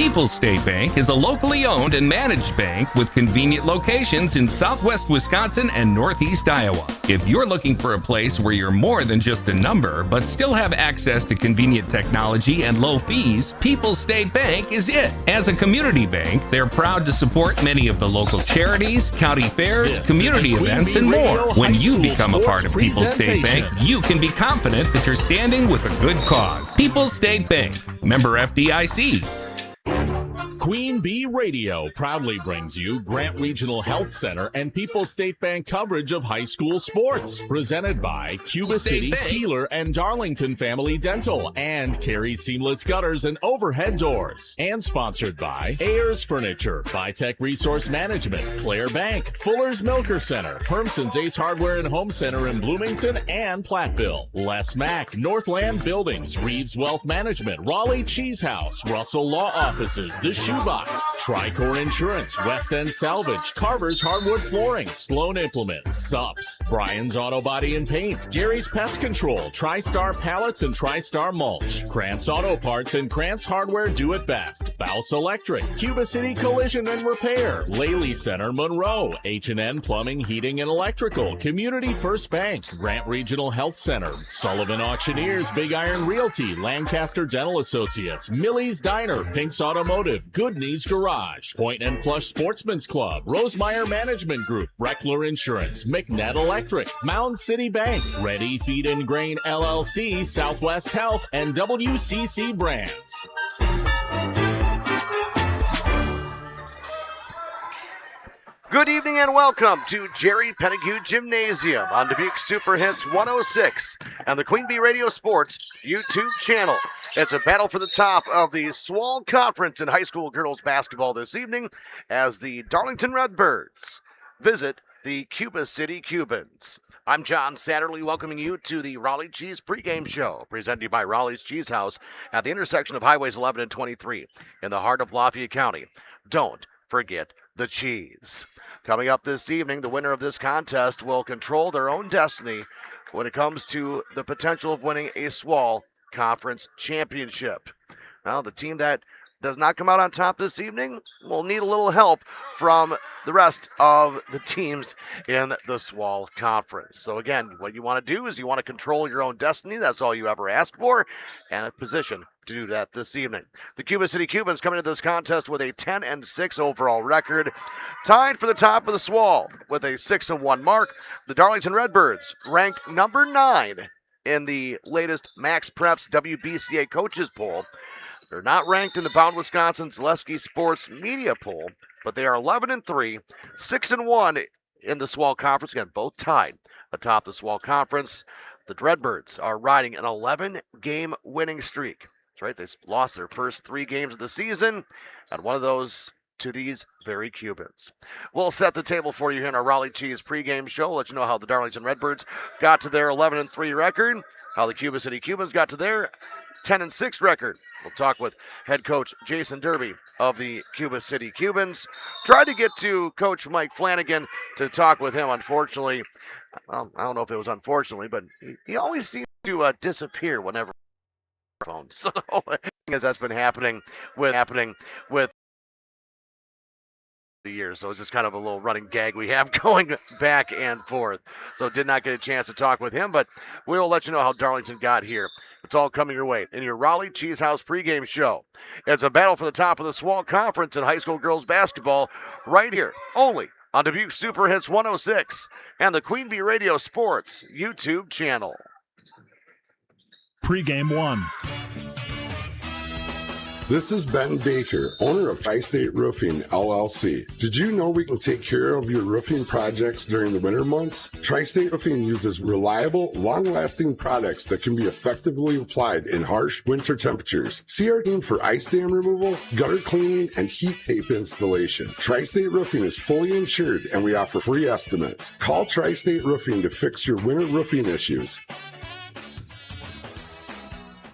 People's State Bank is a locally owned and managed bank with convenient locations in southwest Wisconsin and northeast Iowa. If you're looking for a place where you're more than just a number, but still have access to convenient technology and low fees, People's State Bank is it. As a community bank, they're proud to support many of the local charities, county fairs, community events, and more. When you become a part of People's State Bank, you can be confident that you're standing with a good cause. People's State Bank, member FDIC. Queen Bee Radio proudly brings you Grant Regional Health Center and People's State Bank coverage of high school sports. Presented by Cuba City, Kieler, and Darlington Family Dental, and Carey Seamless Gutters and Overhead Doors. And sponsored by Ayers Furniture, Vitech Resource Management, Claire Bank, Fuller's Milker Center, Hermson's Ace Hardware and Home Center in Bloomington and Platteville, Les Mack, Northland Buildings, Reeves Wealth Management, Raleigh Cheese House, Russell Law Offices, The Shoebox, Tricor Insurance, West End Salvage, Carver's Hardwood Flooring, Sloan Implements, Sups, Brian's Auto Body and Paint, Gary's Pest Control, TriStar Pallets and TriStar Mulch, Krantz Auto Parts and Krantz Hardware Do It Best, Bouse Electric, Cuba City Collision and Repair, Laley Center Monroe, H&N Plumbing, Heating and Electrical, Community First Bank, Grant Regional Health Center, Sullivan Auctioneers, Big Iron Realty, Lancaster Dental Associates, Millie's Diner, Pink's Automotive, Good Knees Garage, Point and Flush Sportsman's Club, Rosemeyer Management Group, Breckler Insurance, McNett Electric, Mound City Bank, Ready Feed and Grain LLC, Southwest Health, and WCC Brands. Good evening and welcome to Jerry Pettigrew Gymnasium on Dubuque Super Hits 106 and the Queen Bee Radio Sports YouTube channel. It's a battle for the top of the SWAL Conference in high school girls basketball this evening as the Darlington Redbirds visit the Cuba City Cubans. I'm John Satterley, welcoming you to the Raleigh Cheese pregame show, presented to you by Raleigh's Cheese House at the intersection of Highways 11 and 23 in the heart of Lafayette County. Don't forget the cheese. Coming up this evening, the winner of this contest will control their own destiny when it comes to the potential of winning a SWAL Conference Championship. Now, the team that does not come out on top this evening will need a little help from the rest of the teams in the SWAL Conference. So again, what you want to do is you want to control your own destiny. That's all you ever asked for, and a position to do that this evening. The Cuba City Cubans coming into this contest with a 10-6 overall record, tied for the top of the SWAL with a 6-1 mark. The Darlington Redbirds ranked number 9 in the latest Max Preps WBCA coaches poll. They're not ranked in the Bound Wisconsin Zaleski Sports Media poll, but they are 11-3, 6-1 in the SWAL Conference. Again, both tied atop the SWAL Conference. The Redbirds are riding an 11-game winning streak. That's right, they lost their first 3 games of the season, and one of those to these very Cubans. We'll set the table for you here in our Raleigh Cheese pregame show. Let you know how the Darlington Redbirds got to their 11-3 record, how the Cuba City Cubans got to their 10-6 record. We'll talk with head coach Jason Derby of the Cuba City Cubans. Tried to get to Coach Mike Flanagan to talk with him. Unfortunately, well, I don't know if it was unfortunately, but he always seems to disappear whenever phone. So as that's been happening with the year. So it's just kind of a little running gag we have going back and forth. So did not get a chance to talk with him, but we'll let you know how Darlington got here. It's all coming your way in your Raleigh Cheese House pregame show. It's a battle for the top of the SWAL Conference in high school girls basketball right here, only on Dubuque Super Hits 106 and the Queen Bee Radio Sports YouTube channel. Pregame 1. This is Ben Baker, owner of Tri-State Roofing, LLC. Did you know we can take care of your roofing projects during the winter months? Tri-State Roofing uses reliable, long-lasting products that can be effectively applied in harsh winter temperatures. See our team for ice dam removal, gutter cleaning, and heat tape installation. Tri-State Roofing is fully insured, and we offer free estimates. Call Tri-State Roofing to fix your winter roofing issues.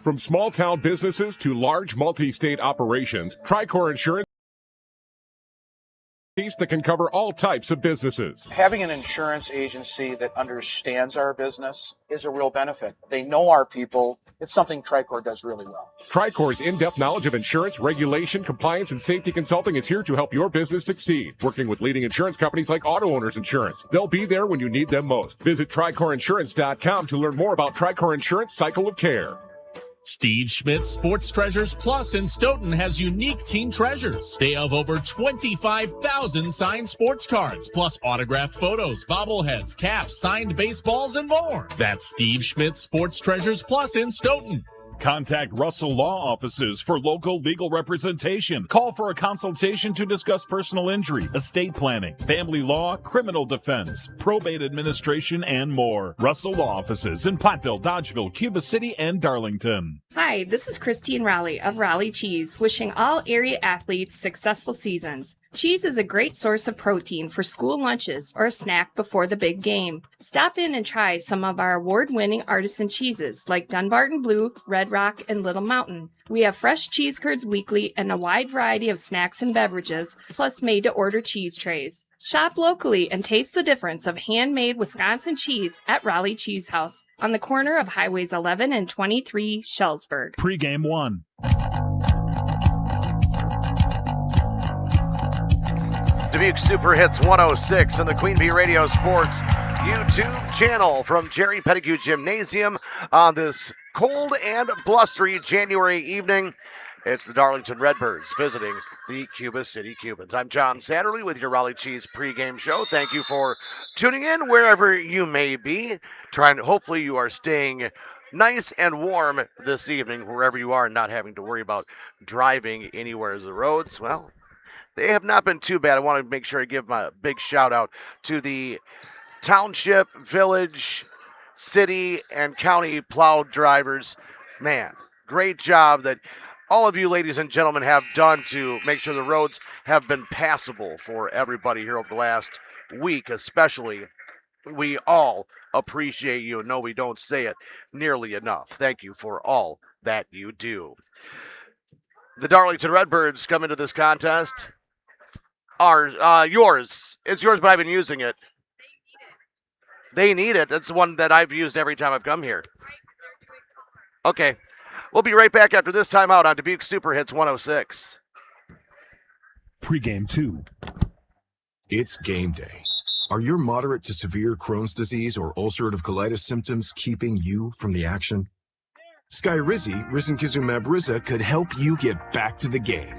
From small-town businesses to large multi-state operations, Tricor Insurance that can cover all types of businesses. Having an insurance agency that understands our business is a real benefit. They know our people. It's something Tricor does really well. Tricor's in-depth knowledge of insurance, regulation, compliance, and safety consulting is here to help your business succeed. Working with leading insurance companies like Auto Owners Insurance. They'll be there when you need them most. Visit TricorInsurance.com to learn more about Tricor Insurance Cycle of Care. Steve Schmidt's Sports Treasures Plus in Stoughton has unique team treasures. They have over 25,000 signed sports cards, plus autographed photos, bobbleheads, caps, signed baseballs, and more. That's Steve Schmidt's Sports Treasures Plus in Stoughton. Contact Russell Law Offices for local legal representation. Call for a consultation to discuss personal injury, estate planning, family law, criminal defense, probate administration, and more. Russell Law Offices in Platteville, Dodgeville, Cuba City, and Darlington. Hi, this is Christine Raleigh of Raleigh Cheese, wishing all area athletes successful seasons. Cheese is a great source of protein for school lunches or a snack before the big game. Stop in and try some of our award-winning artisan cheeses like Dunbarton Blue, Red Rock, and Little Mountain. We have fresh cheese curds weekly and a wide variety of snacks and beverages, plus made-to-order cheese trays. Shop locally and taste the difference of handmade Wisconsin cheese at Raleigh Cheese House on the corner of Highways 11 and 23, Shellsburg. Pregame 1. Dubuque Super Hits 106 and the Queen Bee Radio Sports YouTube channel from Jerry Pettigrew Gymnasium on this cold and blustery January evening. It's the Darlington Redbirds visiting the Cuba City Cubans. I'm John Satterley with your Raleigh Cheese pregame show. Thank you for tuning in wherever you may be. Hopefully you are staying nice and warm this evening wherever you are and not having to worry about driving anywhere as the roads. Well, they have not been too bad. I want to make sure I give a big shout out to the township, village, city, and county plow drivers. Man, great job that all of you ladies and gentlemen have done to make sure the roads have been passable for everybody here over the last week, especially. We all appreciate you. No, we don't say it nearly enough. Thank you for all that you do. The Darlington Redbirds come into this contest. Are yours. It's yours, but I've been using it. They need it. That's the one that I've used every time I've come here. Okay. We'll be right back after this timeout on Dubuque Super Hits 106. Pregame 2. It's game day. Are your moderate to severe Crohn's disease or ulcerative colitis symptoms keeping you from the action? Skyrizi, risankizumab Riza, could help you get back to the game.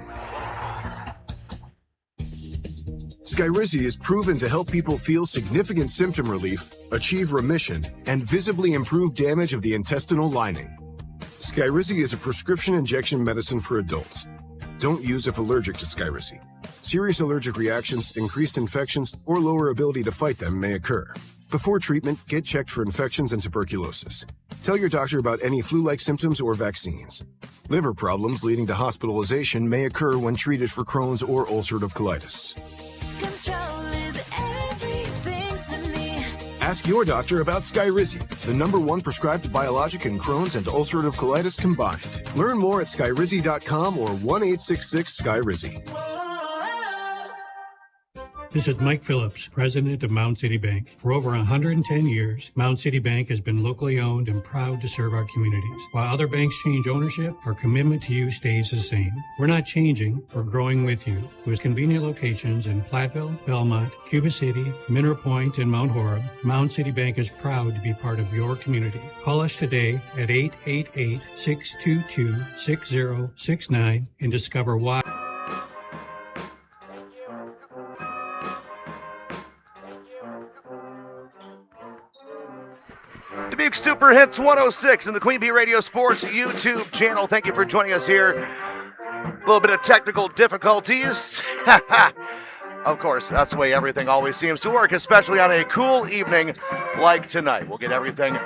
Skyrizi is proven to help people feel significant symptom relief, achieve remission, and visibly improve damage of the intestinal lining. Skyrizi is a prescription injection medicine for adults. Don't use if allergic to Skyrizi. Serious allergic reactions, increased infections, or lower ability to fight them may occur. Before treatment, get checked for infections and tuberculosis. Tell your doctor about any flu-like symptoms or vaccines. Liver problems leading to hospitalization may occur when treated for Crohn's or ulcerative colitis. Control is everything to me. Ask your doctor about Skyrizi, the #1 prescribed biologic in Crohn's and ulcerative colitis combined. Learn more at skyrizi.com or 1-866-SKYRIZI. This is Mike Phillips, president of Mound City Bank. For over 110 years, Mound City Bank has been locally owned and proud to serve our communities. While other banks change ownership, our commitment to you stays the same. We're not changing, we're growing with you. With convenient locations in Platteville, Belmont, Cuba City, Mineral Point, and Mount Horeb, Mound City Bank is proud to be part of your community. Call us today at 888-622-6069 and discover why. Dubuque Super Hits 106 and the Queen Bee Radio Sports YouTube channel. Thank you for joining us here. A little bit of technical difficulties. Of course, that's the way everything always seems to work, especially on a cool evening like tonight. We'll get everything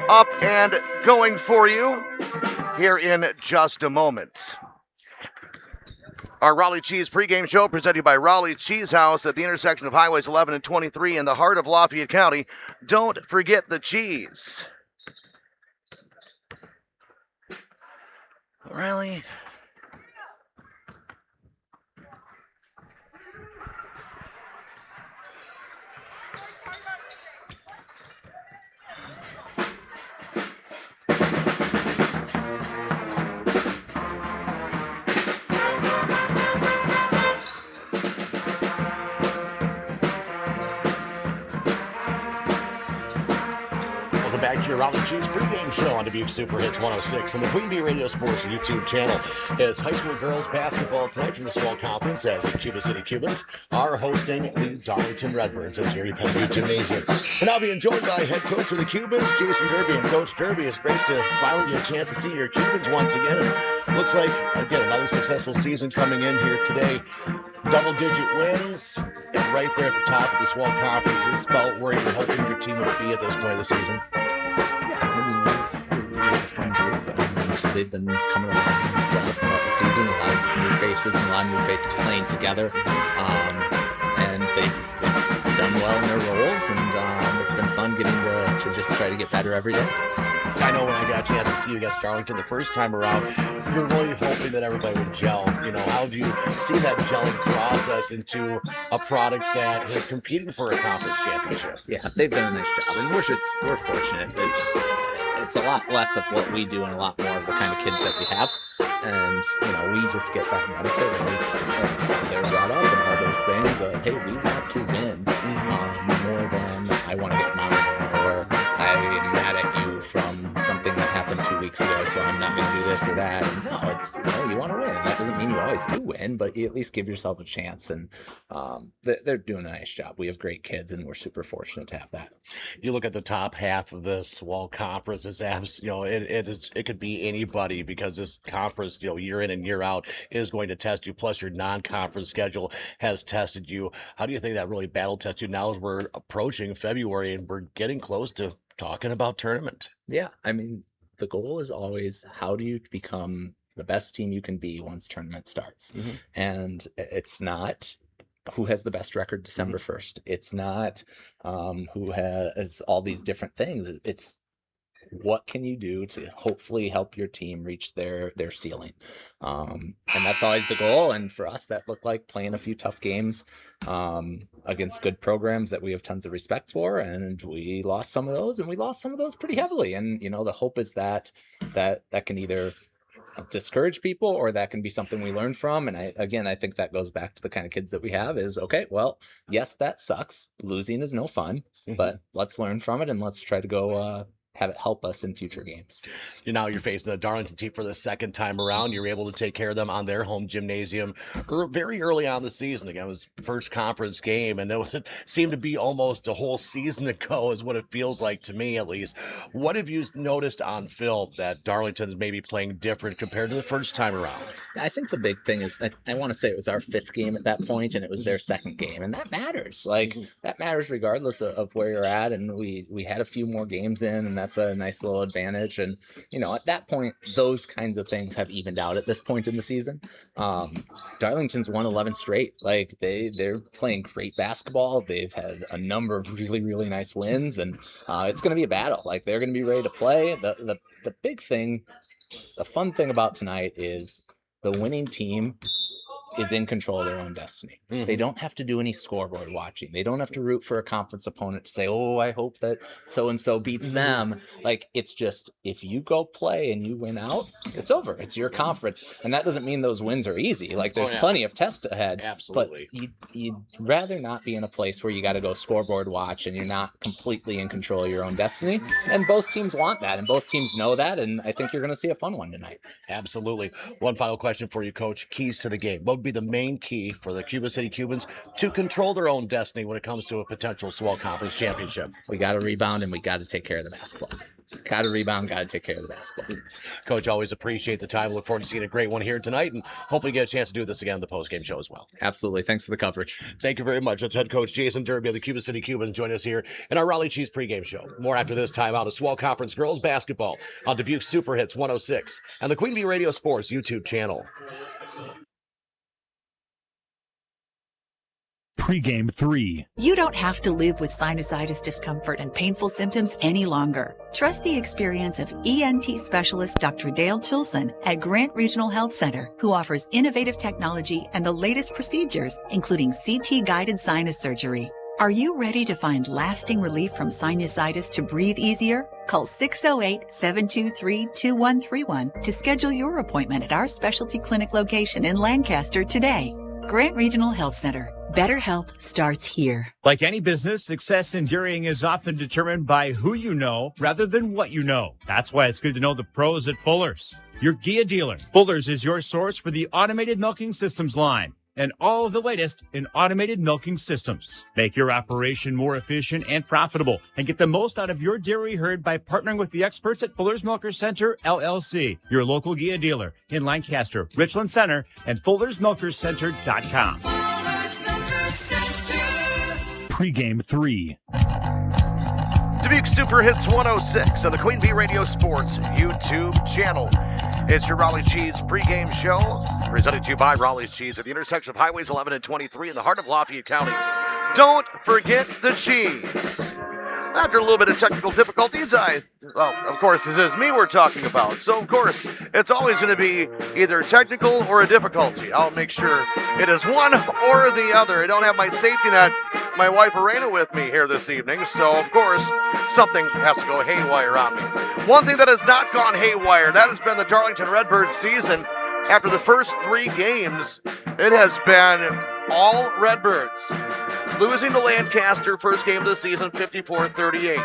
up and going for you here in just a moment. Our Raleigh Cheese pregame show presented by Raleigh Cheese House at the intersection of Highways 11 and 23 in the heart of Lafayette County. Don't forget the cheese. Raleigh. your Raleigh Cheese pregame show on Dubuque Super Hits 106 and the Queen Bee Radio Sports YouTube channel. As high school girls basketball tonight from the Swell Conference as the Cuba City Cubans are hosting the Darlington Redbirds at Jerry Pettigrew Gymnasium. We're now being joined by head coach of the Cubans, Jason Derby. And Coach Derby, it's great to finally get a chance to see your Cubans once again. And looks like, again, another successful season coming in here today. Double-digit wins, and right there at the top of the Swell Conference is about where you're hoping your team would be at this point of the season. Yeah, I mean, we're a fun group. They've been coming along well throughout the season. A lot of new faces and a lot of new faces playing together. And they've done well in their roles, and it's been fun getting to just try to get better every day. I know when I got a chance to see you against Darlington the first time around, you were really hoping that everybody would gel. You know, how have you seen that gelling process into a product that is competing for a conference championship? Yeah, they've done a nice job, and we're fortunate. It's a lot less of what we do and a lot more of the kind of kids that we have, and you know, we just get that benefit. And they're brought up and all those things. Hey, we want to win more than I want to get mine, or I am mad at you from something that happened 2 weeks ago, so I'm not going to do this or that. And no, it's, you know, you want to win. That doesn't mean you always do win, but you at least give yourself a chance. And they're doing a nice job. We have great kids, and we're super fortunate to have that. You look at the top half of this Swell Conference, you know, it could be anybody, because this conference, you know, year in and year out is going to test you. Plus, your non-conference schedule has tested you. How do you think that really battle tests you now as we're approaching February and we're getting close to talking about tournament? Yeah, I mean, the goal is always, how do you become the best team you can be once tournament starts? Mm-hmm. And it's not who has the best record December 1st. It's not who has all these different things. It's what can you do to hopefully help your team reach their ceiling? And that's always the goal. And for us, that looked like playing a few tough games against good programs that we have tons of respect for. And we lost some of those, and we lost some of those pretty heavily. And, you know, the hope is that can either discourage people, or that can be something we learn from. And I think that goes back to the kind of kids that we have is, okay, well, yes, that sucks. Losing is no fun, but let's learn from it, and let's try to go have it help us in future games. You're facing the Darlington team for the second time around. You're able to take care of them on their home gymnasium very early on in the season. Again, it was first conference game, and it seemed to be almost a whole season ago is what it feels like to me, at least. What have you noticed on film that Darlington is maybe playing different compared to the first time around? I think the big thing is, I want to say it was our fifth game at that point, and it was their second game, and that matters. That matters regardless of where you're at, and we had a few more games in, and that's a nice little advantage. And, you know, at that point, those kinds of things have evened out at this point in the season. Darlington's won 11 straight. They're playing great basketball. They've had a number of really, really nice wins, and it's going to be a battle. They're going to be ready to play. The big thing, the fun thing about tonight is the winning team is in control of their own destiny. Mm-hmm. They don't have to do any scoreboard watching. They don't have to root for a conference opponent to say, oh, I hope that so-and-so beats them. It's just, if you go play and you win out, it's over. It's your conference. And that doesn't mean those wins are easy. There's plenty of tests ahead. Absolutely. But you'd rather not be in a place where you got to go scoreboard watch and you're not completely in control of your own destiny. And both teams want that, and both teams know that. And I think you're going to see a fun one tonight. Absolutely. One final question for you, Coach. Keys to the game. What would be the main key for the Cuba City Cubans to control their own destiny when it comes to a potential Swell Conference championship? We got to rebound, and we got to take care of the basketball. Got to rebound, got to take care of the basketball. Coach, always appreciate the time. Look forward to seeing a great one here tonight, and hopefully get a chance to do this again on the postgame show as well. Absolutely. Thanks for the coverage. Thank you very much. That's head coach Jason Derby of the Cuba City Cubans joining us here in our Raleigh Cheese pregame show. More after this time out of Swell Conference girls basketball on Dubuque Super Hits 106 and the Queen Bee Radio Sports YouTube channel. Pregame 3. You don't have to live with sinusitis discomfort and painful symptoms any longer. Trust the experience of ENT specialist Dr. Dale Chilson at Grant Regional Health Center, who offers innovative technology and the latest procedures, including CT-guided sinus surgery. Are you ready to find lasting relief from sinusitis to breathe easier? Call 608-723-2131 to schedule your appointment at our specialty clinic location in Lancaster today. Grant Regional Health Center. Better health starts here. Like any business, success in dairying is often determined by who you know rather than what you know. That's why it's good to know the pros at Fuller's, your Gia dealer. Fuller's is your source for the automated milking systems line and all of the latest in automated milking systems. Make your operation more efficient and profitable and get the most out of your dairy herd by partnering with the experts at Fuller's Milker Center, LLC, your local Gia dealer in Lancaster, Richland Center, and Fuller'sMilkersCenter.com. Pregame 3. Dubuque Super Hits 106 on the Queen Bee Radio Sports YouTube channel. It's your Raleigh Cheese pregame show, presented to you by Raleigh Cheese at the intersection of Highways 11 and 23 in the heart of Lafayette County. Don't forget the cheese. After a little bit of technical difficulties, of course, this is me we're talking about. So, of course, it's always going to be either technical or a difficulty. I'll make sure it is one or the other. I don't have my safety net, my wife Arena, with me here this evening. So, of course, something has to go haywire on me. One thing that has not gone haywire, that has been the Darlington Redbirds season. After the first 3 games, it has been all Redbirds. Losing to Lancaster, first game of the season, 54-38.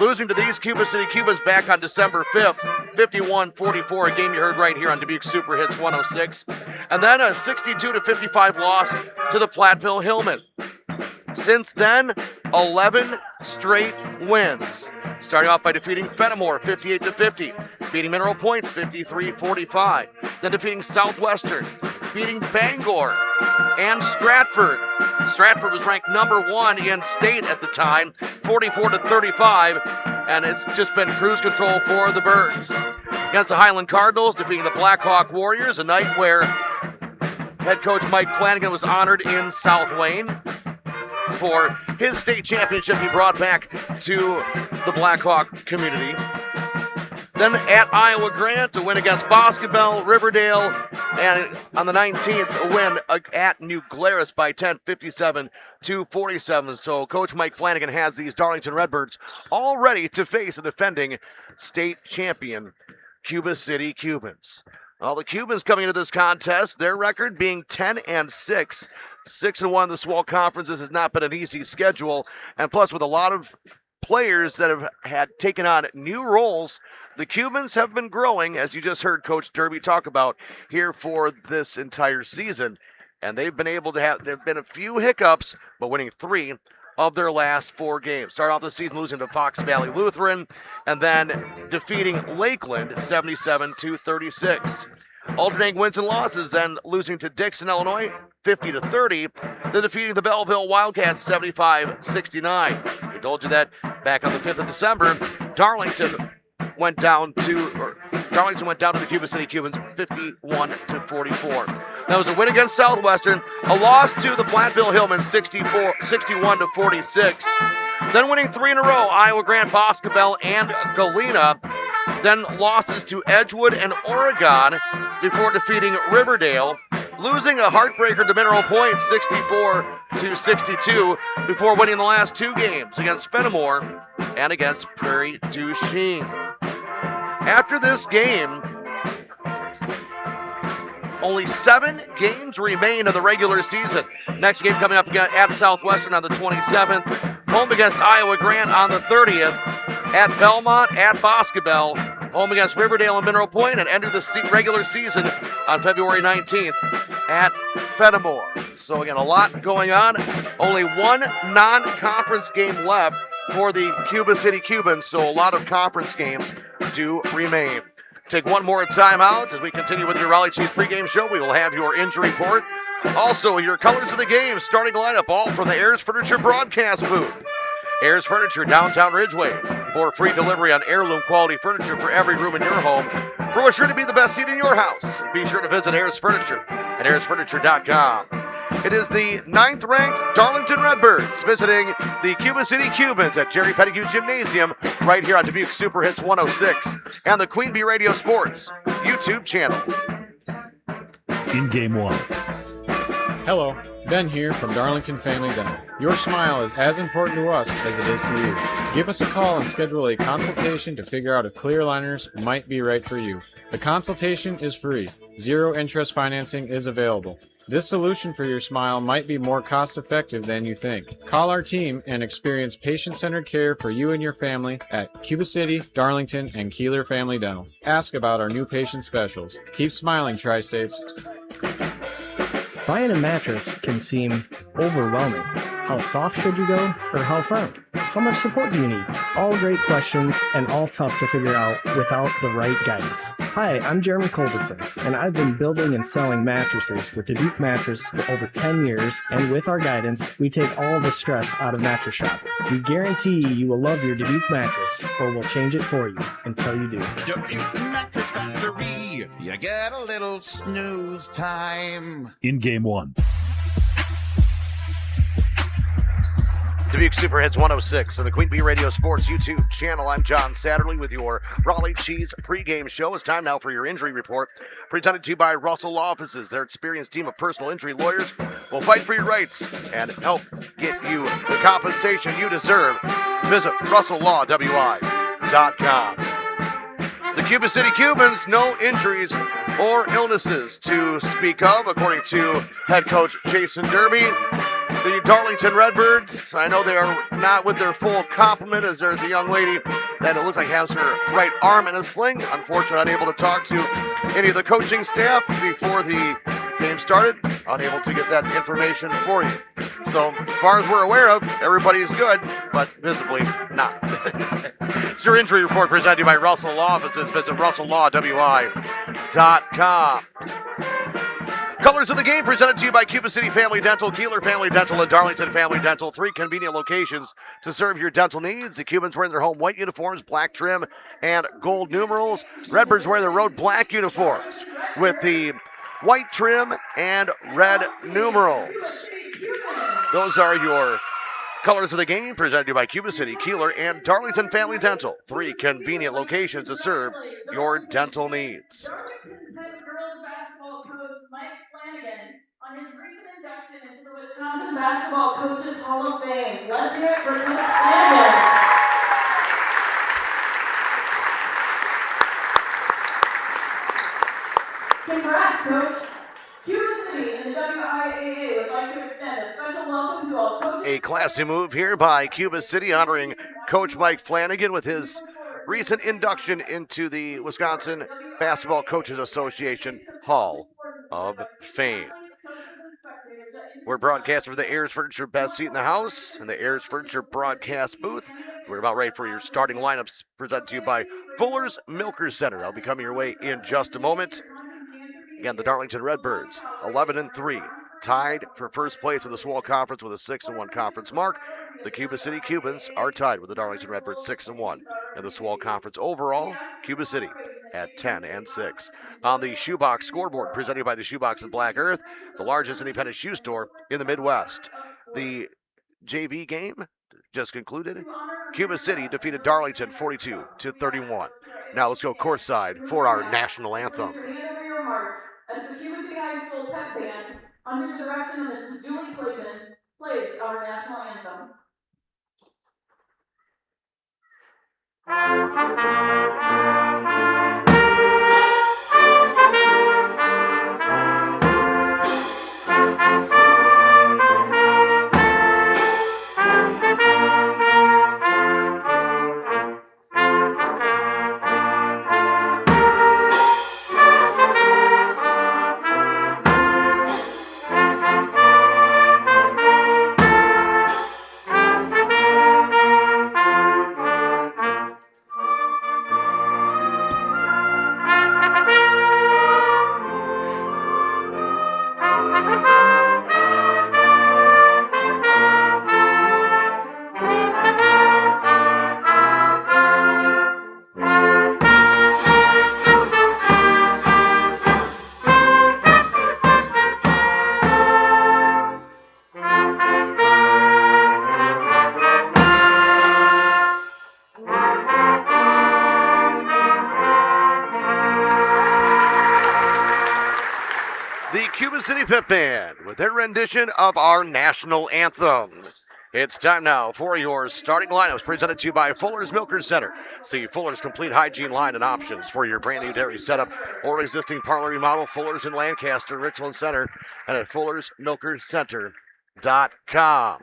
Losing to these Cuba City Cubans back on December 5th, 51-44, a game you heard right here on Dubuque Super Hits 106. And then a 62-55 loss to the Platteville Hillmen. Since then, 11 straight wins. Starting off by defeating Fenimore 58-50, beating Mineral Point 53-45, then defeating Southwestern, beating Bangor and Stratford. Stratford was ranked number 1 in state at the time, 44-35, and it's just been cruise control for the Birds. Against the Highland Cardinals, defeating the Blackhawk Warriors, a night where head coach Mike Flanagan was honored in South Wayne for his state championship he brought back to the Blackhawk community. Then at Iowa Grant, a win against Boscobel, Riverdale, and on the 19th, a win at New Glarus by 10, 57-47. So Coach Mike Flanagan has these Darlington Redbirds all ready to face a defending state champion, Cuba City Cubans. Well, the Cubans coming into this contest, their record being 10-6. 6-1 in the Swall Conferences has not been an easy schedule. And plus, with a lot of players that have had taken on new roles, the Cubans have been growing, as you just heard Coach Derby talk about here for this entire season. And they've been able to there have been a few hiccups, but winning 3 of their last 4 games. Start off the season losing to Fox Valley Lutheran, and then defeating Lakeland 77-36. Alternating wins and losses, then losing to Dixon, Illinois 50-30, then defeating the Belleville Wildcats 75-69. We told you that back on the 5th of December, Darlington went down to the Cuba City Cubans 51-44. That was a win against Southwestern, a loss to the Platteville Hillmen 61-46. Then winning 3 in a row, Iowa Grant, Boscobel, and Galena. Then losses to Edgewood and Oregon before defeating Riverdale. Losing a heartbreaker to Mineral Point 64-62 before winning the last 2 games against Fenimore and against Prairie du Chien. After this game, only 7 games remain of the regular season. Next game coming up again at Southwestern on the 27th. Home against Iowa Grant on the 30th. At Belmont, at Boscobel. Home against Riverdale and Mineral Point, and enter the regular season on February 19th at Fenimore. So again, a lot going on. Only 1 non-conference game left for the Cuba City Cubans, so a lot of conference games do remain. Take one more timeout as we continue with your Raleigh Cheese pregame show. We will have your injury report. Also, your colors of the game, starting lineup, all from the Ayers Furniture broadcast booth. Ayers Furniture, downtown Ridgeway. For free delivery on heirloom quality furniture for every room in your home. For what's sure to be the best seat in your house, be sure to visit Ayers Furniture at AyersFurniture.com. It is the 9th-ranked Darlington Redbirds visiting the Cuba City Cubans at Jerry Pettigrew Gymnasium right here on Dubuque Super Hits 106 and the Queen Bee Radio Sports YouTube channel. In game 1. Hello. Ben here from Darlington Family Dental. Your smile is as important to us as it is to you. Give us a call and schedule a consultation to figure out if clear aligners might be right for you. The consultation is free. Zero interest financing is available. This solution for your smile might be more cost-effective than you think. Call our team and experience patient-centered care for you and your family at Cuba City, Darlington, and Kieler Family Dental. Ask about our new patient specials. Keep smiling, Tri-States. Buying a mattress can seem overwhelming. How soft should you go, or how firm? How much support do you need? All great questions and all tough to figure out without the right guidance. Hi, I'm Jeremy Culbertson, and I've been building and selling mattresses with the Duke Mattress for over 10 years, and with our guidance, we take all the stress out of mattress shopping. We guarantee you will love your Duke mattress, or we'll change it for you until you do. Dubuque Mattress Factory, you get a little snooze time. In game one. Dubuque Super Hits 106 on the Queen Bee Radio Sports YouTube channel. I'm John Satterley with your Raleigh Cheese pregame show. It's time now for your injury report, presented to you by Russell Law Offices. Their experienced team of personal injury lawyers will fight for your rights and help get you the compensation you deserve. Visit RussellLawWI.com. The Cuba City Cubans, no injuries or illnesses to speak of, according to head coach Jason Derby. The Darlington Redbirds, I know they are not with their full complement, as there's a young lady that it looks like has her right arm in a sling. Unfortunately, unable to talk to any of the coaching staff before the game started. Unable to get that information for you. So, as far as we're aware of, everybody's good, but visibly not. It's your injury report presented to you by Russell Law Offices. Visit RussellLawWI.com. Colors of the game presented to you by Cuba City Family Dental, Kieler Family Dental, and Darlington Family Dental. 3 convenient locations to serve your dental needs. The Cubans wearing their home white uniforms, black trim, and gold numerals. Redbirds wearing their road black uniforms with the white trim and red numerals. Those are your colors of the game presented to you by Cuba City, Kieler, and Darlington Family Dental. 3 convenient locations to serve your dental needs. On his recent induction into the Wisconsin Basketball Coaches Hall of Fame. Let's hear it for Coach Flanagan. Congrats, Coach. Cuba City and the WIAA would like to extend a special welcome to all coaches. A classy move here by Cuba City, honoring Coach Mike Flanagan with his recent induction into the Wisconsin Basketball Coaches Association Hall of Fame. We're broadcasting for the Ayers Furniture Best Seat in the House and the Ayers Furniture broadcast booth. We're about ready for your starting lineups presented to you by Fuller's Milker Center. That'll be coming your way in just a moment. Again, the Darlington Redbirds, 11-3, tied for first place in the SWAL Conference with a 6-1 conference mark. The Cuba City Cubans are tied with the Darlington Redbirds, 6-1 in the SWAL Conference. Overall, Cuba City at 10-6. On the Shoebox scoreboard, presented by the Shoebox in Black Earth, the largest independent shoe store in the Midwest. The JV game just concluded. Cuba City defeated Darlington 42-31. Now let's go courtside for our national anthem. As the Cuba City High School pep band, under the direction of Mrs. Julie Clayton, plays our national anthem. the Cuba City Pep Band with their rendition of our national anthem. It's time now for your starting lineups presented to you by Fuller's Milker Center. See Fuller's complete hygiene line and options for your brand new dairy setup or existing parlor remodel. Fuller's in Lancaster, Richland Center, and at Fuller'sMilkerCenter.com.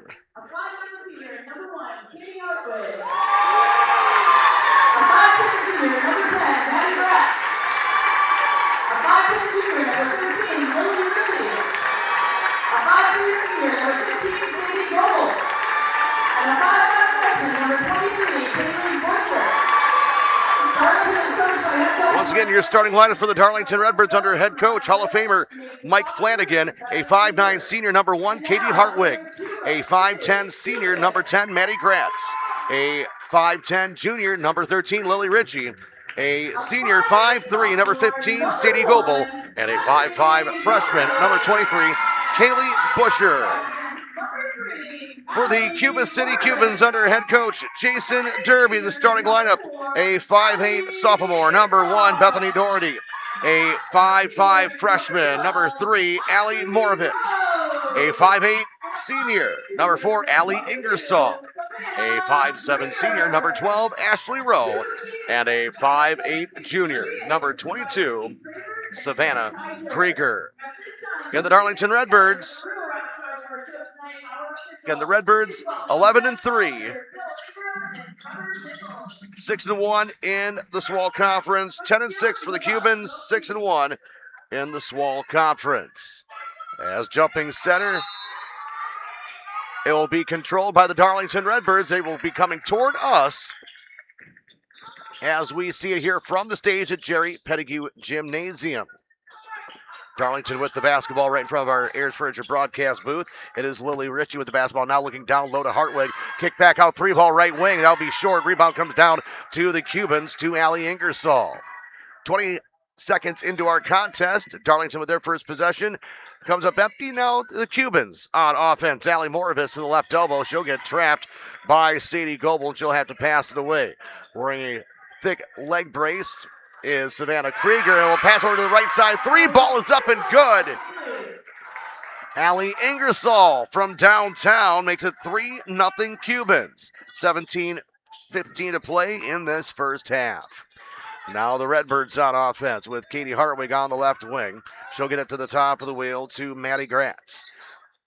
Once again, your starting lineup for the Darlington Redbirds under head coach, Hall of Famer Mike Flanagan, a 5'9 senior number 1, Katie Hartwig, a 5'10 senior number 10, Maddie Gratz, a 5'10 junior number 13, Lily Ritchie, a senior 5'3 number 15, Sadie Goebel, and a 5'5 freshman number 23, Kaylee Busher. For the Cuba City Cubans under head coach Jason Derby, the starting lineup, a 5'8 sophomore, number 1, Bethany Doherty, a 5'5 freshman, number 3, Allie Moravitz, a 5'8 senior, number 4, Allie Ingersoll, a 5'7 senior, number 12, Ashley Rowe, and a 5'8 junior, number 22, Savannah Krieger. In the Darlington Redbirds, again, the Redbirds 11-3, 6-1 in the SWAL Conference, 10-6 for the Cubans, 6-1 in the SWAL Conference. As jumping center, it will be controlled by the Darlington Redbirds. They will be coming toward us as we see it here from the stage at Jerry Pettigrew Gymnasium. Darlington with the basketball right in front of our Ayers Furniture broadcast booth. It is Lily Ritchie with the basketball now looking down low to Hartwig. Kick back out, 3-ball right wing. That'll be short. Rebound comes down to the Cubans, to Allie Ingersoll. 20 seconds into our contest. Darlington with their first possession. Comes up empty now. The Cubans on offense. Allie Moravitz to the left elbow. She'll get trapped by Sadie Goebel, and she'll have to pass it away. Wearing a thick leg brace is Savannah Krieger, and will pass over to the right side. 3-ball is up and good. Allie Ingersoll from downtown makes it 3-0 Cubans. 17-15 to play in this first half. Now the Redbirds on offense with Katie Hartwig on the left wing. She'll get it to the top of the wheel to Maddie Gratz.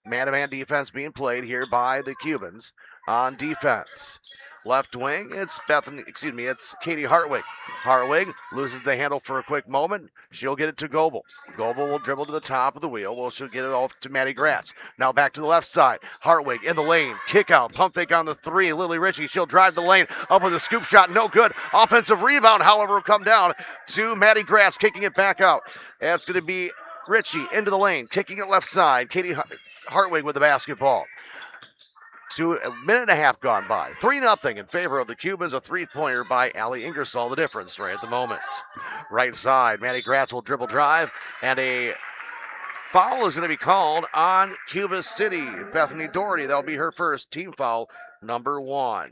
Man-to-man defense being played here by the Cubans on defense. Left wing, it's Katie Hartwig. Hartwig loses the handle for a quick moment. She'll get it to Goebel. Goebel will dribble to the top of the wheel. Well, she'll get it off to Maddie Gratz. Now back to the left side. Hartwig in the lane. Kick out. Pump fake on the 3. Lily Ritchie, she'll drive the lane. Up with a scoop shot. No good. Offensive rebound, however, will come down to Maddie Gratz, kicking it back out. That's going to be Ritchie into the lane. Kicking it left side. Katie Hartwig with the basketball. A minute and a half gone by. 3-0 in favor of the Cubans. A 3-pointer by Allie Ingersoll, the difference right at the moment. Right side, Maddie Gratz will dribble drive, and a foul is going to be called on Cuba City. Bethany Doherty, that'll be her first team foul, number 1.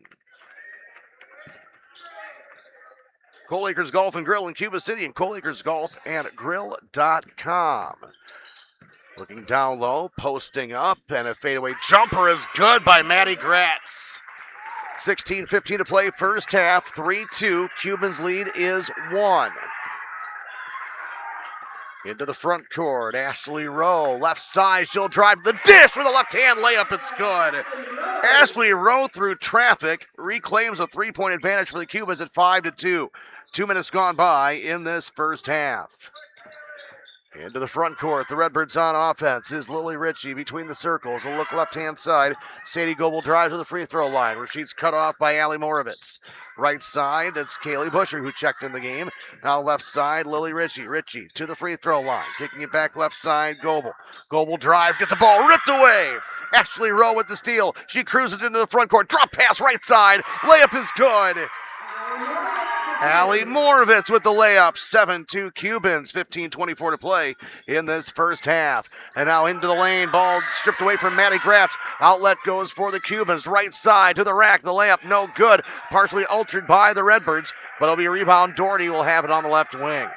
Coal Acres Golf and Grill in Cuba City, and CoalAcresGolfandGrill.com. Looking down low, posting up, and a fadeaway jumper is good by Maddie Gratz. 16-15 to play, first half, 3-2. Cubans lead is 1. Into the front court, Ashley Rowe, left side, she'll drive the dish with a left-hand layup, it's good. Ashley Rowe through traffic reclaims a 3-point advantage for the Cubans at 5-2. 2 minutes gone by in this first half. Into the front court, the Redbirds on offense is Lily Ritchie between the circles. Will look left-hand side. Sadie Goebel drives to the free throw line, where she's cut off by Allie Moravitz. Right side, that's Kaylee Busher, who checked in the game. Now left side, Lily Ritchie. Ritchie to the free throw line. Kicking it back left side, Goebel. Goebel drives, gets the ball ripped away. Ashley Rowe with the steal. She cruises into the front court. Drop pass right side. Layup is good. Allie Moravitz with the layup. 7-2 Cubans. 15:24 to play in this first half. And now into the lane. Ball stripped away from Maddie Gratz. Outlet goes for the Cubans. Right side to the rack. The layup no good. Partially altered by the Redbirds, but it'll be a rebound. Doherty will have it on the left wing.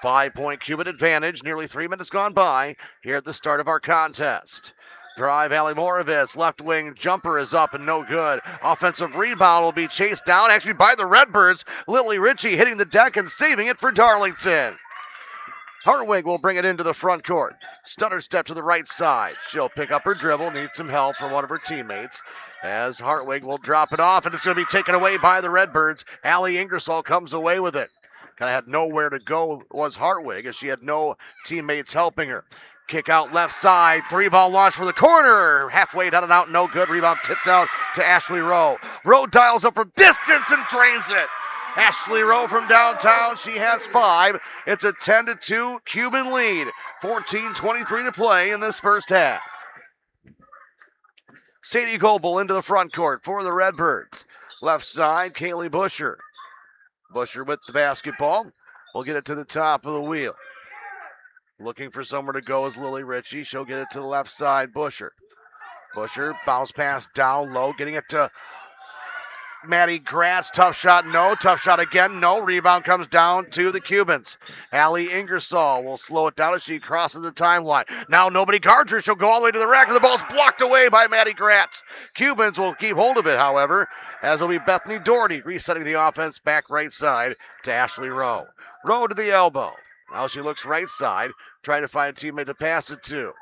5-point Cuban advantage. Nearly 3 minutes gone by here at the start of our contest. Drive, Ali Moravitz. Left wing jumper is up and no good. Offensive rebound will be chased down actually by the Redbirds. Lily Ritchie hitting the deck and saving it for Darlington. Hartwig will bring it into the front court. Stutter step to the right side. She'll pick up her dribble, needs some help from one of her teammates. As Hartwig will drop it off, and it's going to be taken away by the Redbirds. Allie Ingersoll comes away with it. Kind of had nowhere to go was Hartwig, as she had no teammates helping her. Kick out left side, 3-ball launch for the corner. Halfway down and out, no good. Rebound tipped out to Ashley Rowe. Rowe dials up from distance and drains it. Ashley Rowe from downtown, she has 5. It's a 10-2 Cuban lead. 14:23 to play in this first half. Sadie Goebel into the front court for the Redbirds. Left side, Kaylee Busher. Busher with the basketball. We'll get it to the top of the wheel. Looking for somewhere to go is Lily Ritchie. She'll get it to the left side, Busher. Busher, bounce pass down low, getting it to Maddie Gratz. Tough shot, no. Tough shot again, no. Rebound comes down to the Cubans. Allie Ingersoll will slow it down as she crosses the timeline. Now nobody guards her. She'll go all the way to the rack, and the ball's blocked away by Maddie Gratz. Cubans will keep hold of it, however, as will be Bethany Doherty resetting the offense back right side to Ashley Rowe. Rowe to the elbow. Now she looks right side, trying to find a teammate to pass it to.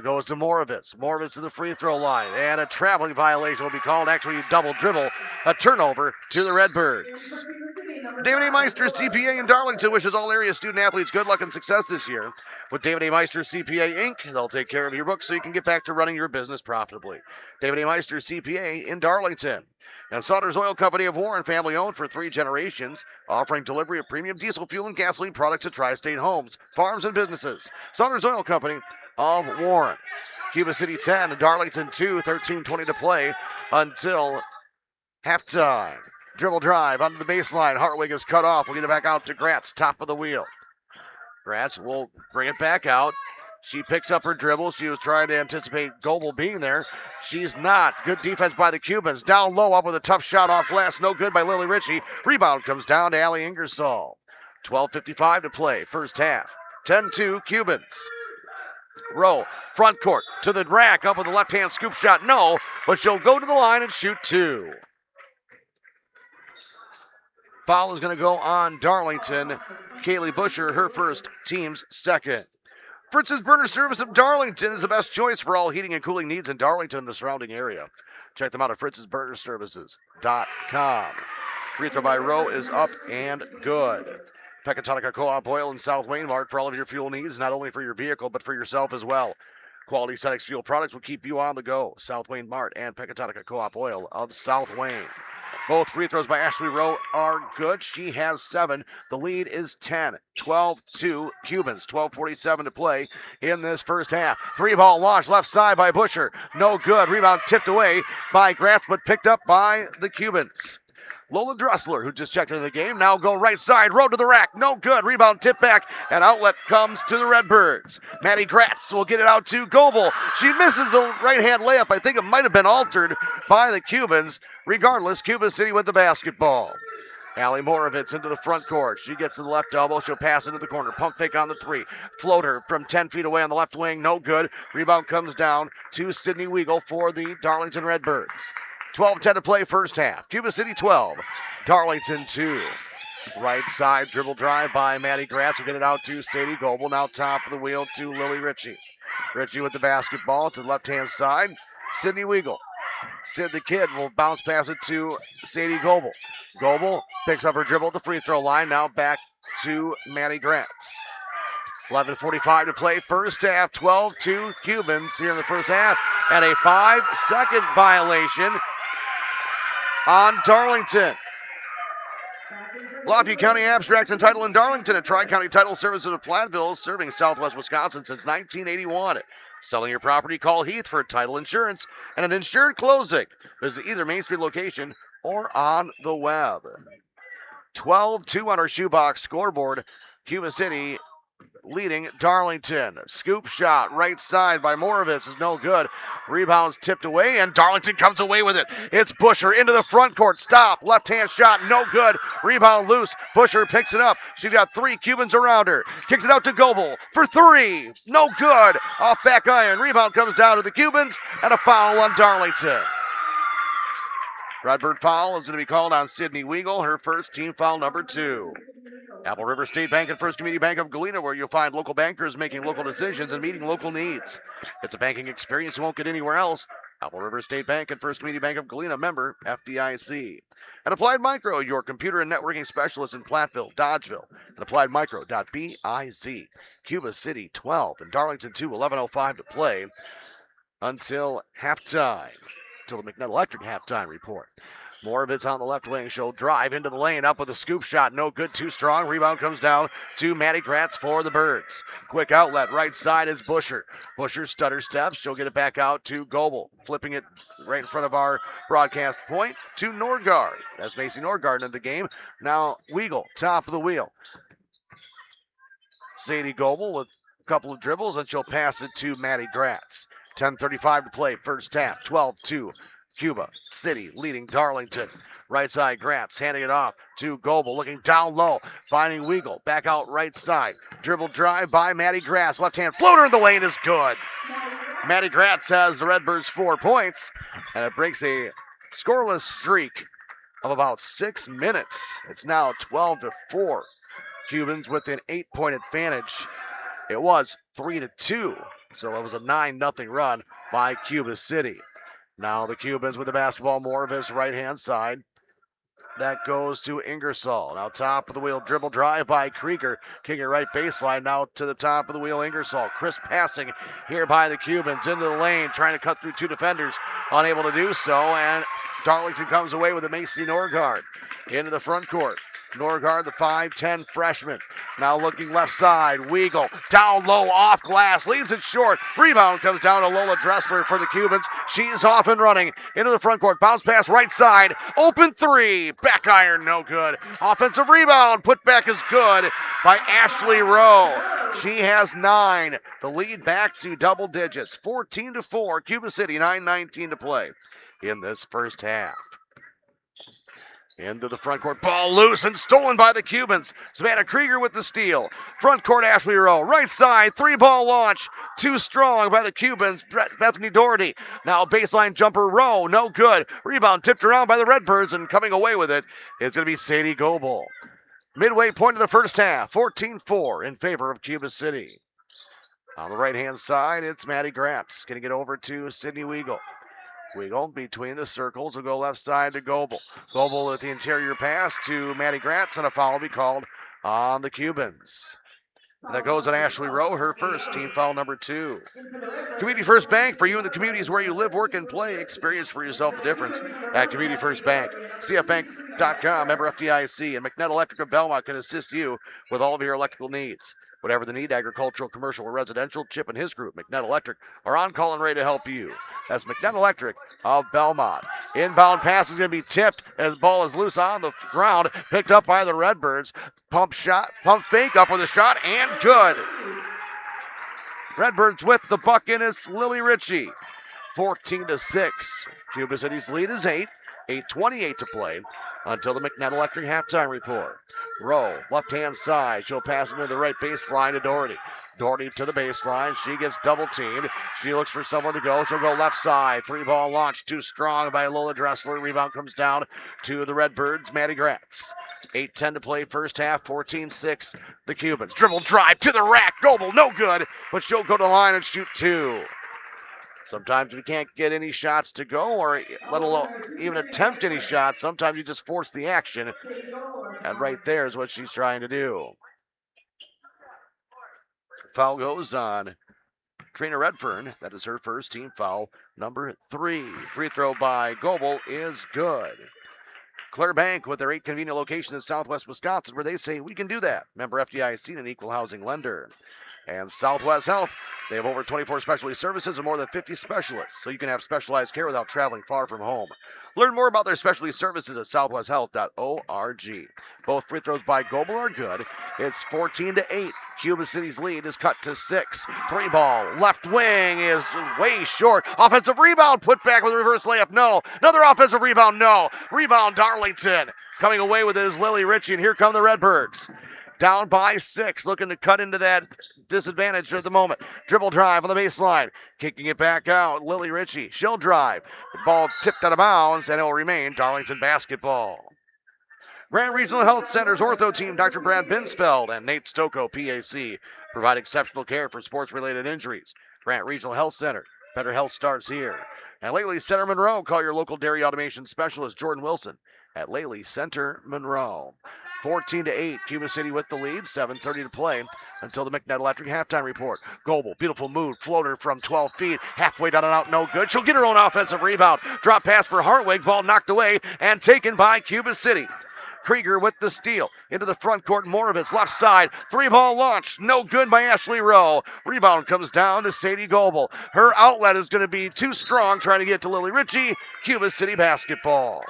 Goes to Moravitz. Moravitz to the free throw line. And a traveling violation will be called. Actually, a double dribble. A turnover to the Redbirds. David A. Meister, CPA in Darlington, wishes all area student athletes good luck and success this year. With David A. Meister, CPA Inc., they'll take care of your books so you can get back to running your business profitably. David A. Meister, CPA in Darlington. And Saunders Oil Company of Warren, family owned for 3 generations, offering delivery of premium diesel fuel and gasoline products to tri-state homes, farms, and businesses. Saunders Oil Company of Warren. Cuba City 10, Darlington 2, 13:20 to play until halftime. Dribble drive onto the baseline. Hartwig is cut off. We'll get it back out to Gratz, top of the wheel. Gratz will bring it back out. She picks up her dribble. She was trying to anticipate Goebel being there. She's not. Good defense by the Cubans. Down low, up with a tough shot off glass. No good by Lily Ritchie. Rebound comes down to Allie Ingersoll. 12:55 to play, first half. 10-2 Cubans. Rowe, front court, to the rack, up with a left-hand scoop shot. No, but she'll go to the line and shoot 2. Foul is going to go on Darlington. Kaylee Busher, her first, team's second. Fritz's Burner Service of Darlington is the best choice for all heating and cooling needs in Darlington and the surrounding area. Check them out at fritzsburnerservices.com. Free throw by Rowe is up and good. Pecatonica Co-op Oil in South Wayne Mart for all of your fuel needs, not only for your vehicle, but for yourself as well. Quality Senex fuel products will keep you on the go. South Wayne Mart and Pecatonica Co-op Oil of South Wayne. Both free throws by Ashley Rowe are good. She has 7. The lead is 10. 12-2 Cubans. 12:47 to play in this first half. 3-ball launch left side by Busher. No good. Rebound tipped away by Gratz, but picked up by the Cubans. Lola Dressler, who just checked into the game, now go right side, road to the rack, no good, rebound tip back, and outlet comes to the Redbirds. Maddie Gratz will get it out to Goebel. She misses the right-hand layup. I think it might have been altered by the Cubans. Regardless, Cuba City with the basketball. Allie Moravitz into the front court. She gets to the left elbow. She'll pass into the corner. Pump fake on the 3. Floater from 10 feet away on the left wing. No good. Rebound comes down to Sydney Weagle for the Darlington Redbirds. 12:10 to play first half. Cuba City 12, Darlington 2. Right side dribble drive by Maddie Gratz. Will get it out to Sadie Goebel. Now top of the wheel to Lily Ritchie. Ritchie with the basketball to the left-hand side. Sydney Weagle. Sid the Kid will bounce pass it to Sadie Goebel. Goebel picks up her dribble at the free throw line. Now back to Maddie Gratz. 11:45 to play first half. 12-2 Cubans here in the first half. And a 5-second violation on Darlington. Lafayette County Abstract and Title in Darlington and Tri-County Title Services of Platteville, serving Southwest Wisconsin since 1981. Selling your property, call Heath for title insurance and an insured closing. Visit either Main Street location or on the web. 12-2 on our shoebox scoreboard. Cuba City leading Darlington. Scoop shot right side by Moravitz is no good. Rebounds tipped away, and Darlington comes away with it. It's Busher into the front court. Stop. Left-hand shot, no good. Rebound loose. Busher picks it up. She's got 3 Cubans around her. Kicks it out to Goebel for 3. No good. Off back iron. Rebound comes down to the Cubans, and a foul on Darlington. Redbird foul is going to be called on Sydney Weigel, her first team foul number 2. Apple River State Bank and First Community Bank of Galena, where you'll find local bankers making local decisions and meeting local needs. It's a banking experience you won't get anywhere else. Apple River State Bank and First Community Bank of Galena, member FDIC. And Applied Micro, your computer and networking specialist in Platteville, Dodgeville, and appliedmicro.biz. Cuba City 12 and Darlington 2, 11:05 to play until halftime, until the McNutt Electric halftime report. Moravitz on the left wing. She'll drive into the lane, up with a scoop shot. No good, too strong. Rebound comes down to Maddie Gratz for the Birds. Quick outlet, right side is Busher. Busher stutter steps. She'll get it back out to Goebel. Flipping it right in front of our broadcast point to Norgard. That's Macy Norgard in the game. Now Weigel, top of the wheel. Sadie Goebel with a couple of dribbles, and she'll pass it to Maddie Gratz. 10:35 to play, first half, 12-2. Cuba City leading Darlington. Right side, Gratz handing it off to Goebel, looking down low, finding Weigel. Back out right side. Dribble drive by Maddie Gratz. Left hand floater in the lane is good. Maddie Gratz has the Redbirds 4 points, and it breaks a scoreless streak of about 6 minutes. It's now 12-4. Cubans with an 8-point advantage. It was 3-2, so it was a 9-0 run by Cuba City. Now the Cubans with the basketball, Moravitz right-hand side. That goes to Ingersoll. Now top of the wheel, dribble drive by Krieger. Kicking right baseline, now to the top of the wheel, Ingersoll. Crisp passing here by the Cubans into the lane, trying to cut through 2 defenders. Unable to do so, and Darlington comes away with a Macy Norgard into the front court. Norgard, the 5'10 freshman. Now looking left side. Weigel down low, off glass, leaves it short. Rebound comes down to Lola Dressler for the Cubans. She's off and running into the front court. Bounce pass right side. Open 3. Back iron, no good. Offensive rebound. Put back is good by Ashley Rowe. She has 9. The lead back to double digits. 14-4. Cuba City, 9:19 to play in this first half. Into the front court, ball loose and stolen by the Cubans. Savannah Krieger with the steal. Front court, Ashley Rowe. Right side, 3-ball launch. Too strong by the Cubans. Bethany Doherty. Now baseline jumper, Rowe. No good. Rebound tipped around by the Redbirds, and coming away with it is going to be Sadie Goebel. Midway point of the first half, 14-4 in favor of Cuba City. On the right-hand side, it's Maddie Gratz. Going to get over to Sydney Weigel. Weigel between the circles will go left side to Goebel. Goebel with the interior pass to Maddie Gratz, and a foul will be called on the Cubans. And that goes on Ashley Rowe, her first, team foul number 2. Community First Bank, for you in the communities where you live, work, and play. Experience for yourself the difference at Community First Bank. CFBank.com, member FDIC, and McNutt Electric of Belmont can assist you with all of your electrical needs. Whatever the need, agricultural, commercial, or residential, Chip and his group, McNutt Electric, are on call and ready to help you. That's McNutt Electric of Belmont. Inbound pass is going to be tipped as the ball is loose on the ground, picked up by the Redbirds. Pump fake up with a shot, and good. Redbirds with the buck in, it's Lily Ritchie. 14-6. Cuba City's lead is 8. 8:28 to play until the McNutt Electric halftime report. Rowe, left-hand side. She'll pass it to the right baseline to Doherty. Doherty to the baseline. She gets double-teamed. She looks for someone to go. She'll go left side. 3-ball launch. Too strong by Lola Dressler. Rebound comes down to the Redbirds. Maddie Gratz. 8:10 to play first half. 14-6. The Cubans. Dribble drive to the rack. Goebel, no good. But she'll go to the line and shoot 2. Sometimes we can't get any shots to go, or let alone even attempt any shots. Sometimes you just force the action. And right there is what she's trying to do. Foul goes on Trina Redfern. That is her first, team foul number 3. Free throw by Goebel is good. Claire Bank with their 8 convenient locations in Southwest Wisconsin, where they say we can do that. Member FDIC and an equal housing lender. And Southwest Health, They have over 24 specialty services and more than 50 specialists, so you can have specialized care without traveling far from home. Learn more about their specialty services at southwesthealth.org. Both free throws by Goebel are good. It's 14-8. Cuba City's lead is cut to 6. 3-ball, left wing is way short. Offensive rebound, put back with a reverse layup, no. Another offensive rebound, no. Rebound, Darlington. Coming away with it is Lily Ritchie, and here come the Redbirds. Down by 6, looking to cut into that disadvantage at the moment. Dribble drive on the baseline. Kicking it back out, Lily Ritchie. She'll drive. The ball tipped out of bounds, and it will remain Darlington basketball. Grant Regional Health Center's ortho team, Dr. Brad Binsfeld and Nate Stocco, PAC, provide exceptional care for sports-related injuries. Grant Regional Health Center. Better health starts here. And Lately Center Monroe. Call your local dairy automation specialist, Jordan Wilson, at Lately Center Monroe. 14-8, Cuba City with the lead, 7:30 to play until the McNett Electric halftime report. Goebel, beautiful move, floater from 12 feet, halfway down and out, no good. She'll get her own offensive rebound. Drop pass for Hartwig, ball knocked away and taken by Cuba City. Krieger with the steal into the front court. Moravitz left side. 3-ball launch. No good by Ashley Rowe. Rebound comes down to Sadie Goebel. Her outlet is going to be too strong trying to get to Lily Ritchie. Cuba City basketball.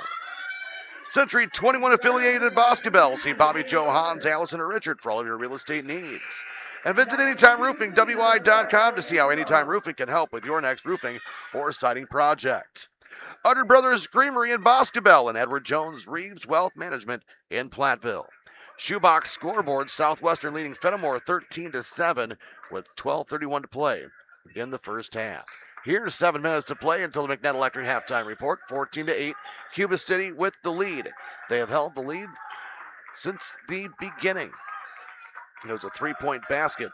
Century 21 affiliated basketball. See Bobby, Joe, Hans, Allison, or Richard for all of your real estate needs. And visit AnytimeRoofingWI.com to see how Anytime Roofing can help with your next roofing or siding project. Utter Brothers Creamery in Boscobel and Edward Jones Reeves Wealth Management in Platteville. Shoebox scoreboard, Southwestern leading Fenimore 13-7 with 12:31 to play in the first half. Here's 7 minutes to play until the McNett Electric halftime report. 14-8, Cuba City with the lead. They have held the lead since the beginning. It was a 3-point basket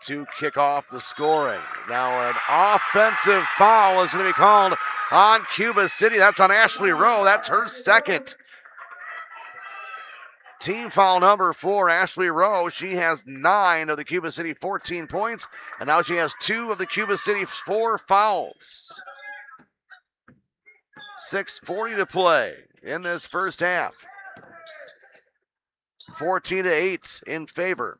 to kick off the scoring. Now an offensive foul is going to be called on Cuba City. That's on Ashley Rowe. That's her second. Team foul number 4, Ashley Rowe. She has 9 of the Cuba City 14 points, and now she has 2 of the Cuba City 4 fouls. 6:40 to play in this first half. 14-8 in favor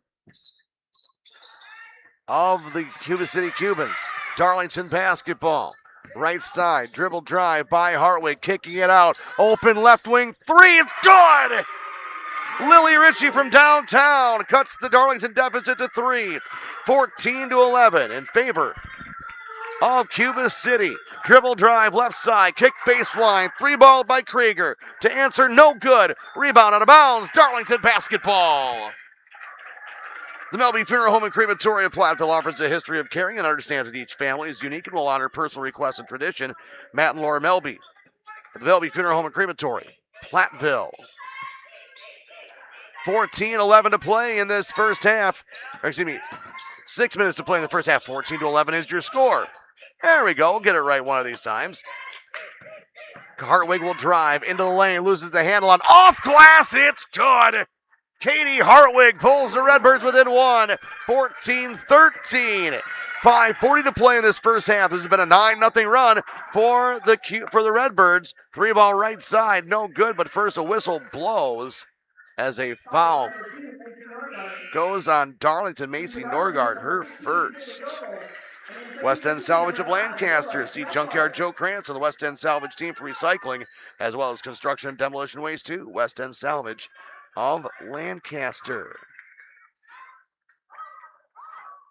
of the Cuba City Cubans. Darlington basketball. Right side, dribble drive by Hartwig, kicking it out. Open left wing, 3, it's good! Lily Ritchie from downtown cuts the Darlington deficit to 3. 14-11 in favor of Cuba City. Dribble drive left side, kick baseline, 3-ball by Krieger. To answer, no good. Rebound out of bounds, Darlington basketball. The Melby Funeral Home and Crematory of Platteville offers a history of caring and understands that each family is unique and will honor personal requests and tradition. Matt and Laura Melby at the Melby Funeral Home and Crematory, Platteville. 14-11 to play in this first half. 6 minutes to play in the first half. 14-11 is your score. There we go. We'll get it right one of these times. Hartwig will drive into the lane, loses the handle on off glass. It's good. Katie Hartwig pulls the Redbirds within 1. 14-13. 5:40 to play in this first half. This has been a 9-0 run for the Redbirds. 3-ball right side, no good, but first a whistle blows as a foul goes on Darlington. Macy Norgard, her first. West End Salvage of Lancaster. See Junkyard Joe Krantz on the West End Salvage team for recycling, as well as construction and demolition waste too. West End Salvage of Lancaster.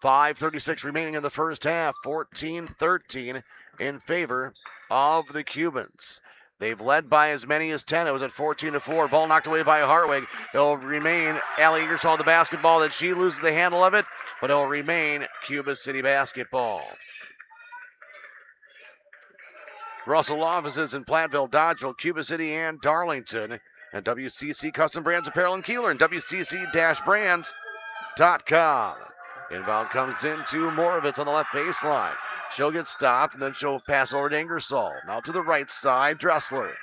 5:36 remaining in the first half. 14-13 in favor of the Cubans. They've led by as many as 10. It was at 14-4. Ball knocked away by Hartwig. It'll remain Allie Eagersall the basketball that she loses the handle of it, but it'll remain Cuba City basketball. Russell offices in Platteville, Dodgeville, Cuba City, and Darlington. And WCC Custom Brands Apparel in Kieler and WCC-brands.com. Inbound comes into Moravitz on the left baseline. She'll get stopped, and then she'll pass over to Ingersoll. Now to the right side, Dressler.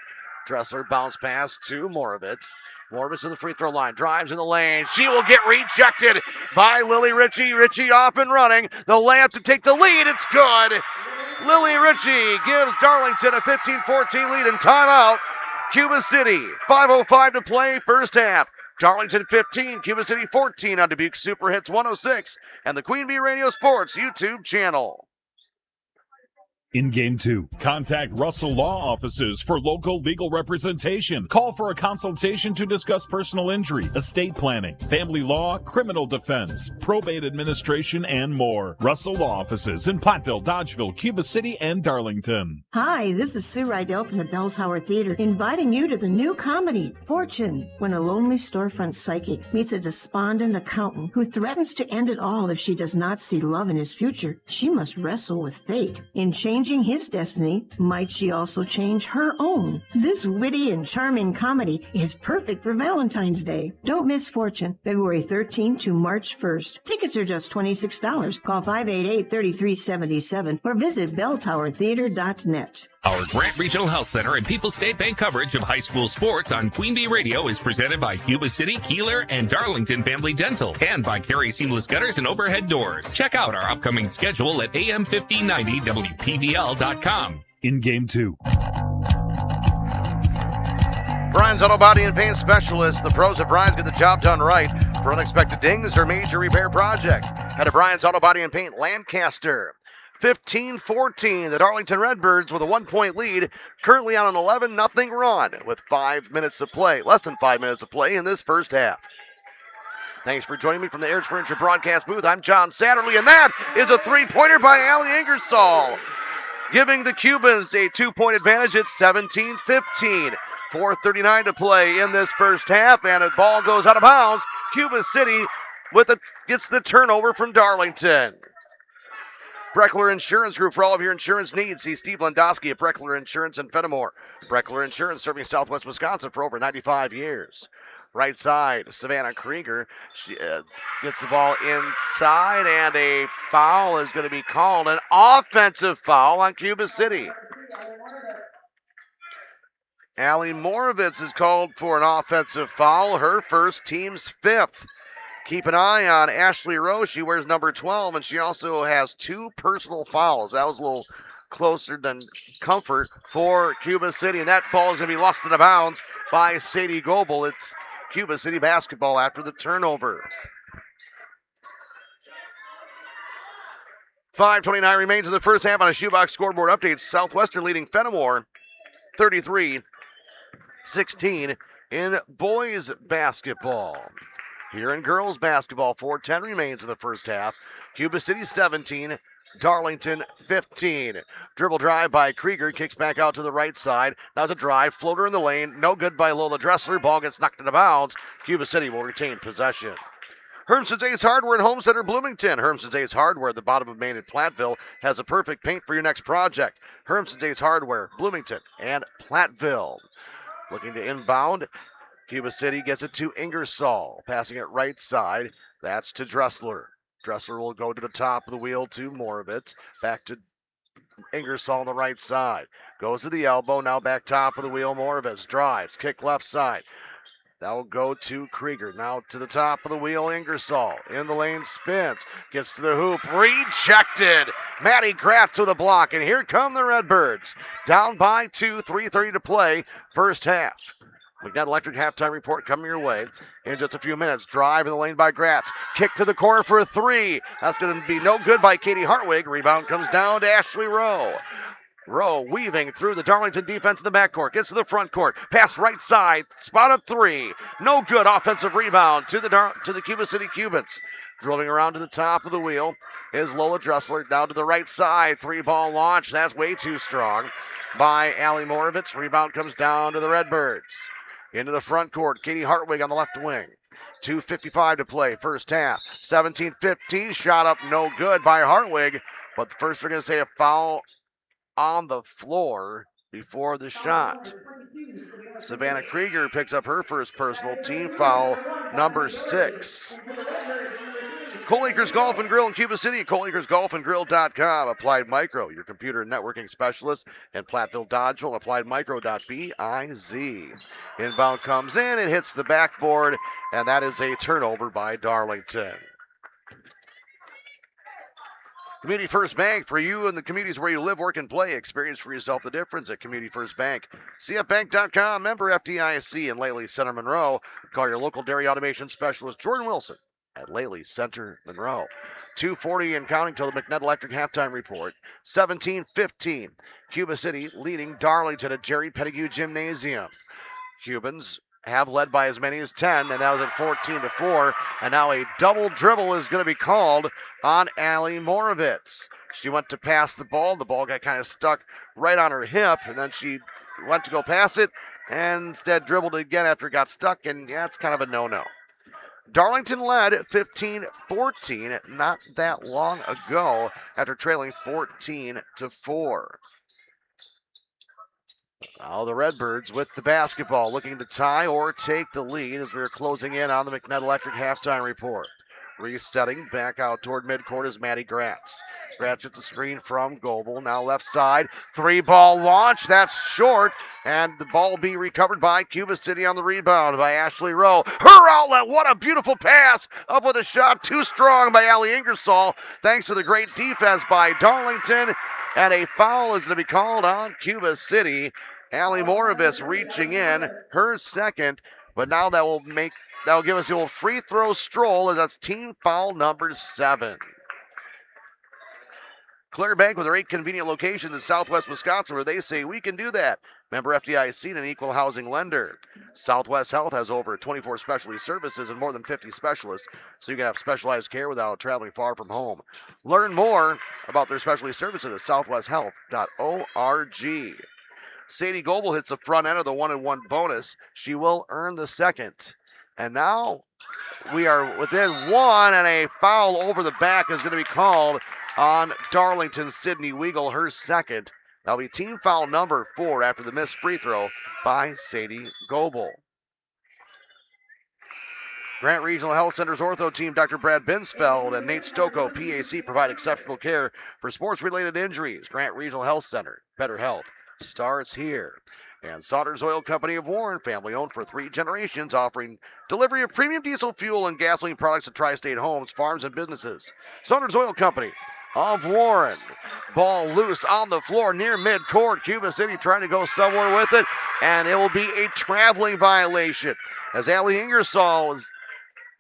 Dressler bounce pass to Moravitz. Moravitz to the free throw line, drives in the lane. She will get rejected by Lily Ritchie. Ritchie off and running. The layup to take the lead. It's good. Lily Ritchie gives Darlington a 15-14 lead and timeout. Cuba City, 5:05 to play, first half. Darlington 15, Cuba City 14 on Dubuque Super Hits 106 and the Queen Bee Radio Sports YouTube channel. In Game 2, contact Russell Law Offices for local legal representation. Call for a consultation to discuss personal injury, estate planning, family law, criminal defense, probate administration, and more. Russell Law Offices in Platteville, Dodgeville, Cuba City, and Darlington. Hi, this is Sue Rydell from the Bell Tower Theater, inviting you to the new comedy, Fortune, when a lonely storefront psychic meets a despondent accountant who threatens to end it all if she does not see love in his future. She must wrestle with fate. In changing his destiny, might she also change her own? This witty and charming comedy is perfect for Valentine's Day. Don't miss Fortune, February 13th to March 1st. Tickets are just $26. Call 588-3377 or visit belltowertheater.net. Our Grant Regional Health Center and People's State Bank coverage of high school sports on Queen Bee Radio is presented by Cuba City, Kieler, and Darlington Family Dental, and by Carey Seamless Gutters and Overhead Doors. Check out our upcoming schedule at am1590wpvl.com. In Game 2. Brian's Auto Body and Paint Specialists. The pros at Brian's get the job done right for unexpected dings or major repair projects. Head to Brian's Auto Body and Paint, Lancaster. 15-14, the Darlington Redbirds with a 1-point lead, currently on an 11-0 run with 5 minutes to play, less than 5 minutes to play in this first half. Thanks for joining me from the Airs Furniture broadcast booth. I'm John Satterley, and that is a three-pointer by Allie Ingersoll, giving the Cubans a 2-point advantage at 17-15. 4:39 to play in this first half, and the ball goes out of bounds. Cuba City gets the turnover from Darlington. Breckler Insurance Group, for all of your insurance needs. See Steve Landowski at Breckler Insurance in Fenimore. Breckler Insurance, serving Southwest Wisconsin for over 95 years. Right side, Savannah Krieger. She gets the ball inside, and a foul is going to be called. An offensive foul on Cuba City. Allie Moravitz is called for an offensive foul, her first, team's fifth. Keep an eye on Ashley Rowe. She wears number 12, and she also has 2 personal fouls. That was a little closer than comfort for Cuba City, and that ball is going to be lost out of bounds by Sadie Goebel. It's Cuba City basketball after the turnover. 5:29 remains in the first half on a shoebox scoreboard update. Southwestern leading Fenimore 33-16 in boys basketball. Here in girls basketball, 4:10 remains in the first half. Cuba City 17, Darlington 15. Dribble drive by Krieger, kicks back out to the right side. Now it's a drive, floater in the lane, no good by Lola Dressler. Ball gets knocked into bounds. Cuba City will retain possession. Hermson's Ace Hardware and Home Center Bloomington. Hermson's Ace Hardware at the bottom of Main and Platteville has a perfect paint for your next project. Hermson's Ace Hardware, Bloomington and Platteville. Looking to inbound. Cuba City gets it to Ingersoll, passing it right side. That's to Dressler. Dressler will go to the top of the wheel to Moravitz. Back to Ingersoll on the right side. Goes to the elbow, now back top of the wheel. Moravitz drives, kick left side. That will go to Krieger. Now to the top of the wheel, Ingersoll. In the lane, spins. Gets to the hoop. Rejected. Maddie Gratz with a block. And here come the Redbirds. Down by 2, 3:30 to play, first half. McNett Electric halftime report coming your way in just a few minutes. Drive in the lane by Gratz. Kick to the corner for a 3. That's going to be no good by Katie Hartwig. Rebound comes down to Ashley Rowe. Rowe weaving through the Darlington defense in the backcourt. Gets to the front court. Pass right side. Spot up 3. No good. Offensive rebound to the Cuba City Cubans. Drilling around to the top of the wheel is Lola Dressler. Down to the right side. 3-ball launch. That's way too strong by Allie Moravitz. Rebound comes down to the Redbirds. Into the front court, Katie Hartwig on the left wing. 2:55 to play, first half. 17-15, shot up no good by Hartwig. But first they're going to say a foul on the floor before the shot. Savannah Krieger picks up her first personal, team foul number 6. Cole Acres Golf and Grill in Cuba City at ColeAcresGolfandGrill.com. Applied Micro, your computer and networking specialist in Platteville, Dodgeville. AppliedMicro.biz. Inbound comes in and hits the backboard, and that is a turnover by Darlington. Community First Bank, for you and the communities where you live, work, and play. Experience for yourself the difference at Community First Bank. CFBank.com, member FDIC in Laley Center, Monroe. Call your local dairy automation specialist, Jordan Wilson, at Laley Center, Monroe. 2:40 and counting till the McNutt Electric halftime report. 17-15. Cuba City leading Darlington at Jerry Pettigrew Gymnasium. Cubans have led by as many as 10, and that was at 14-4. And now a double dribble is going to be called on Allie Moravitz. She went to pass the ball. The ball got kind of stuck right on her hip, and then she went to go pass it, and instead dribbled it again after it got stuck, and yeah, it's kind of a no-no. Darlington led 15-14 not that long ago after trailing 14-4. Now the Redbirds with the basketball, looking to tie or take the lead as we're closing in on the McNutt Electric halftime report. Resetting back out toward midcourt is Maddie Gratz. Gratz gets a screen from Goebel. Now left side, 3-ball launch. That's short, and the ball will be recovered by Cuba City on the rebound by Ashley Rowe. Her outlet, what a beautiful pass. Up with a shot, too strong by Allie Ingersoll. Thanks to the great defense by Darlington. And a foul is going to be called on Cuba City. Allie Moravitz reaching in, her second, but now that will give us the old free throw stroll, as that's team foul number 7. Clearbank with their 8 convenient locations in southwest Wisconsin, where they say we can do that. Member FDIC and an equal housing lender. Southwest Health has over 24 specialty services and more than 50 specialists, so you can have specialized care without traveling far from home. Learn more about their specialty services at southwesthealth.org. Sadie Goebel hits the front end of the 1-and-1 bonus. She will earn the second. And now we are within 1, and a foul over the back is going to be called on Darlington Sydney Weigel, her second. That'll be team foul number 4 after the missed free throw by Sadie Goebel. Grant Regional Health Center's ortho team, Dr. Brad Binsfeld and Nate Stocco, PAC, provide exceptional care for sports-related injuries. Grant Regional Health Center, better health starts here. And Saunders Oil Company of Warren, family owned for 3 generations, offering delivery of premium diesel fuel and gasoline products to tri-state homes, farms, and businesses. Saunders Oil Company of Warren. Ball loose on the floor near midcourt. Cuba City trying to go somewhere with it, and it will be a traveling violation as Allie Ingersoll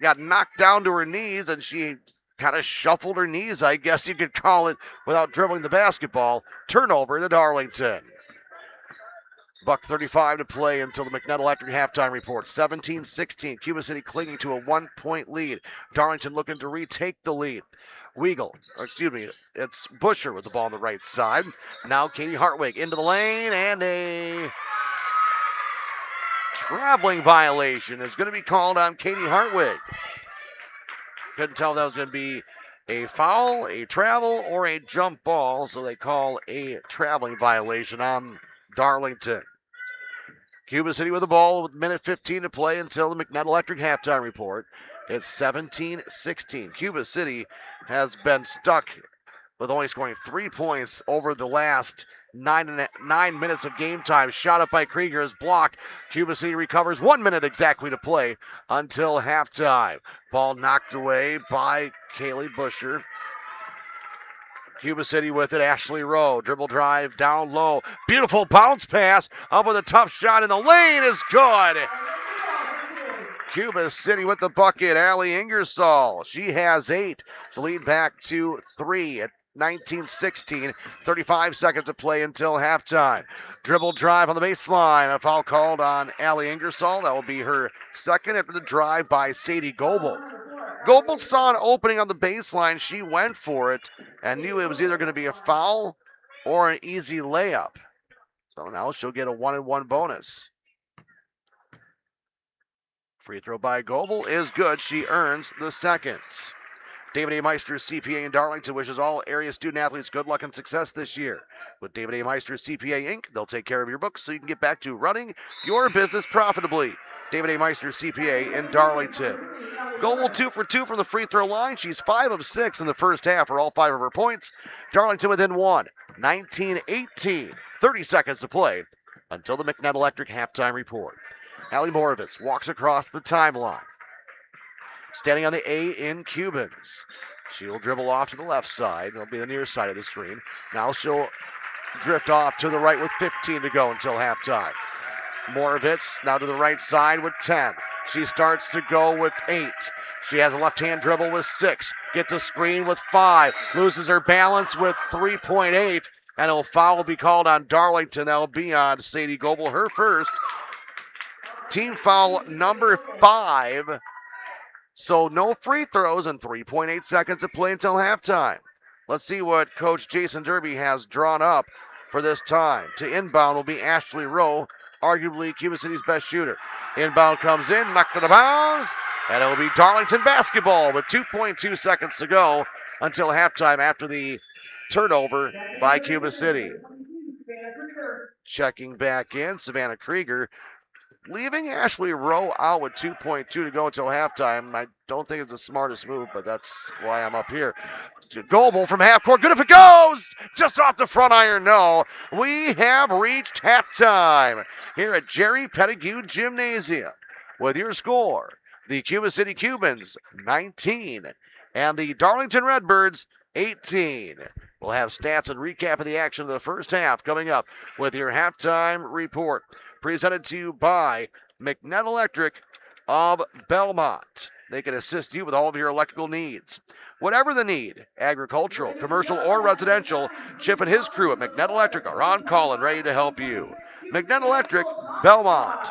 got knocked down to her knees, and she kind of shuffled her knees, I guess you could call it, without dribbling the basketball. Turnover to Darlington. $1:35 to play until the McNutt Electric halftime report. 17-16. Cuba City clinging to a 1-point lead. Darlington looking to retake the lead. It's Busher with the ball on the right side. Now Katie Hartwig into the lane, and a traveling violation is going to be called on Katie Hartwig. Couldn't tell if that was going to be a foul, a travel, or a jump ball, so they call a traveling violation on Darlington. Cuba City with the ball with minute 15 to play until the McNutt Electric halftime report. It's 17-16. Cuba City has been stuck with only scoring 3 points over the last 9 minutes of game time. Shot up by Krieger is blocked. Cuba City recovers 1 minute exactly to play until halftime. Ball knocked away by Kaylee Busher. Cuba City with it. Ashley Rowe. Dribble drive down low. Beautiful bounce pass. Up with a tough shot in the lane is good. Cuba City with the bucket. Allie Ingersoll. She has 8. The lead back to 3 at 19-16. 35 seconds to play until halftime. Dribble drive on the baseline. A foul called on Allie Ingersoll. That will be her second after the drive by Sadie Goebel. Goebel saw an opening on the baseline. She went for it and knew it was either going to be a foul or an easy layup. So now she'll get a 1-and-1 bonus. Free throw by Goebel is good. She earns the second. David A. Meister CPA in Darlington wishes all area student athletes good luck and success this year. With David A. Meister CPA Inc., they'll take care of your books so you can get back to running your business profitably. David A. Meister CPA in Darlington. Goebel 2 for 2 from the free throw line. She's 5 of 6 in the first half for all 5 of her points. Darlington within 1. 19-18. 30 seconds to play until the McNutt Electric halftime report. Allie Moravitz walks across the timeline. standing on the A in Cubans. She'll dribble off to the left side. It'll be the near side of the screen. Now she'll drift off to the right with 15 to go until halftime. Moravitz now to the right side with 10. She starts to go with 8. She has a left-hand dribble with 6. Gets a screen with 5. Loses her balance with 3.8. And a foul will be called on Darlington. That'll be on Sadie Goebel, her first. Team foul number 5. So no free throws and 3.8 seconds to play until halftime. Let's see what Coach Jason Derby has drawn up for this time. To inbound will be Ashley Rowe, arguably Cuba City's best shooter. Inbound comes in, knocked out of bounds, and it will be Darlington basketball with 2.2 seconds to go until halftime after the turnover by Cuba City. Checking back in, Savannah Krieger, leaving Ashley Rowe out with 2.2 to go until halftime. I don't think it's the smartest move, but that's why I'm up here. Goebel from half court, good if it goes! Just off the front iron, no. We have reached halftime here at Jerry Pettigrew Gymnasium. With your score, the Cuba City Cubans 19 and the Darlington Redbirds 18. We'll have stats and recap of the action of the first half coming up with your halftime report. Presented to you by McNett Electric of Belmont. They can assist you with all of your electrical needs. Whatever the need, agricultural, commercial, or residential, Chip and his crew at McNett Electric are on call and ready to help you. McNett Electric, Belmont.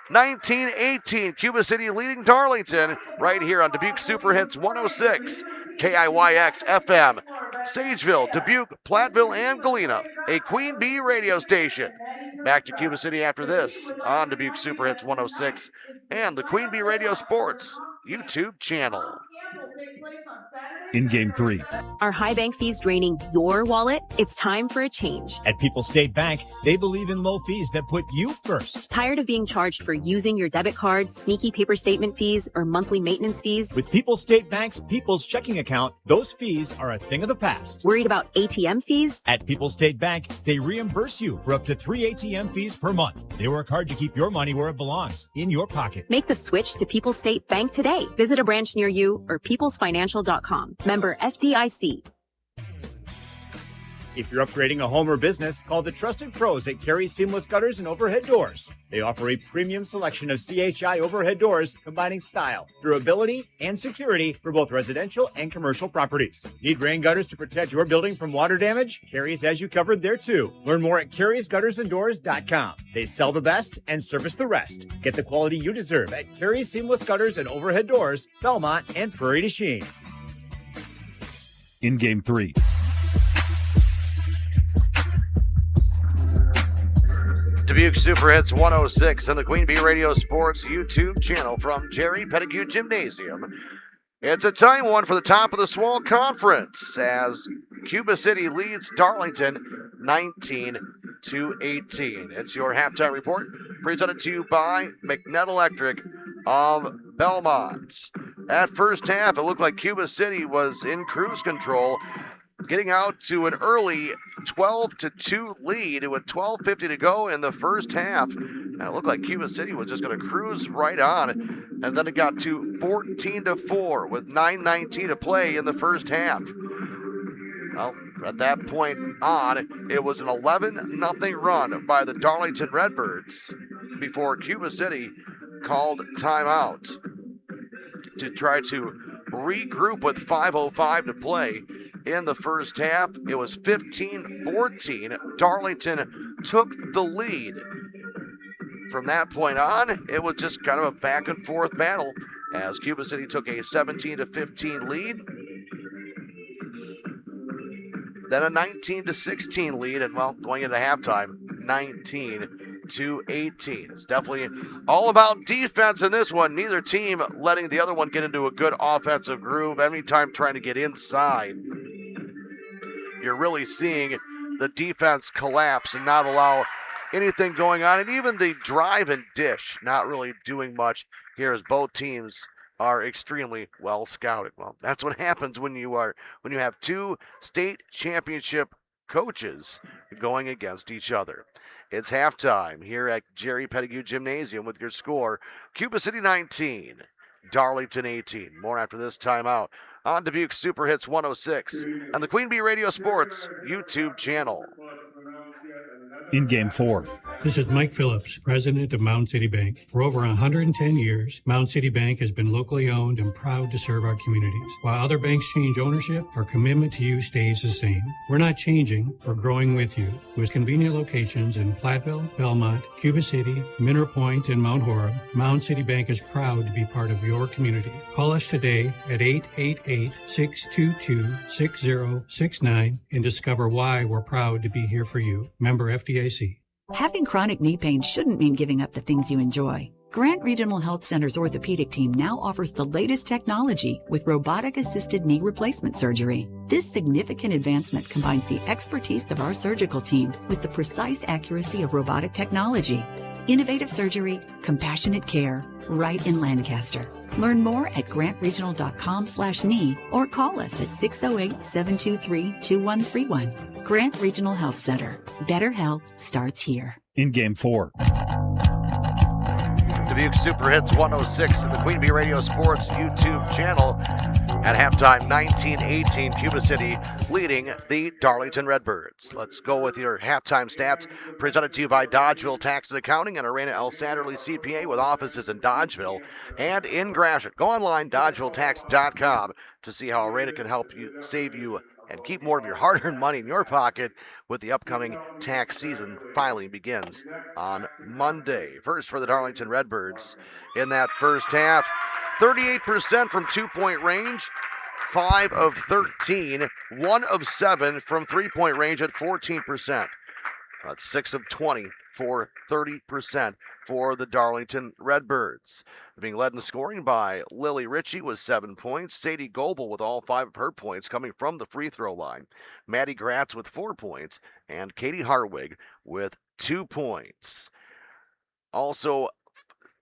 19-18, Cuba City leading Darlington right here on Dubuque Super Hits 106, KIYX FM. Sageville, Dubuque, Platteville, and Galena, a Queen Bee radio station. Back to Cuba City after this on Dubuque Super Hits 106 and the Queen Bee Radio Sports YouTube channel. In Game 3. Are high bank fees draining your wallet? It's time for a change. At People's State Bank, they believe in low fees that put you first. Tired of being charged for using your debit card, sneaky paper statement fees, or monthly maintenance fees? With People's State Bank's People's Checking Account, those fees are a thing of the past. Worried about ATM fees? At People's State Bank, they reimburse you for up to 3 ATM fees per month. They work hard to keep your money where it belongs, in your pocket. Make the switch to People's State Bank today. Visit a branch near you or peoplesfinancial.com. Member FDIC. If you're upgrading a home or business, call the trusted pros at Carey Seamless Gutters and Overhead Doors. They offer a premium selection of CHI overhead doors combining style, durability, and security for both residential and commercial properties. Need rain gutters to protect your building from water damage? Carey's has you covered there too. Learn more at Carey'sGuttersandDoors.com. They sell the best and service the rest. Get the quality you deserve at Carey Seamless Gutters and Overhead Doors, Belmont, and Prairie du Chien. In Game 3. Dubuque Super Hits 106 and the Queen Bee Radio Sports YouTube channel from Jerry Pettigrew Gymnasium. It's a time one for the top of the Swall Conference as Cuba City leads Darlington 19-18. It's your halftime report presented to you by McNett Electric of Belmont. At first half, it looked like Cuba City was in cruise control, getting out to an early 12-2 lead with 12:50 to go in the first half. And it looked like Cuba City was just going to cruise right on. And then it got to 14-4 with 9:19 to play in the first half. Well, at that point on, it was an 11-0 run by the Darlington Redbirds before Cuba City called timeout to try to regroup with 5:05 to play. In the first half, it was 15-14. Darlington took the lead. From that point on, it was just kind of a back and forth battle as Cuba City took a 17-15 lead. Then a 19-16 lead, and well, going into halftime, 19-18. It's definitely all about defense in this one. Neither team letting the other one get into a good offensive groove. Anytime trying to get inside, you're really seeing the defense collapse and not allow anything going on. And even the drive and dish not really doing much here as both teams are extremely well scouted. Well, that's what happens when you have two state championship coaches going against each other. It's halftime here at Jerry Pettigrew Gymnasium with your score, Cuba City 19 Darlington 18. More after this timeout on Dubuque Super Hits 106 and the Queen Bee Radio Sports YouTube channel. In Game 4. This is Mike Phillips, president of Mound City Bank. For over 110 years, Mound City Bank has been locally owned and proud to serve our communities. While other banks change ownership, our commitment to you stays the same. We're not changing, we're growing with you. With convenient locations in Platteville, Belmont, Cuba City, Mineral Point, and Mount Horeb, Mound City Bank is proud to be part of your community. Call us today at 888-622-6069 and discover why we're proud to be here for you. Member FDIC. Having chronic knee pain shouldn't mean giving up the things you enjoy. Grant Regional Health Center's orthopedic team now offers the latest technology with robotic-assisted knee replacement surgery. This significant advancement combines the expertise of our surgical team with the precise accuracy of robotic technology. Innovative surgery, compassionate care, right in Lancaster. Learn more at grantregional.com/knee or call us at 608-723-2131. Grant Regional Health Center. Better health starts here. In Game 4. Dubuque Super Hits 106 and the Queen Bee Radio Sports YouTube channel. At halftime, 19-18, Cuba City leading the Darlington Redbirds. Let's go with your halftime stats presented to you by Dodgeville Tax and Accounting and Arena El Satterley CPA with offices in Dodgeville and in Gratiot. Go online, dodgevilletax.com, to see how Arena can help you save you and keep more of your hard-earned money in your pocket with the upcoming tax season. Filing begins on Monday. First for the Darlington Redbirds in that first half, 38% from two-point range, 5 of 13, 1 of 7 from three-point range at 14%. That's 6 of 20 for 30% for the Darlington Redbirds. Being led in scoring by Lily Ritchie with 7 points. Sadie Goebel with all 5 of her points coming from the free throw line. Maddie Gratz with 4 points. And Katie Harwig with 2 points. Also,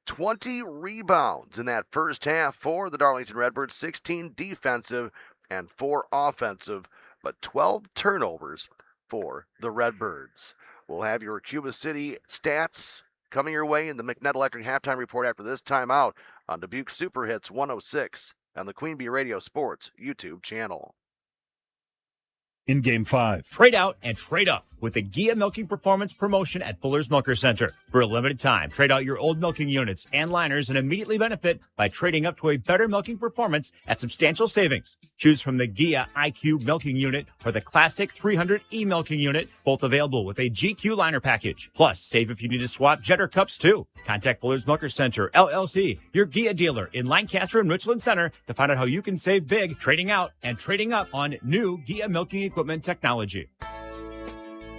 20 rebounds in that first half for the Darlington Redbirds. 16 defensive and 4 offensive, but 12 turnovers for the Redbirds. We'll have your Cuba City stats coming your way in the McNett Electric halftime report after this timeout on Dubuque Super Hits 106 and the Queen Bee Radio Sports YouTube channel. In Game 5. Trade out and trade up with the Gia Milking Performance promotion at Fuller's Milker Center. For a limited time, trade out your old milking units and liners and immediately benefit by trading up to a better milking performance at substantial savings. Choose from the Gia IQ Milking Unit or the Classic 300E Milking Unit, both available with a GQ liner package. Plus, save if you need to swap Jetter cups too. Contact Fuller's Milker Center, LLC, your Gia dealer in Lancaster and Richland Center to find out how you can save big trading out and trading up on new Gia milking equipment technology.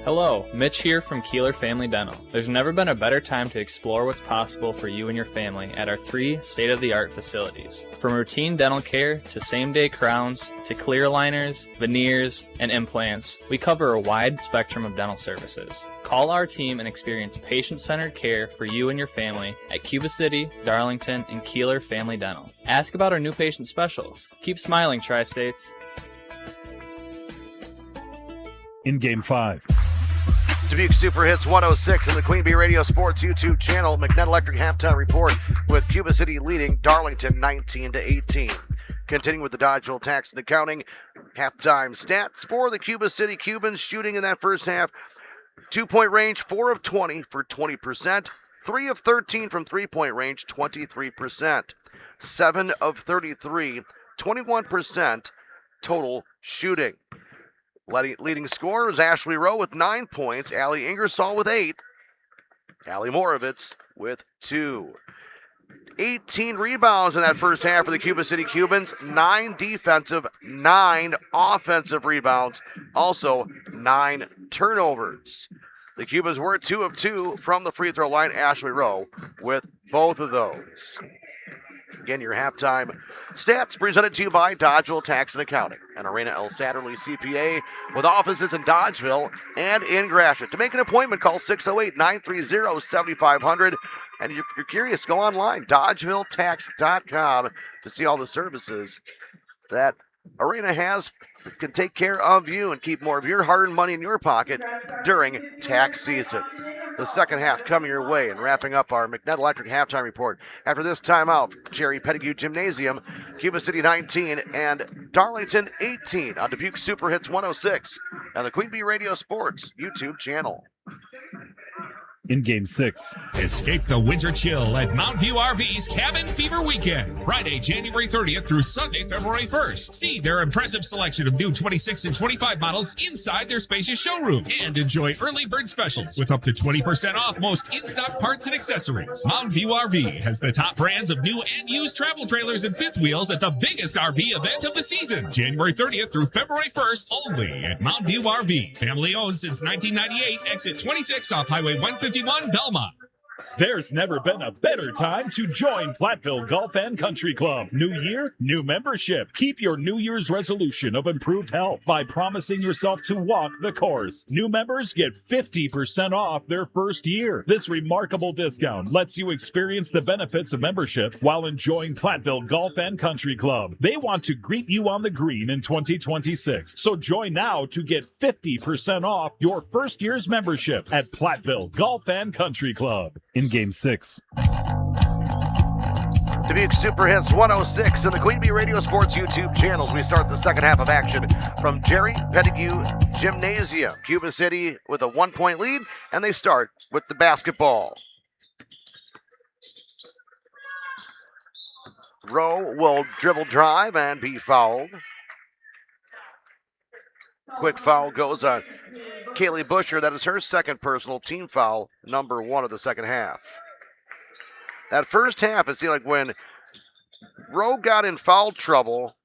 Hello, Mitch here from Kieler Family Dental. There's never been a better time to explore what's possible for you and your family at our 3 state-of-the-art facilities. From routine dental care to same-day crowns to clear aligners, veneers, and implants, we cover a wide spectrum of dental services. Call our team and experience patient-centered care for you and your family at Cuba City, Darlington, and Kieler Family Dental. Ask about our new patient specials. Keep smiling, Tri-States. In Game 5. Dubuque Super Hits 106 and the Queen Bee Radio Sports YouTube channel. McNett Electric halftime report with Cuba City leading Darlington 19-18. Continuing with the Dodgeville Tax and Accounting halftime stats for the Cuba City Cubans shooting in that first half. 2-point range, 4 of 20 for 20%. 3 of 13 from three-point range, 23%. 7 of 33, 21% total shooting. Leading scorers, Ashley Rowe with 9 points, Allie Ingersoll with 8, Allie Moravitz with 2. 18 rebounds in that first half for the Cuba City Cubans, 9 defensive, 9 offensive rebounds, also 9 turnovers. The Cubans were 2 of 2 from the free throw line, Ashley Rowe with both of those. Again, your halftime stats presented to you by Dodgeville Tax and Accounting and Arena El Satterley CPA with offices in Dodgeville and in Gratiot. To make an appointment, call 608-930-7500. And if you're curious, go online, dodgevilletax.com, to see all the services that Arena has, can take care of you and keep more of your hard-earned money in your pocket during tax season. the second half coming your way, and wrapping up our McNett Electric halftime report. After this timeout, Jerry Pettigrew Gymnasium, Cuba City 19 and Darlington 18 on Dubuque Super Hits 106 and the Queen Bee Radio Sports YouTube channel. In Game 6. Escape the winter chill at Mount View RV's Cabin Fever Weekend, Friday, January 30th through Sunday, February 1st. See their impressive selection of new 26 and 25 models inside their spacious showroom and enjoy early bird specials with up to 20% off most in-stock parts and accessories. Mount View RV has the top brands of new and used travel trailers and fifth wheels at the biggest RV event of the season, January 30th through February 1st only at Mount View RV. Family owned since 1998, exit 26 off Highway 151, Belmont. There's never been a better time to join Platteville Golf and Country Club. New year, new membership. Keep your New Year's resolution of improved health by promising yourself to walk the course. New members get 50% off their first year. This remarkable discount lets you experience the benefits of membership while enjoying Platteville Golf and Country Club. They want to greet you on the green in 2026. So join now to get 50% off your first year's membership at Platteville Golf and Country Club. In Game 6. Dubuque Super Hits 106 and the Queen Bee Radio Sports YouTube channels. We start the second half of action from Jerry Pettigrew Gymnasium. Cuba City with a 1-point lead, and they start with the basketball. Rowe will dribble drive and be fouled. Quick foul goes on Kaylee Busher. That is her second personal, team foul, number 1 of the second half. That first half, it seemed like when Rowe got in foul trouble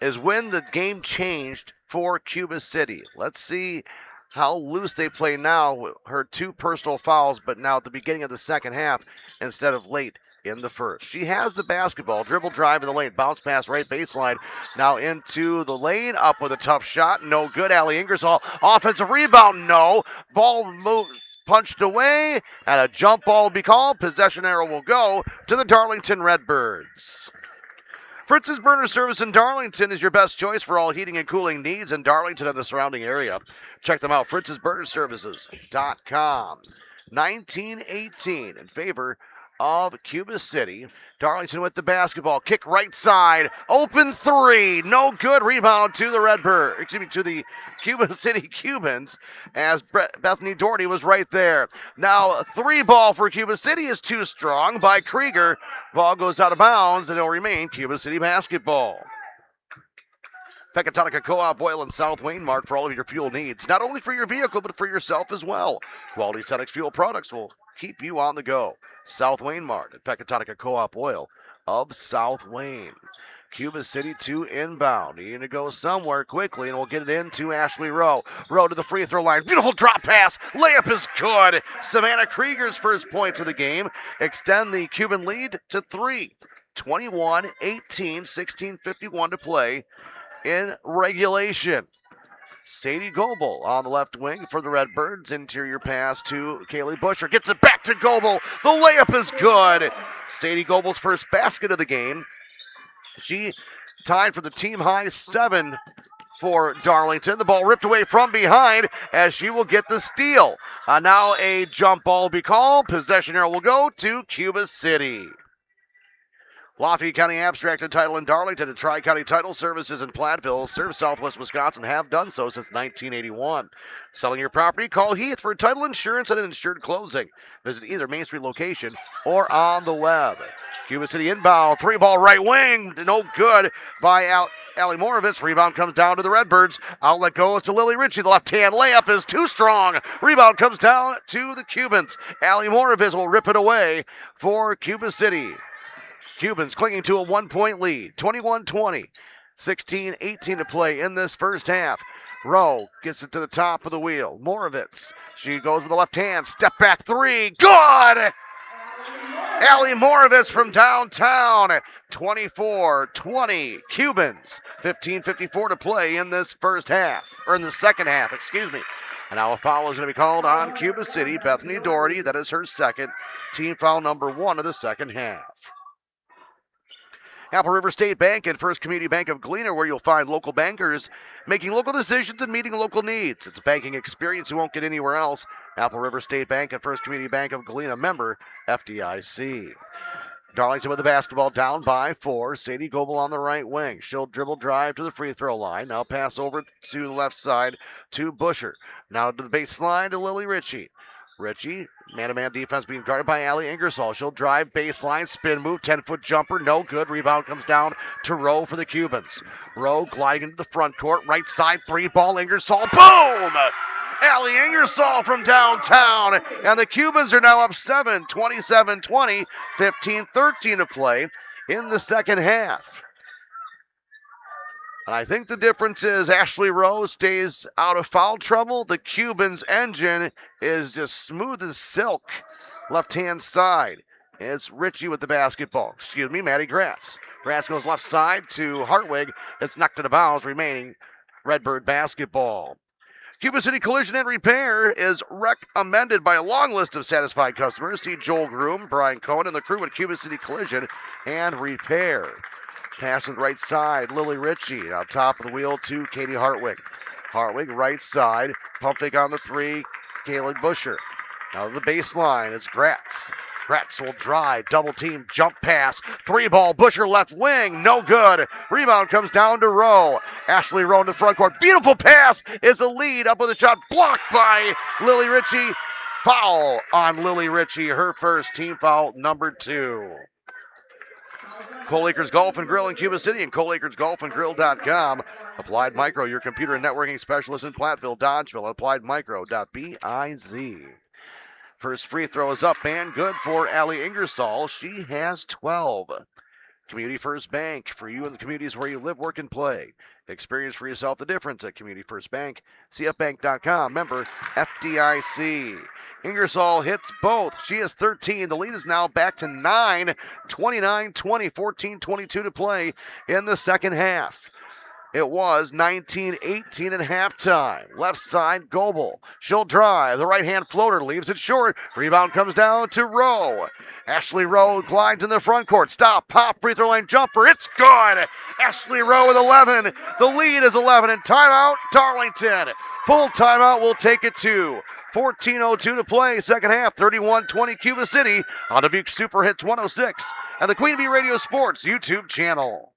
is when the game changed for Cuba City. Let's see how loose they play now. Her 2 personal fouls, but now at the beginning of the second half instead of late in the first. She has the basketball, dribble drive in the lane, bounce pass right baseline, now into the lane, up with a tough shot, no good. Allie Ingersoll, offensive rebound, no. Ball moved, punched away, and a jump ball will be called. Possession arrow will go to the Darlington Redbirds. Fritz's Burner Service in Darlington is your best choice for all heating and cooling needs in Darlington and the surrounding area. Check them out, fritzsburnerservices.com. 19-18 in favor of Cuba City. Darlington with the basketball. Kick right side. Open 3. No good. Rebound to the Redbird. To the Cuba City Cubans as Bethany Doherty was right there. Now 3 ball for Cuba City is too strong by Krieger. Ball goes out of bounds and it'll remain Cuba City basketball. Pecatonica Co-op Oil and South Wayne Mart for all of your fuel needs. Not only for your vehicle, but for yourself as well. Quality Cenex fuel products will keep you on the go. South Wayne Mart at Pecatonica Co-op Oil of South Wayne. Cuba City to inbound. Needing to go somewhere quickly, and we'll get it into Ashley Rowe. Rowe to the free throw line. Beautiful drop pass. Layup is good. Savannah Krieger's first points of the game extend the Cuban lead to 3. 21-18, 16:51 to play in regulation. Sadie Goebel on the left wing for the Redbirds. Interior pass to Kaylee Busher. Gets it back to Goebel. The layup is good. Sadie Goebel's first basket of the game. She tied for the team high 7 for Darlington. The ball ripped away from behind as she will get the steal. Now a jump ball will be called. Possession arrow will go to Cuba City. Lafayette County Abstract and Title in Darlington and Tri-County Title Services in Platteville serve Southwest Wisconsin, have done so since 1981. Selling your property? Call Heath for title insurance and an insured closing. Visit either Main Street location or on the web. Cuba City inbound, 3-ball right wing, no good by Allie Moravitz. Rebound comes down to the Redbirds. Outlet goes to Lily Ritchie. The left-hand layup is too strong. Rebound comes down to the Cubans. Allie Moravitz will rip it away for Cuba City. Cubans clinging to a 1-point lead, 21-20, 16-18 to play in this first half. Rowe gets it to the top of the wheel. Moravitz, she goes with the left hand, step back 3, good! Allie Moravitz from downtown, 24-20, Cubans, 15:54 to play in this first half, or in the second half, excuse me. And now a foul is going to be called on Cuba City. Bethany Doherty, that is her second, team foul number 1 of the second half. Apple River State Bank and First Community Bank of Galena, where you'll find local bankers making local decisions and meeting local needs. It's a banking experience you won't get anywhere else. Apple River State Bank and First Community Bank of Galena, member FDIC. Darlington with the basketball, down by 4. Sadie Goebel on the right wing. She'll dribble drive to the free throw line. Now pass over to the left side to Busher. Now to the baseline to Lily Ritchie. Ritchie, man-to-man defense being guarded by Allie Ingersoll. She'll drive baseline, spin move, 10-foot jumper, no good. Rebound comes down to Rowe for the Cubans. Rowe gliding into the front court, right side, 3-ball, Ingersoll, boom! Allie Ingersoll from downtown, and the Cubans are now up 7, 27-20, 15-13 to play in the second half. And I think the difference is Ashley Rowe stays out of foul trouble. The Cubans' engine is just smooth as silk. Left-hand side. It's Ritchie with the basketball. Maddie Gratz. Gratz goes left side to Hartwig. It's knocked to the bounds, remaining Redbird basketball. Cuba City Collision and Repair is recommended by a long list of satisfied customers. See Joel Groom, Brian Cohen, and the crew at Cuba City Collision and Repair. Pass on the right side, Lily Ritchie. On top of the wheel to Katie Hartwig. Hartwig, right side. Pump fake on the 3, Kaylin Busher. Now to the baseline, it's Gratz. Gratz will drive, double team, jump pass. 3-ball, Busher left wing, no good. Rebound comes down to Rowe. Ashley Rowe in the front court. Beautiful pass is a lead, up with a shot, blocked by Lily Ritchie. Foul on Lily Ritchie, her first team foul, number 2. Cole Acres Golf and Grill in Cuba City and ColeAcresGolfandGrill.com. Applied Micro, your computer and networking specialist in Platteville, Dodgeville. AppliedMicro.biz. First free throw is up and good for Allie Ingersoll. She has 12. Community First Bank, for you in the communities where you live, work, and play. Experience for yourself the difference at Community First Bank. CFBank.com, member FDIC. Ingersoll hits both. She has 13. The lead is now back to 9. 29-20, 14-22 to play in the second half. It was 19-18 at halftime. Left side, Goebel. She'll drive. The right-hand floater leaves it short. Rebound comes down to Rowe. Ashley Rowe glides in the front court. Stop, pop, free throw line jumper. It's good. Ashley Rowe with 11. The lead is 11. And timeout, Darlington. Full timeout will take it to 14:02 to play, second half, 31-20 Cuba City on Dubuque Super Hits 106 and the Queen Bee Radio Sports YouTube channel.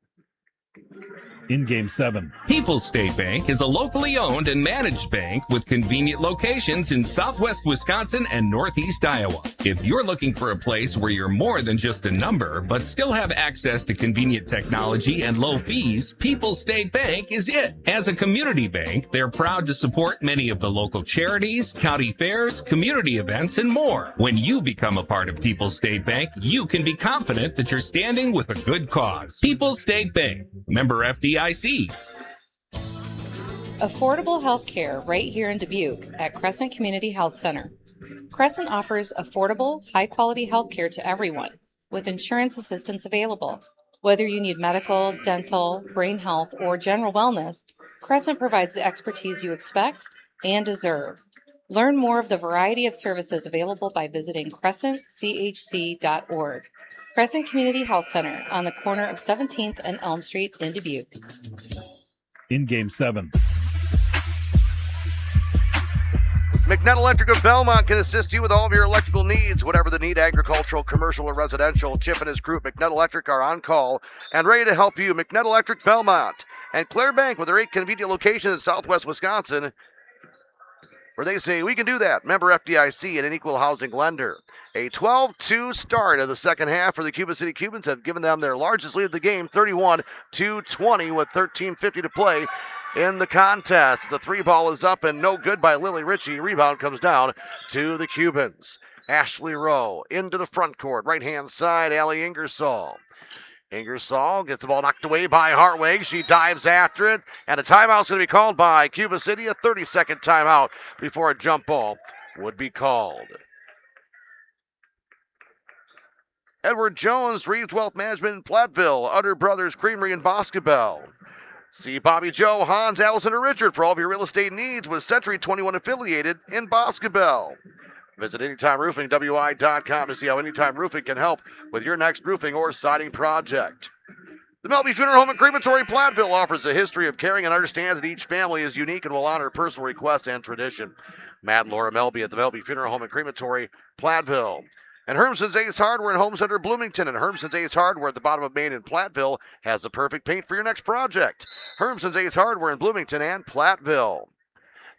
In Game 7. People's State Bank is a locally owned and managed bank with convenient locations in southwest Wisconsin and northeast Iowa. If you're looking for a place where you're more than just a number, but still have access to convenient technology and low fees, People's State Bank is it. As a community bank, they're proud to support many of the local charities, county fairs, community events, and more. When you become a part of People's State Bank, you can be confident that you're standing with a good cause. People's State Bank, member FDIC. Affordable health care right here in Dubuque at Crescent Community Health Center. Crescent offers affordable, high-quality health care to everyone, with insurance assistance available. Whether you need medical, dental, brain health, or general wellness, Crescent provides the expertise you expect and deserve. Learn more of the variety of services available by visiting crescentchc.org. Crescent Community Health Center on the corner of 17th and Elm Street in Dubuque. In Game 7. McNutt Electric of Belmont can assist you with all of your electrical needs, whatever the need, agricultural, commercial, or residential. Chip and his crew at McNutt Electric are on call and ready to help you. McNutt Electric Belmont and Claire Bank with their 8 convenient locations in southwest Wisconsin, where they say we can do that. Member FDIC and an equal housing lender. A 12-2 start of the second half for the Cuba City Cubans have given them their largest lead of the game, 31-20 with 13:50 to play in the contest. The 3-ball is up and no good by Lily Ritchie. Rebound comes down to the Cubans. Ashley Rowe into the front court. Right-hand side, Allie Ingersoll. Ingersoll gets the ball knocked away by Hartwig. She dives after it, and a timeout's going to be called by Cuba City, a 30-second timeout before a jump ball would be called. Edward Jones, Reeves Wealth Management in Platteville, Utter Brothers Creamery in Boscobel. See Bobby Joe, Hans, Allison, or Richard for all of your real estate needs with Century 21 affiliated in Boscobel. Visit AnytimeRoofingWI.com to see how Anytime Roofing can help with your next roofing or siding project. The Melby Funeral Home and Crematory Platteville offers a history of caring and understands that each family is unique and will honor personal request and tradition. Matt and Laura Melby at the Melby Funeral Home and Crematory Platteville. And Hermson's Ace Hardware in Home Center Bloomington. And Hermson's Ace Hardware at the bottom of Main in Platteville has the perfect paint for your next project. Hermson's Ace Hardware in Bloomington and Platteville.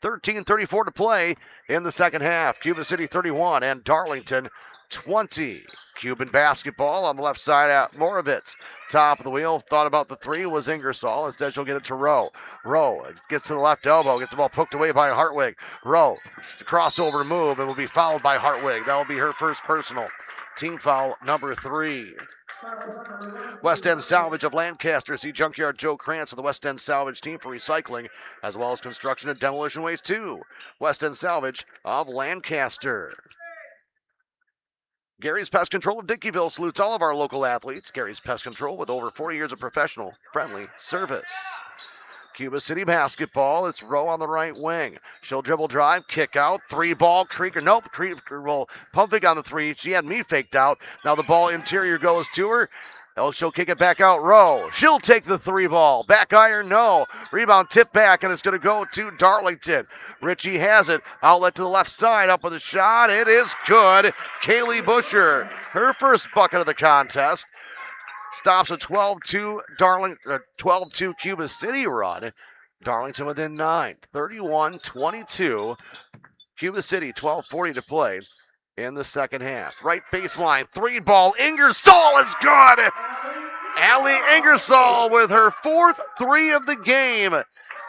13:34 to play in the second half. Cuba City 31 and Darlington 20. Cuban basketball on the left side at Moravitz. Top of the wheel, thought about the three, was Ingersoll. Instead, she'll get it to Rowe. Rowe gets to the left elbow, gets the ball poked away by Hartwig. Rowe, crossover move, and will be fouled by Hartwig. That will be her first personal. Team foul number 3. West End Salvage of Lancaster. See Junkyard Joe Krantz of the West End Salvage team for recycling, as well as construction and demolition waste too. West End Salvage of Lancaster. Gary's Pest Control of Dickeyville salutes all of our local athletes. Gary's Pest Control with over 40 years of professional, friendly service. Cuba City basketball. It's Rowe on the right wing. She'll dribble drive, kick out, 3-ball. Krieger, nope. Krieger will pump fake on the 3. She had me faked out. Now the ball interior goes to her. She'll kick it back out. Rowe. She'll take the 3-ball. Back iron, no. Rebound tip back, and it's going to go to Darlington. Ritchie has it. Outlet to the left side. Up with a shot. It is good. Kaylee Busher. Her first bucket of the contest. Stops a 12-2 12-2 Cuba City run. Darlington within 9. 31-22. Cuba City 12:40 to play in the second half. Right baseline, 3-ball. Ingersoll is good. Allie Ingersoll with her 4th 3 of the game.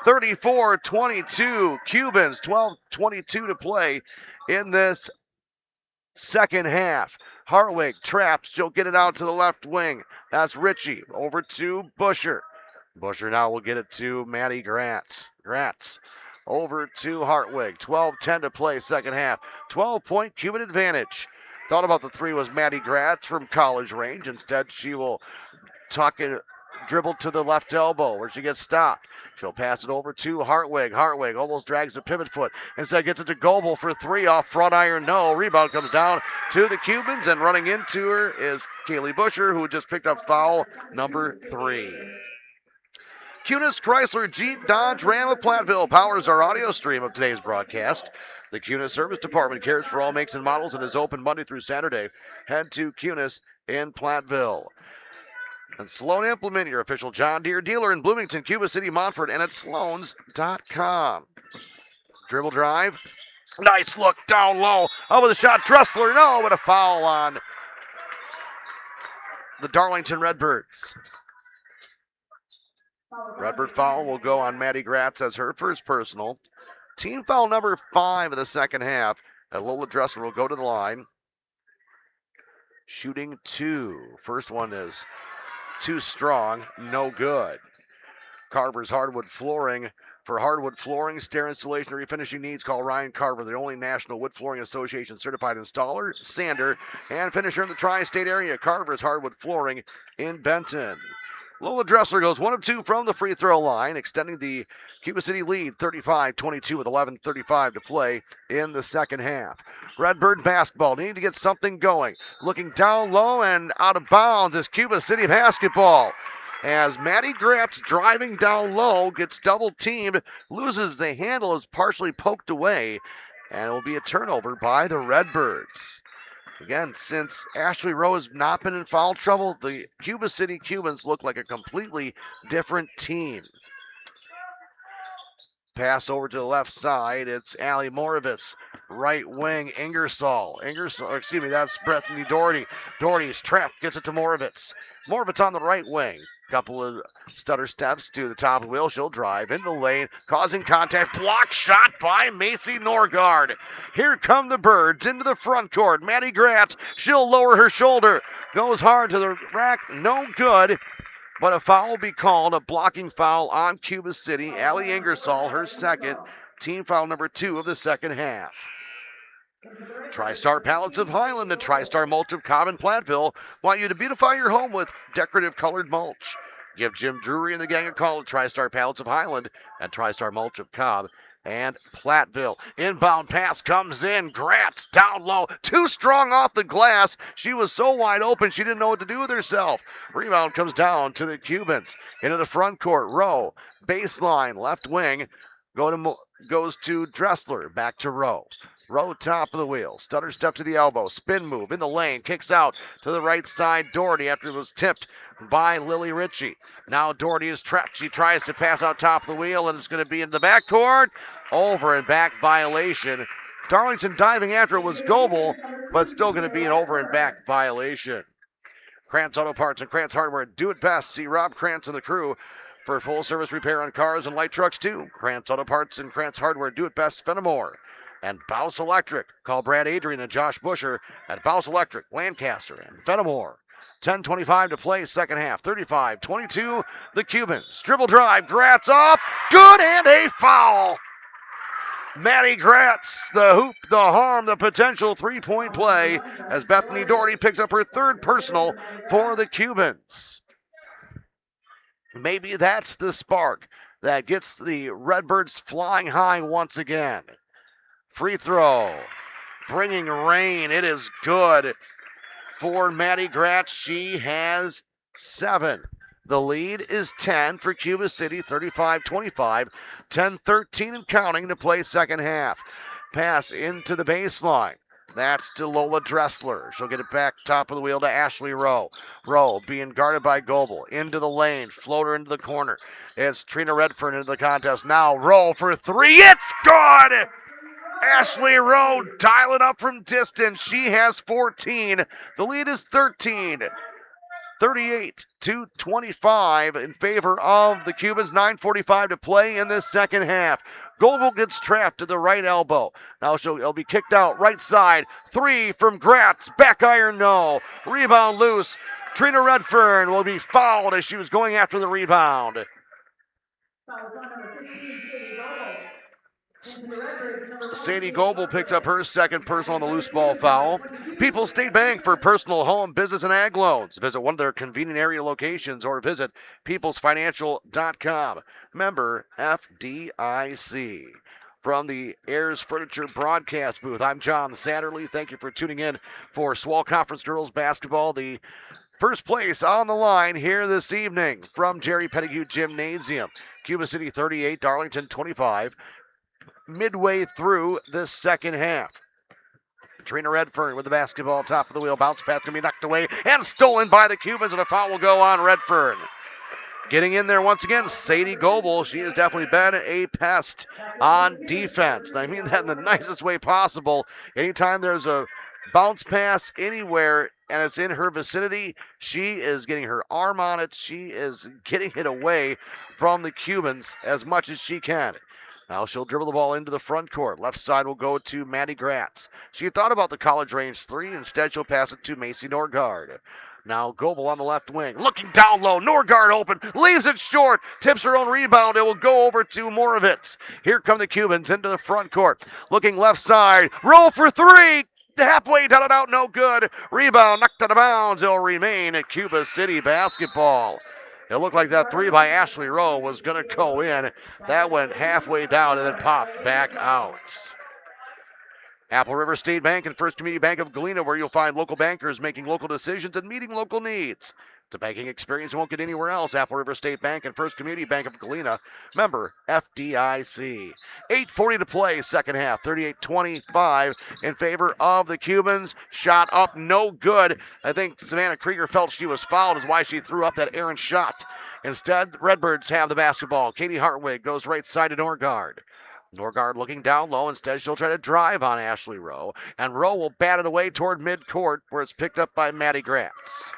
34-22. Cubans, 12:22 to play in this second half. Hartwig trapped. She'll get it out to the left wing. That's Ritchie. Over to Busher. Busher now will get it to Maddie Gratz. Gratz over to Hartwig. 12:10 to play, second half. 12-point Cuban advantage. Thought about the 3 was Maddie Gratz from college range. Instead, she will tuck it, dribble to the left elbow where she gets stopped. She'll pass it over to Hartwig. Hartwig almost drags the pivot foot. Instead gets it to Goebel for 3 off front iron. No. Rebound comes down to the Cubans, and running into her is Kaylee Busher, who just picked up foul number 3. Cunis Chrysler Jeep Dodge Ram of Platteville powers our audio stream of today's broadcast. The Cunis Service Department cares for all makes and models and is open Monday through Saturday. Head to Cunis in Platteville. And Sloan Implement, your official John Deere dealer in Bloomington, Cuba City, Montford, and at sloans.com. Dribble drive. Nice look down low. Up with a shot. Dressler, no, but a foul on the Darlington Redbirds. Redbird foul will go on Maddie Gratz as her first personal. Team foul number 5 of the second half. And Lola Dressler will go to the line. Shooting 2. First one is too strong, no good. Carver's Hardwood Flooring. For hardwood flooring, stair installation, or refinishing needs, call Ryan Carver, the only National Wood Flooring Association certified installer, sander, and finisher in the tri-state area. Carver's Hardwood Flooring in Benton. Lola Dressler goes 1 of 2 from the free throw line, extending the Cuba City lead 35-22 with 11:35 to play in the second half. Redbird basketball need to get something going. Looking down low and out of bounds is Cuba City basketball. As Maddie Gratz driving down low, gets double teamed, loses the handle, is partially poked away, and it will be a turnover by the Redbirds. Again, since Ashley Rowe has not been in foul trouble, the Cuba City Cubans look like a completely different team. Pass over to the left side. It's Allie Moravitz. Right wing, Ingersoll. That's Bethany Doherty. Doherty's trapped, gets it to Moravitz. Moravitz on the right wing. Couple of stutter steps to the top of the wheel. She'll drive into the lane, causing contact. Block shot by Macy Norgard. Here come the Birds into the front court. Maddie Gratz, she'll lower her shoulder. Goes hard to the rack. No good. But a foul will be called, a blocking foul on Cuba City. Allie Ingersoll, her second. Team foul number 2 of the second half. TriStar Pallets of Highland and TriStar Mulch of Cobb and Platteville want you to beautify your home with decorative colored mulch. Give Jim Drury and the gang a call at TriStar Pallets of Highland and TriStar Mulch of Cobb and Platteville. Inbound pass comes in. Gratz down low. Too strong off the glass. She was so wide open she didn't know what to do with herself. Rebound comes down to the Cubans. Into the front court. Rowe. Baseline. Left wing. Goes to Dressler. Back to Rowe. Rowe top of the wheel. Stutter step to the elbow. Spin move in the lane. Kicks out to the right side. Doherty after it was tipped by Lily Ritchie. Now Doherty is trapped. She tries to pass out top of the wheel, and it's going to be in the backcourt. Over and back violation. Darlington diving after it was Goebel, but still going to be an over and back violation. Krantz Auto Parts and Krantz Hardware. Do it best. See Rob Krantz and the crew for full service repair on cars and light trucks too. Krantz Auto Parts and Krantz Hardware. Do it best. Fenimore. And Bouse Electric. Call Brad Adrian and Josh Busher at Bouse Electric, Lancaster, and Fenimore. 10:25 to play, second half. 35-22, the Cubans. Dribble drive, Gratz up, good, and a foul. Maddie Gratz, the hoop, the harm, the potential three-point play as Bethany Doherty picks up her third personal for the Cubans. Maybe that's the spark that gets the Redbirds flying high once again. Free throw, bringing rain. It is good for Maddie Gratz. She has 7. The lead is 10 for Cuba City, 35-25. 10-13 and counting to play second half. Pass into the baseline. That's to Lola Dressler. She'll get it back top of the wheel to Ashley Rowe. Rowe being guarded by Goebel. Into the lane. Floater into the corner. It's Trina Redfern into the contest. Now Rowe for 3. It's good! Ashley Rowe dialing up from distance. She has 14. The lead is 13. 38-25 in favor of the Cubans. 9:45 to play in this second half. Goebel gets trapped to the right elbow. Now it'll be kicked out right side. 3 from Gratz. Back iron, no. Rebound loose. Trina Redfern will be fouled as she was going after the rebound. Sadie Goebel picks up her second personal on the loose ball foul. People's State Bank for personal, home, business, and ag loans. Visit one of their convenient area locations or visit peoplesfinancial.com. Member FDIC. From the Ayers Furniture broadcast booth, I'm John Satterley. Thank you for tuning in for Swall Conference Girls Basketball. The first place on the line here this evening from Jerry Pettigrew Gymnasium. Cuba City 38, Darlington 25. Midway through this second half. Trina Redfern with the basketball, top of the wheel, bounce pass to be knocked away and stolen by the Cubans, and a foul will go on Redfern. Getting in there once again, Sadie Goebel. She has definitely been a pest on defense. And I mean that in the nicest way possible. Anytime there's a bounce pass anywhere and it's in her vicinity, she is getting her arm on it. She is getting it away from the Cubans as much as she can. Now she'll dribble the ball into the front court. Left side will go to Maddie Gratz. She thought about the college range 3. Instead, she'll pass it to Macy Norgard. Now Goebel on the left wing. Looking down low. Norgard open. Leaves it short. Tips her own rebound. It will go over to Moravitz. Here come the Cubans into the front court. Looking left side. Roll for 3. Halfway down and out. No good. Rebound knocked out of bounds. It'll remain at Cuba City basketball. It looked like that 3 by Ashley Rowe was going to go in. That went halfway down and then popped back out. Apple River State Bank and First Community Bank of Galena, where you'll find local bankers making local decisions and meeting local needs. It's a banking experience you won't get anywhere else. Apple River State Bank and First Community Bank of Galena, member FDIC. 8:40 to play, second half. 38-25 in favor of the Cubans. Shot up, no good. I think Savannah Krieger felt she was fouled, is why she threw up that errant shot. Instead, the Redbirds have the basketball. Katie Hartwig goes right side to Norgard. Norgard looking down low. Instead, she'll try to drive on Ashley Rowe. And Rowe will bat it away toward midcourt, where it's picked up by Maddie Gratz.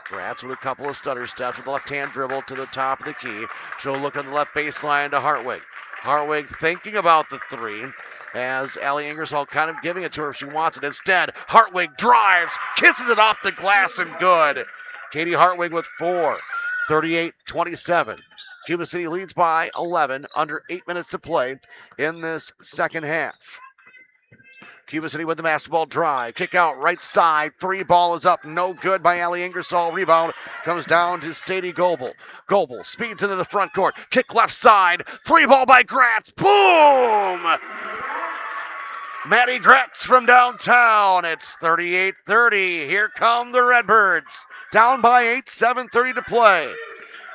Gratz with a couple of stutter steps with the left-hand dribble to the top of the key. She'll look on the left baseline to Hartwig. Hartwig thinking about the 3 as Allie Ingersoll kind of giving it to her if she wants it. Instead, Hartwig drives, kisses it off the glass and good. Katie Hartwig with 4, 38-27. Cuba City leads by 11, under 8 minutes to play in this second half. Cuba City with the basketball drive. Kick out right side. 3 ball is up. No good by Allie Ingersoll. Rebound comes down to Sadie Goebel. Goebel speeds into the front court. Kick left side. 3 ball by Gratz. Boom! Maddie Gratz from downtown. It's 38-30. Here come the Redbirds. Down by 8, 7:30 to play.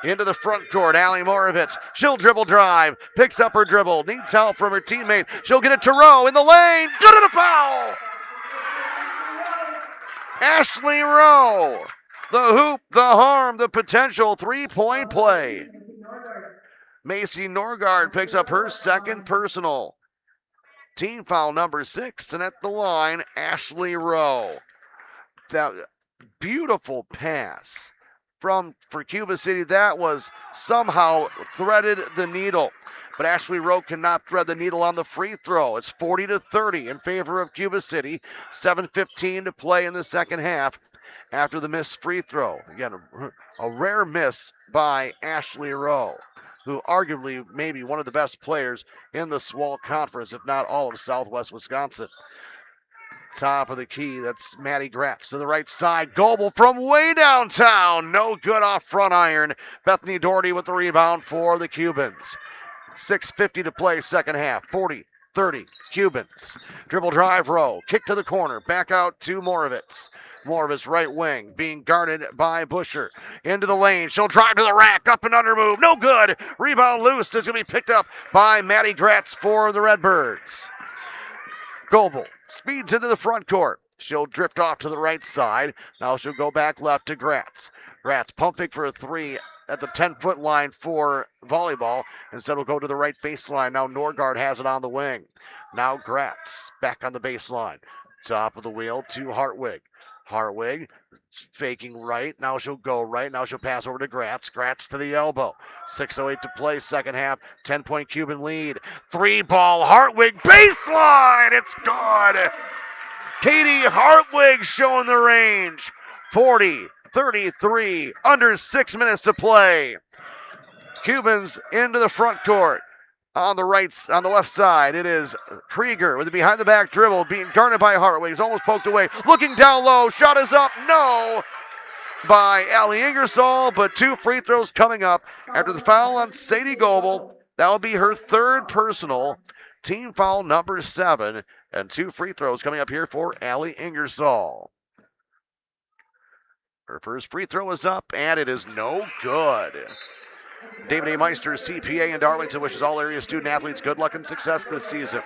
Into the front court, Allie Moravitz. She'll dribble drive. Picks up her dribble. Needs help from her teammate. She'll get it to Rowe in the lane. Good at a foul! Ashley Rowe. The hoop, the harm, the potential 3-point play. Macy Norgard picks up her second personal. Team foul number 6, and at the line, Ashley Rowe. That beautiful pass for Cuba City. That was somehow threaded the needle. But Ashley Rowe cannot thread the needle on the free throw. It's 40-30 in favor of Cuba City. 7:15 to play in the second half after the missed free throw. Again, a rare miss by Ashley Rowe, who arguably maybe one of the best players in the SWAL Conference, if not all of Southwest Wisconsin. Top of the key, that's Maddie Gratz to the right side. Goebel from way downtown. No good off front iron. Bethany Doherty with the rebound for the Cubans. 6:50 to play second half. 40-30 Cubans. Dribble drive Rowe. Kick to the corner. Back out to Moravitz. Moravitz right wing being guarded by Busher. Into the lane. She'll drive to the rack. Up and under move. No good. Rebound loose. It's going to be picked up by Maddie Gratz for the Redbirds. Goebel speeds into the front court. She'll drift off to the right side. Now she'll go back left to Gratz. Gratz pumping for a 3 at the 10-foot line for volleyball. Instead, we'll go to the right baseline. Now Norgard has it on the wing. Now Gratz back on the baseline. Top of the wheel to Hartwig. Hartwig faking right. Now she'll go right. Now she'll pass over to Gratz. Gratz to the elbow. 6:08 to play second half. 10-point Cuban lead. 3 ball. Hartwig baseline. It's good. Katie Hartwig showing the range. 40-33. Under 6 minutes to play. Cubans into the front court. On the left side, it is Krieger with a behind-the-back dribble, being guarded by Hartwig. He's almost poked away. Looking down low. Shot is up. No! By Allie Ingersoll, but 2 free throws coming up after the foul on Sadie Goebel. That will be her 3rd personal. Team foul number 7. And 2 free throws coming up here for Allie Ingersoll. Her first free throw is up, and it is no good. David A. Meister, CPA in Darlington, wishes all area student athletes good luck and success this season.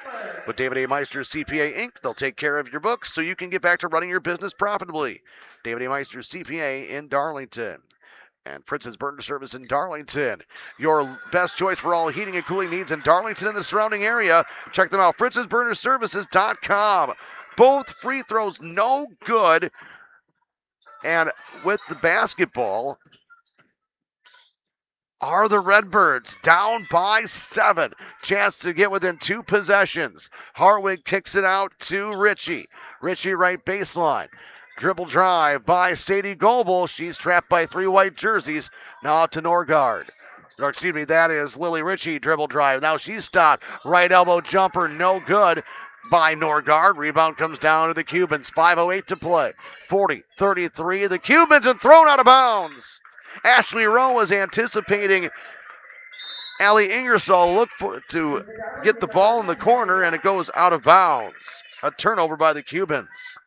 With David A. Meister, CPA Inc., they'll take care of your books so you can get back to running your business profitably. David A. Meister, CPA in Darlington. And Fritz's Burner Service in Darlington. Your best choice for all heating and cooling needs in Darlington and the surrounding area. Check them out, fritz'sburnerservices.com. Both free throws no good. And with the basketball are the Redbirds, down by 7. Chance to get within 2 possessions. Hartwig kicks it out to Ritchie. Ritchie right baseline. Dribble drive by Sadie Goebel. She's trapped by 3 white jerseys. Now out to Norgard. Or excuse me, that is Lily Ritchie. Dribble drive. Now she's stopped. Right elbow jumper, no good by Norgard. Rebound comes down to the Cubans. 5:08 to play. 40-33. The Cubans and thrown out of bounds. Ashley Rowe was anticipating Allie Ingersoll to get the ball in the corner, and it goes out of bounds. A turnover by the Cubans.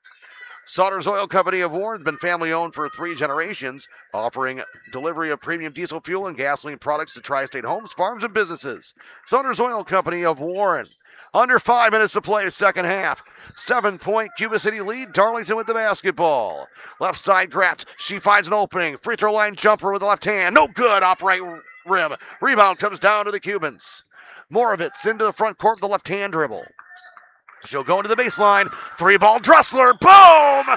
Sauter's Oil Company of Warren has been family-owned for 3 generations, offering delivery of premium diesel fuel and gasoline products to tri-state homes, farms, and businesses. Sauter's Oil Company of Warren. Under 5 minutes to play second half. 7-point Cuba City lead. Darlington with the basketball. Left side Gratz. She finds an opening. Free throw line jumper with the left hand. No good off right rim. Rebound comes down to the Cubans. Moravitz into the front court with the left hand dribble. She'll go into the baseline. 3-ball Dressler. Boom!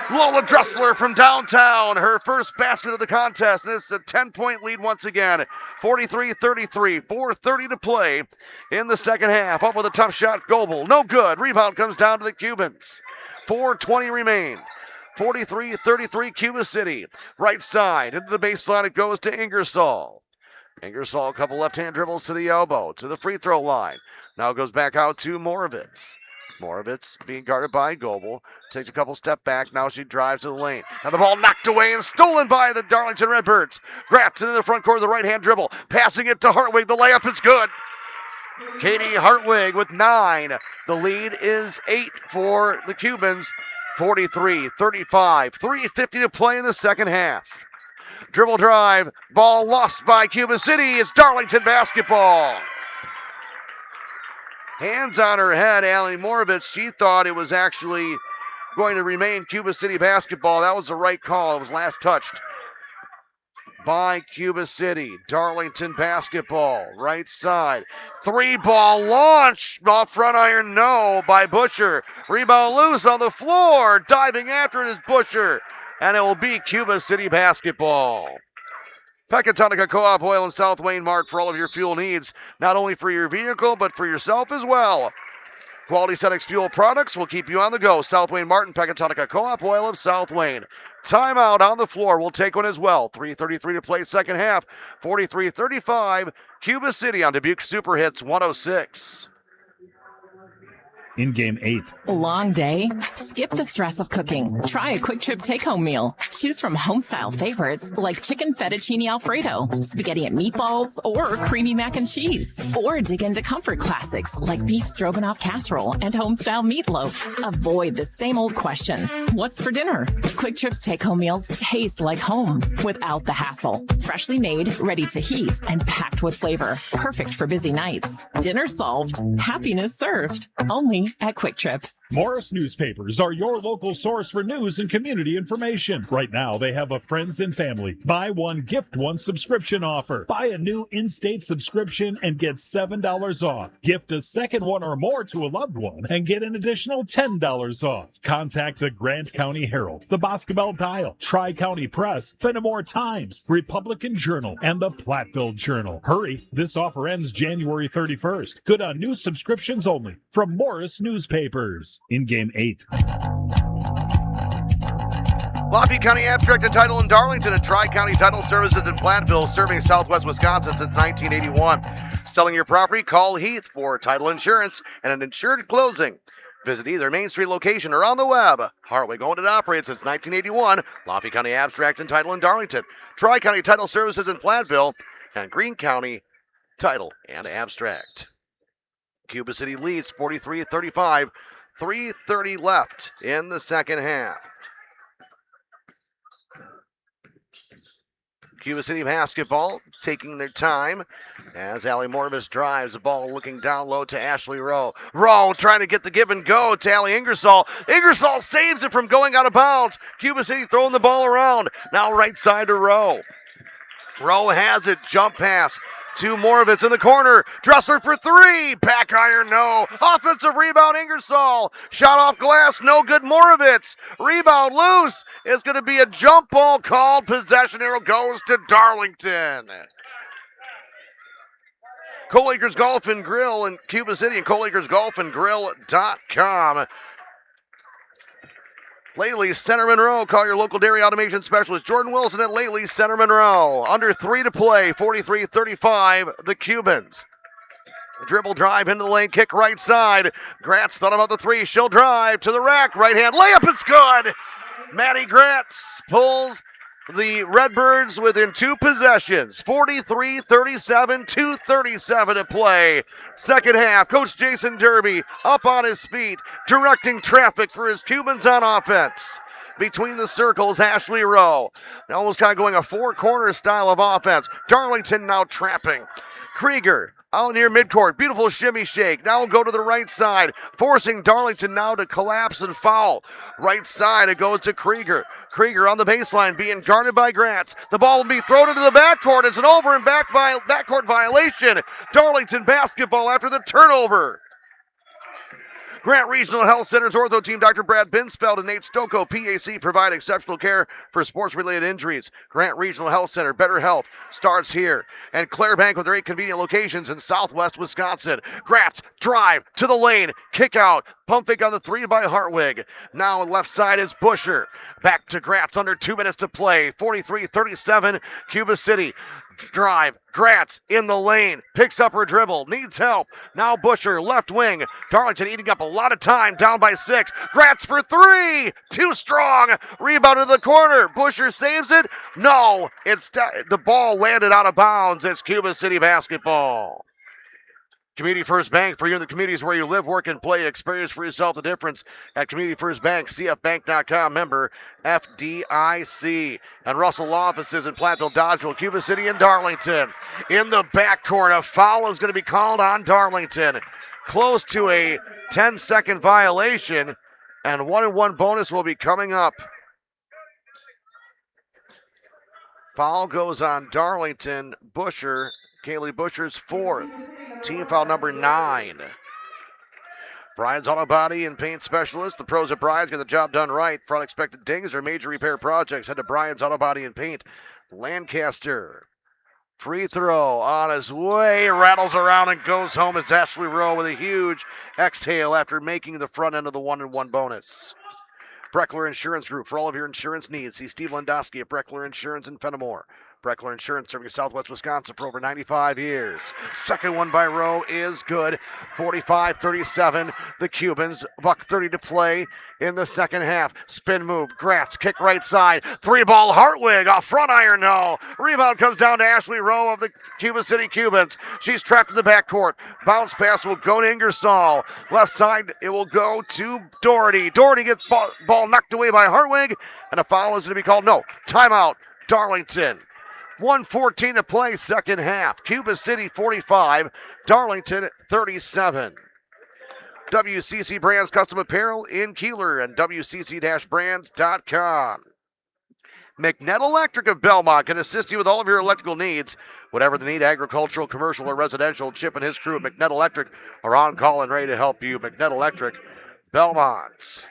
Lola Dressler from downtown. Her first basket of the contest. And it's a 10-point lead once again. 43-33. 4:30 to play in the second half. Up with a tough shot. Goebel. No good. Rebound comes down to the Cubans. 4:20 remain. 43-33 Cuba City. Right side. Into the baseline it goes to Ingersoll. Ingersoll, a couple left-hand dribbles to the elbow, to the free throw line. Now goes back out to Moravitz. Moravitz being guarded by Goebel. Takes a couple step back. Now she drives to the lane. Now the ball knocked away and stolen by the Darlington Redbirds. Gratz into the front court with the right-hand dribble. Passing it to Hartwig. The layup is good. Katie Hartwig with 9. The lead is 8 for the Cubans. 43-35. 3:50 to play in the second half. Dribble drive. Ball lost by Cuba City. It's Darlington basketball. Hands on her head, Allie Moravitz. She thought it was actually going to remain Cuba City basketball. That was the right call. It was last touched by Cuba City. Darlington basketball, right side. 3-ball launch. Off front iron, no, by Busher. Rebound loose on the floor. Diving after it is Busher. And it will be Cuba City basketball. Pecatonica Co-op Oil and South Wayne Mart for all of your fuel needs, not only for your vehicle, but for yourself as well. Quality Senex fuel products will keep you on the go. South Wayne Mart and Pecatonica Co-op Oil of South Wayne. Timeout on the floor. We'll take one as well. 3:33 to play second half. 43-35. Cuba City on Dubuque Super Hits 106. In Game 8. Long day? Skip the stress of cooking. Try a quick trip take-home meal. Choose from home-style favorites like chicken fettuccine alfredo, spaghetti and meatballs, or creamy mac and cheese. Or dig into comfort classics like beef stroganoff casserole and home-style meatloaf. Avoid the same old question, what's for dinner? Quick Trip's take-home meals taste like home without the hassle. Freshly made, ready to heat, and packed with flavor. Perfect for busy nights. Dinner solved. Happiness served. Only at Quick Trip. Morris Newspapers are your local source for news and community information. Right now, they have a friends and family buy one, gift one subscription offer. Buy a new in-state subscription and get $7 off. Gift a second one or more to a loved one and get an additional $10 off. Contact the Grant County Herald, the Boscobel Dial, Tri-County Press, Fenimore Times, Republican Journal, and the Platteville Journal. Hurry, this offer ends January 31st. Good on new subscriptions only from Morris Newspapers. In Game 8. Lafayette County Abstract and Title in Darlington and Tri-County Title Services in Platteville, serving Southwest Wisconsin since 1981. Selling your property? Call Heath for title insurance and an insured closing. Visit either Main Street location or on the web. Hartwig owned and operated since 1981. Lafayette County Abstract and Title in Darlington, Tri-County Title Services in Platteville, and Greene County Title and Abstract. Cuba City leads 43-35. 3:30 left in the second half. Cuba City basketball taking their time as Allie Moravitz drives the ball, looking down low to Ashley Rowe. Rowe trying to get the give and go to Allie Ingersoll. Ingersoll saves it from going out of bounds. Cuba City throwing the ball around. Now right side to Rowe. Rowe has it. Jump pass to Moravitz in the corner. Dressler for 3. Back iron, no. Offensive rebound, Ingersoll. Shot off glass, no good, Moravitz. Rebound loose. It's going to be a jump ball called. Possession arrow goes to Darlington. Cole Acres Golf and Grill in Cuba City and ColeAcresGolfandGrill.com. Laley's Center Monroe. Call your local dairy automation specialist, Jordan Wilson at Laley's Center Monroe. Under 3 to play, 43-35, the Cubans. Dribble drive into the lane, kick right side. Gratz thought about the 3. She'll drive to the rack, right hand layup is good. Maddie Gratz pulls the Redbirds within 2 possessions. 43-37, 2:37 to play. Second half, Coach Jason Derby up on his feet, directing traffic for his Cubans on offense. Between the circles, Ashley Rowe. Almost kind of going a 4-corner style of offense. Darlington now trapping. Krieger out near midcourt. Beautiful shimmy shake. Now we'll go to the right side, forcing Darlington now to collapse and foul. Right side, it goes to Krieger. Krieger on the baseline being guarded by Gratz. The ball will be thrown into the backcourt. It's an over and backcourt violation. Darlington basketball after the turnover. Grant Regional Health Center's ortho team, Dr. Brad Binsfeld and Nate Stocco, PAC, provide exceptional care for sports-related injuries. Grant Regional Health Center, better health starts here. And Claire Bank with their 8 convenient locations in southwest Wisconsin. Gratz, drive to the lane, kick out, pump fake on the 3 by Hartwig. Now on left side is Busher. Back to Gratz, under 2 minutes to play. 43-37, Cuba City. drive. Gratz in the lane. Picks up her dribble. Needs help. Now Busher, left wing. Darlington eating up a lot of time. Down by 6. Gratz for 3. Too strong. Rebound to the corner. Busher saves it. No. The ball landed out of bounds. It's Cuba City basketball. Community First Bank, for you in the communities where you live, work, and play. Experience for yourself the difference at Community First Bank, cfbank.com, member FDIC. And Russell Law Offices in Platteville, Dodgeville, Cuba City, and Darlington. In the backcourt, a foul is going to be called on Darlington. Close to a 10-second violation, and 1-and-1 bonus will be coming up. Foul goes on Darlington. Busher, Kaylee Busher's 4th. Team foul number 9. Brian's Auto Body and Paint Specialist. The pros at Brian's get the job done right. For unexpected dings or major repair projects, head to Brian's Auto Body and Paint. Lancaster. Free throw on his way. Rattles around and goes home. It's Ashley Rowe with a huge exhale after making the front end of the 1-and-1 bonus. Breckler Insurance Group. For all of your insurance needs, see Steve Lendowski at Breckler Insurance in Fenimore. Breckler Insurance serving Southwest Wisconsin for over 95 years. Second one by Rowe is good. 45-37. The Cubans. $1:30 to play in the second half. Spin move. Gratz. Kick right side. 3-ball. Hartwig. Off front iron. No. Rebound comes down to Ashley Rowe of the Cuba City Cubans. She's trapped in the backcourt. Bounce pass will go to Ingersoll. Left side. It will go to Doherty. Doherty gets ball knocked away by Hartwig. And a foul is going to be called. No. Timeout. Darlington. 1:14 to play, second half. Cuba City 45, Darlington 37. WCC Brands Custom Apparel in Kieler and WCC-brands.com. McNett Electric of Belmont can assist you with all of your electrical needs. Whatever the need, agricultural, commercial, or residential, Chip and his crew at McNett Electric are on call and ready to help you. McNett Electric, Belmont.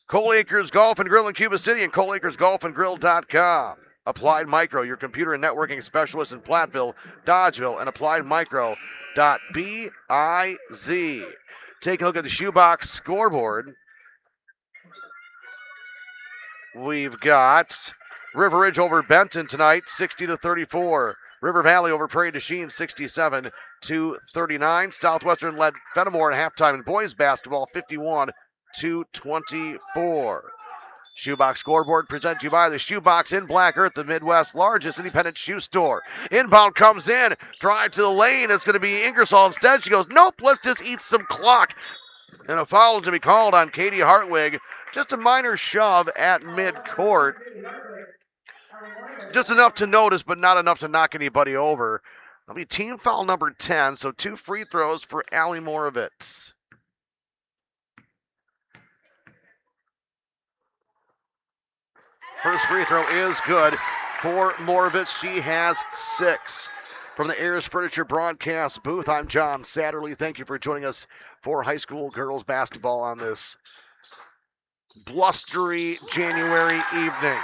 Cole Acres Golf and Grill in Cuba City and ColeAcresGolfandGrill.com. Applied Micro, your computer and networking specialist in Platteville, Dodgeville, and AppliedMicro.biz. Take a look at the shoebox scoreboard. We've got River Ridge over Benton tonight, 60-34. River Valley over Prairie du Chien, 67-39. Southwestern led Fenimore at halftime in boys basketball, 51-24. Shoebox scoreboard presented to you by the Shoebox in Black Earth, the Midwest's largest independent shoe store. Inbound comes in, drive to the lane. It's going to be Ingersoll instead. She goes, nope, let's just eat some clock. And a foul is going to be called on Katie Hartwig. Just a minor shove at midcourt. Just enough to notice, but not enough to knock anybody over. That'll be team foul number 10, so 2 free throws for Allie Moravitz. First free throw is good for Moravitz. She has 6. From the Ayers Furniture broadcast booth, I'm John Satterley. Thank you for joining us for high school girls basketball on this blustery January evening.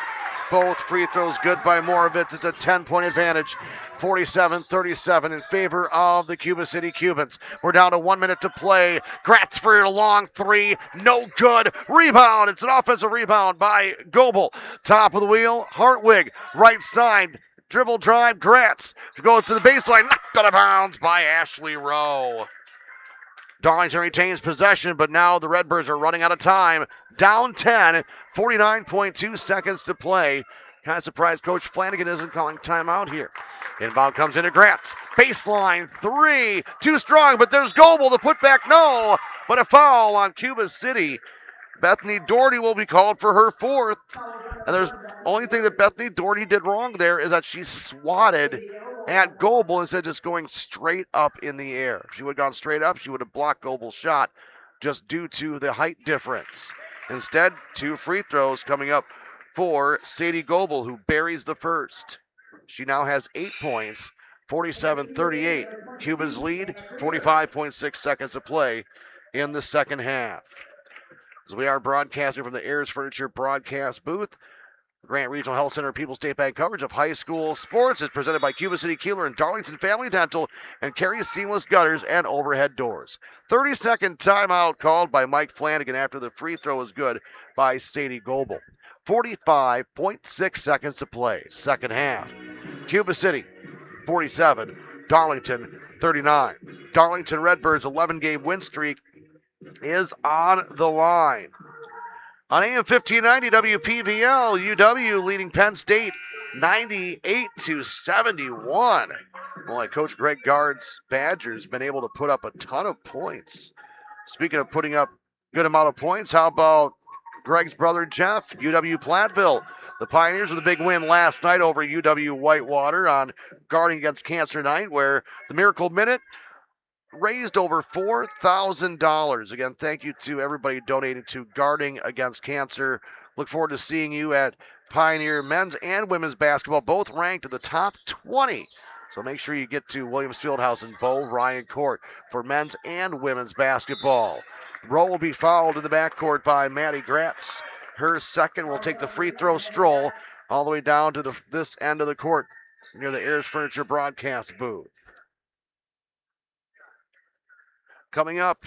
Both free throws good by Moravitz. It's a 10-point advantage. 47-37 in favor of the Cuba City Cubans. We're down to 1 minute to play. Gratz for a long 3. No good. Rebound. It's an offensive rebound by Goebel. Top of the wheel. Hartwig. Right side. Dribble drive. Gratz goes to the baseline. Knocked out of bounds by Ashley Rowe. Darlington retains possession, but now the Redbirds are running out of time. Down 10. 49.2 seconds to play. Kind of surprised Coach Flanagan isn't calling timeout here. Inbound comes into Gratz. Baseline 3. Too strong, but there's Goebel. The putback, no. But a foul on Cuba City. Bethany Doherty will be called for her 4th. And there's only thing that Bethany Doherty did wrong there is that she swatted at Goebel instead of just going straight up in the air. If she would have gone straight up, she would have blocked Goebel's shot just due to the height difference. Instead, 2 free throws coming up for Sadie Goebel, who buries the first. She now has 8 points, 47-38. Cubans lead, 45.6 seconds to play in the second half. As we are broadcasting from the Ayers Furniture broadcast booth, Grant Regional Health Center People's State Bank coverage of high school sports is presented by Cuba City Kieler and Darlington Family Dental and Carey Seamless Gutters and Overhead Doors. 30-second timeout called by Mike Flanagan after the free throw was good by Sadie Goebel. 45.6 seconds to play. Second half. Cuba City 47, Darlington 39. Darlington Redbirds' 11-game win streak is on the line. On AM 1590 WPVL, UW leading Penn State 98-71. Boy, Coach Greg Gard's Badgers been able to put up a ton of points. Speaking of putting up good amount of points, how about Greg's brother Jeff, UW Platteville? The Pioneers with a big win last night over UW Whitewater on Guarding Against Cancer Night, where the Miracle Minute raised over $4,000. Again, thank you to everybody donating to Guarding Against Cancer. Look forward to seeing you at Pioneer men's and women's basketball, both ranked in the top 20. So make sure you get to Williams Fieldhouse and Bo Ryan Court for men's and women's basketball. Rowe will be fouled in the backcourt by Maddie Gratz. Her second will take the free throw stroll all the way down to this end of the court near the Ayers Furniture broadcast booth. Coming up,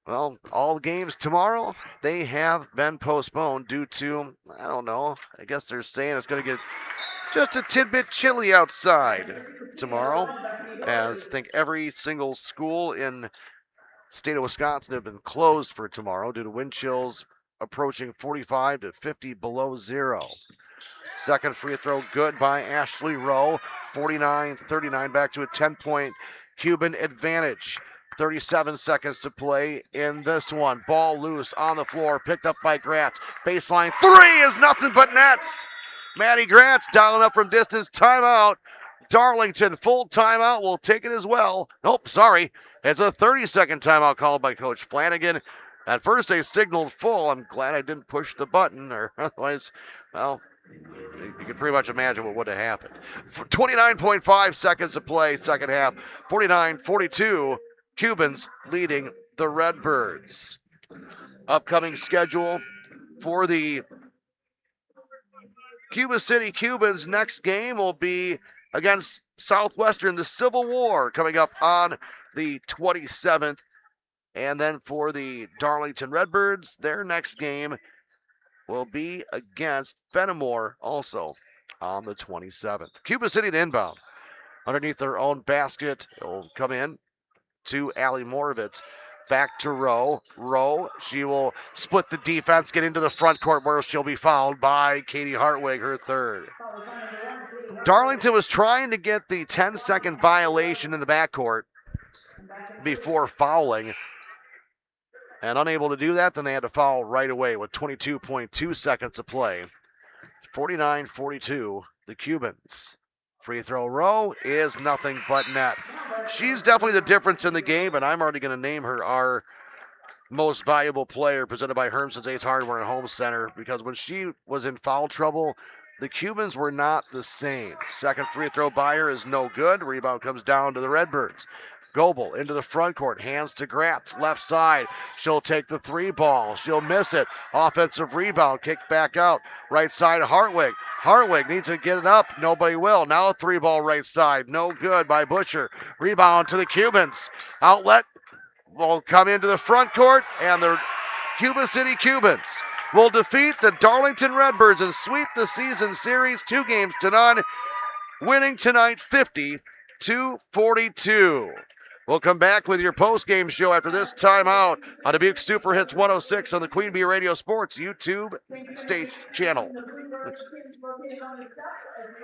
well, all the games tomorrow, they have been postponed due to, I don't know, I guess they're saying it's going to get just a tidbit chilly outside tomorrow, as I think every single school in the state of Wisconsin have been closed for tomorrow due to wind chills approaching 45 to 50 below zero. Second free throw good by Ashley Rowe, 49-39, back to a 10-point Cuban advantage. 37 seconds to play in this one. Ball loose on the floor, picked up by Gratz. Baseline three is nothing but net. Maddie Gratz dialing up from distance. Timeout. Darlington, full timeout. Will take it as well. Nope, sorry. It's a 30-second timeout called by Coach Flanagan. At first, they signaled full. I'm glad I didn't push the button, or otherwise, well, you can pretty much imagine what would have happened. 29.5 seconds to play, second half. 49-42. Cubans leading the Redbirds. Upcoming schedule for the Cuba City Cubans. Next game will be against Southwestern, the Civil War, coming up on the 27th. And then for the Darlington Redbirds, their next game will be against Fenimore, also on the 27th. Cuba City to inbound. Underneath their own basket, it will come in to Allie Moravitz. Back to Rowe. Rowe, she will split the defense, get into the front court where she'll be fouled by Katie Hartwig, her third. Darlington was trying to get the 10-second violation in the backcourt before fouling. And unable to do that, then they had to foul right away with 22.2 seconds to play. 49-42, the Cubans. Free throw Rowe is nothing but net. She's definitely the difference in the game, and I'm already going to name her our most valuable player, presented by Hermson's Ace Hardware and Home Center, because when she was in foul trouble, the Cubans were not the same. Second free throw by her is no good. Rebound comes down to the Redbirds. Goebel into the front court, hands to Gratz, left side. She'll take the three ball. She'll miss it. Offensive rebound, kicked back out. Right side, Hartwig. Hartwig needs to get it up. Nobody will. Now a three ball right side. No good by Busher. Rebound to the Cubans. Outlet will come into the front court, and the Cuba City Cubans will defeat the Darlington Redbirds and sweep the season series 2-0, winning tonight 50-42. We'll come back with your post-game show after this timeout on Dubuque Super Hits 106 on the Queen Bee Radio Sports YouTube stage channel.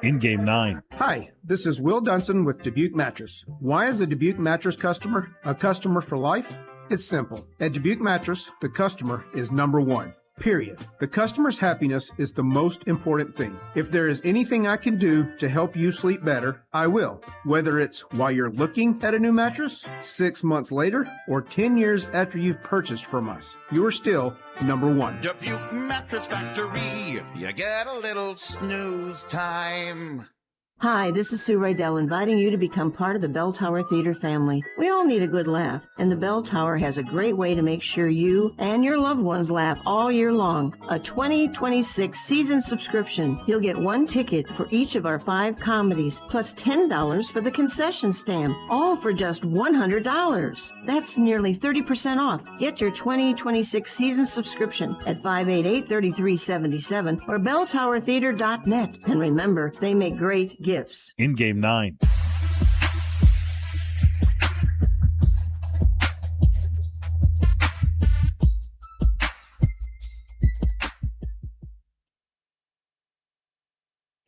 In Game 9. Hi, this is Will Dunson with Dubuque Mattress. Why is a Dubuque Mattress customer a customer for life? It's simple. At Dubuque Mattress, the customer is number one. Period. The customer's happiness is the most important thing. If there is anything I can do to help you sleep better, I will. Whether it's while you're looking at a new mattress, 6 months later, or 10 years after you've purchased from us, you're still number one. Dubuque Mattress Factory, you get a little snooze time. Hi, this is Sue Rydell inviting you to become part of the Bell Tower Theater family. We all need a good laugh, and the Bell Tower has a great way to make sure you and your loved ones laugh all year long. A 2026 season subscription. You'll get 1 ticket for each of our 5 comedies, plus $10 for the concession stand, all for just $100. That's nearly 30% off. Get your 2026 season subscription at 588-3377 or belltowertheater.net. And remember, they make great gifts. In Game 9.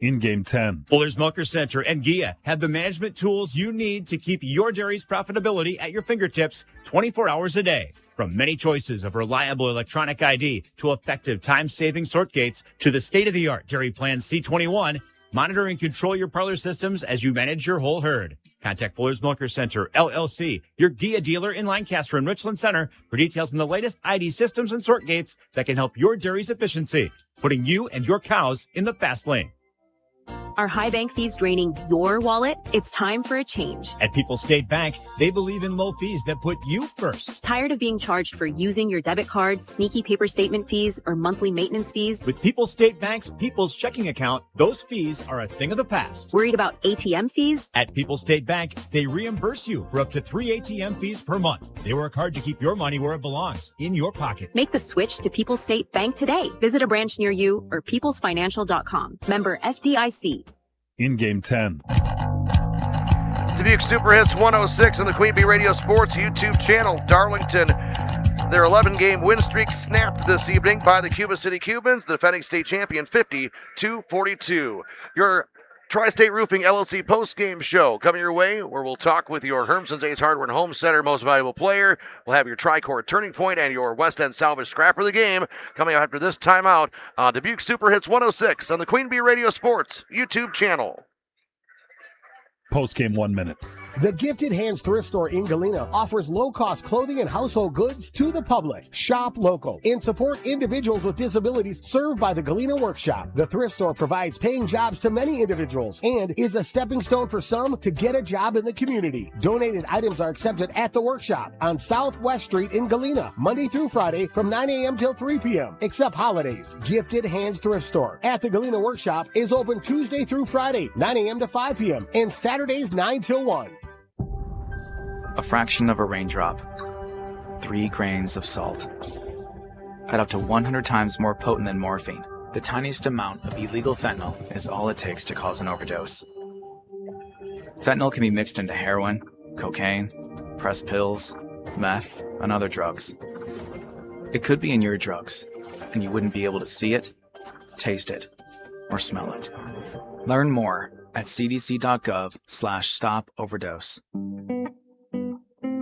In Game 10. Fuller's Milker Center and GIA have the management tools you need to keep your dairy's profitability at your fingertips 24 hours a day. From many choices of reliable electronic ID to effective time-saving sort gates to the state-of-the-art Dairy Plan C21, monitor and control your parlor systems as you manage your whole herd. Contact Fuller's Milker Center, LLC, your GIA dealer in Lancaster and Richland Center for details on the latest ID systems and sort gates that can help your dairy's efficiency, putting you and your cows in the fast lane. Are high bank fees draining your wallet? It's time for a change. At People's State Bank, they believe in low fees that put you first. Tired of being charged for using your debit card, sneaky paper statement fees, or monthly maintenance fees? With People's State Bank's People's Checking Account, those fees are a thing of the past. Worried about ATM fees? At People's State Bank, they reimburse you for up to 3 ATM fees per month. They work hard to keep your money where it belongs, in your pocket. Make the switch to People's State Bank today. Visit a branch near you or peoplesfinancial.com. Member FDIC. In Game 10. Dubuque Super Hits 106 on the Queen Bee Radio Sports YouTube channel. Darlington, their 11-game win streak snapped this evening by the Cuba City Cubans, the defending state champion, 50-42. Your Tri-State Roofing LLC post-game show coming your way, where we'll talk with your Hermson's Ace Hardware and Home Center Most Valuable Player. We'll have your Tri-Core Turning Point and your West End Salvage Scrapper of the Game coming up after this timeout on Dubuque Super Hits 106 on the Queen Bee Radio Sports YouTube channel. Postgame 1 minute. The Gifted Hands Thrift Store in Galena offers low-cost clothing and household goods to the public. Shop local and support individuals with disabilities served by the Galena Workshop. The thrift store provides paying jobs to many individuals and is a stepping stone for some to get a job in the community. Donated items are accepted at the workshop on Southwest Street in Galena, Monday through Friday from 9 a.m. till 3 p.m., except holidays. Gifted Hands Thrift Store at the Galena Workshop is open Tuesday through Friday, 9 a.m. to 5 p.m., and Saturdays 9 till 1. A fraction of a raindrop, 3 grains of salt. At up to 100 times more potent than morphine, the tiniest amount of illegal fentanyl is all it takes to cause an overdose. Fentanyl can be mixed into heroin, cocaine, pressed pills, meth, and other drugs. It could be in your drugs, and you wouldn't be able to see it, taste it, or smell it. Learn more at cdc.gov/stop-overdose.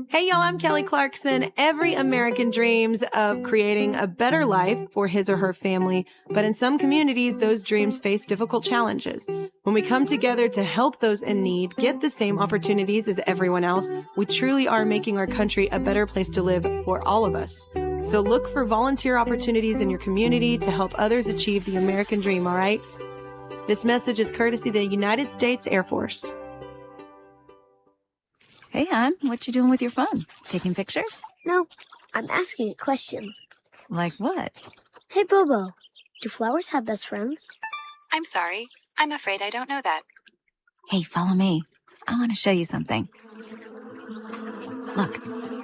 Hey y'all, I'm Kelly Clarkson. Every American dreams of creating a better life for his or her family, but in some communities, those dreams face difficult challenges. When we come together to help those in need get the same opportunities as everyone else, we truly are making our country a better place to live for all of us. So look for volunteer opportunities in your community to help others achieve the American dream, all right? This message is courtesy of the United States Air Force. Hey, hon, what you doing with your phone? Taking pictures? No, I'm asking it questions. Like what? Hey, Bobo, do flowers have best friends? I'm sorry. I'm afraid I don't know that. Hey, follow me. I want to show you something. Look,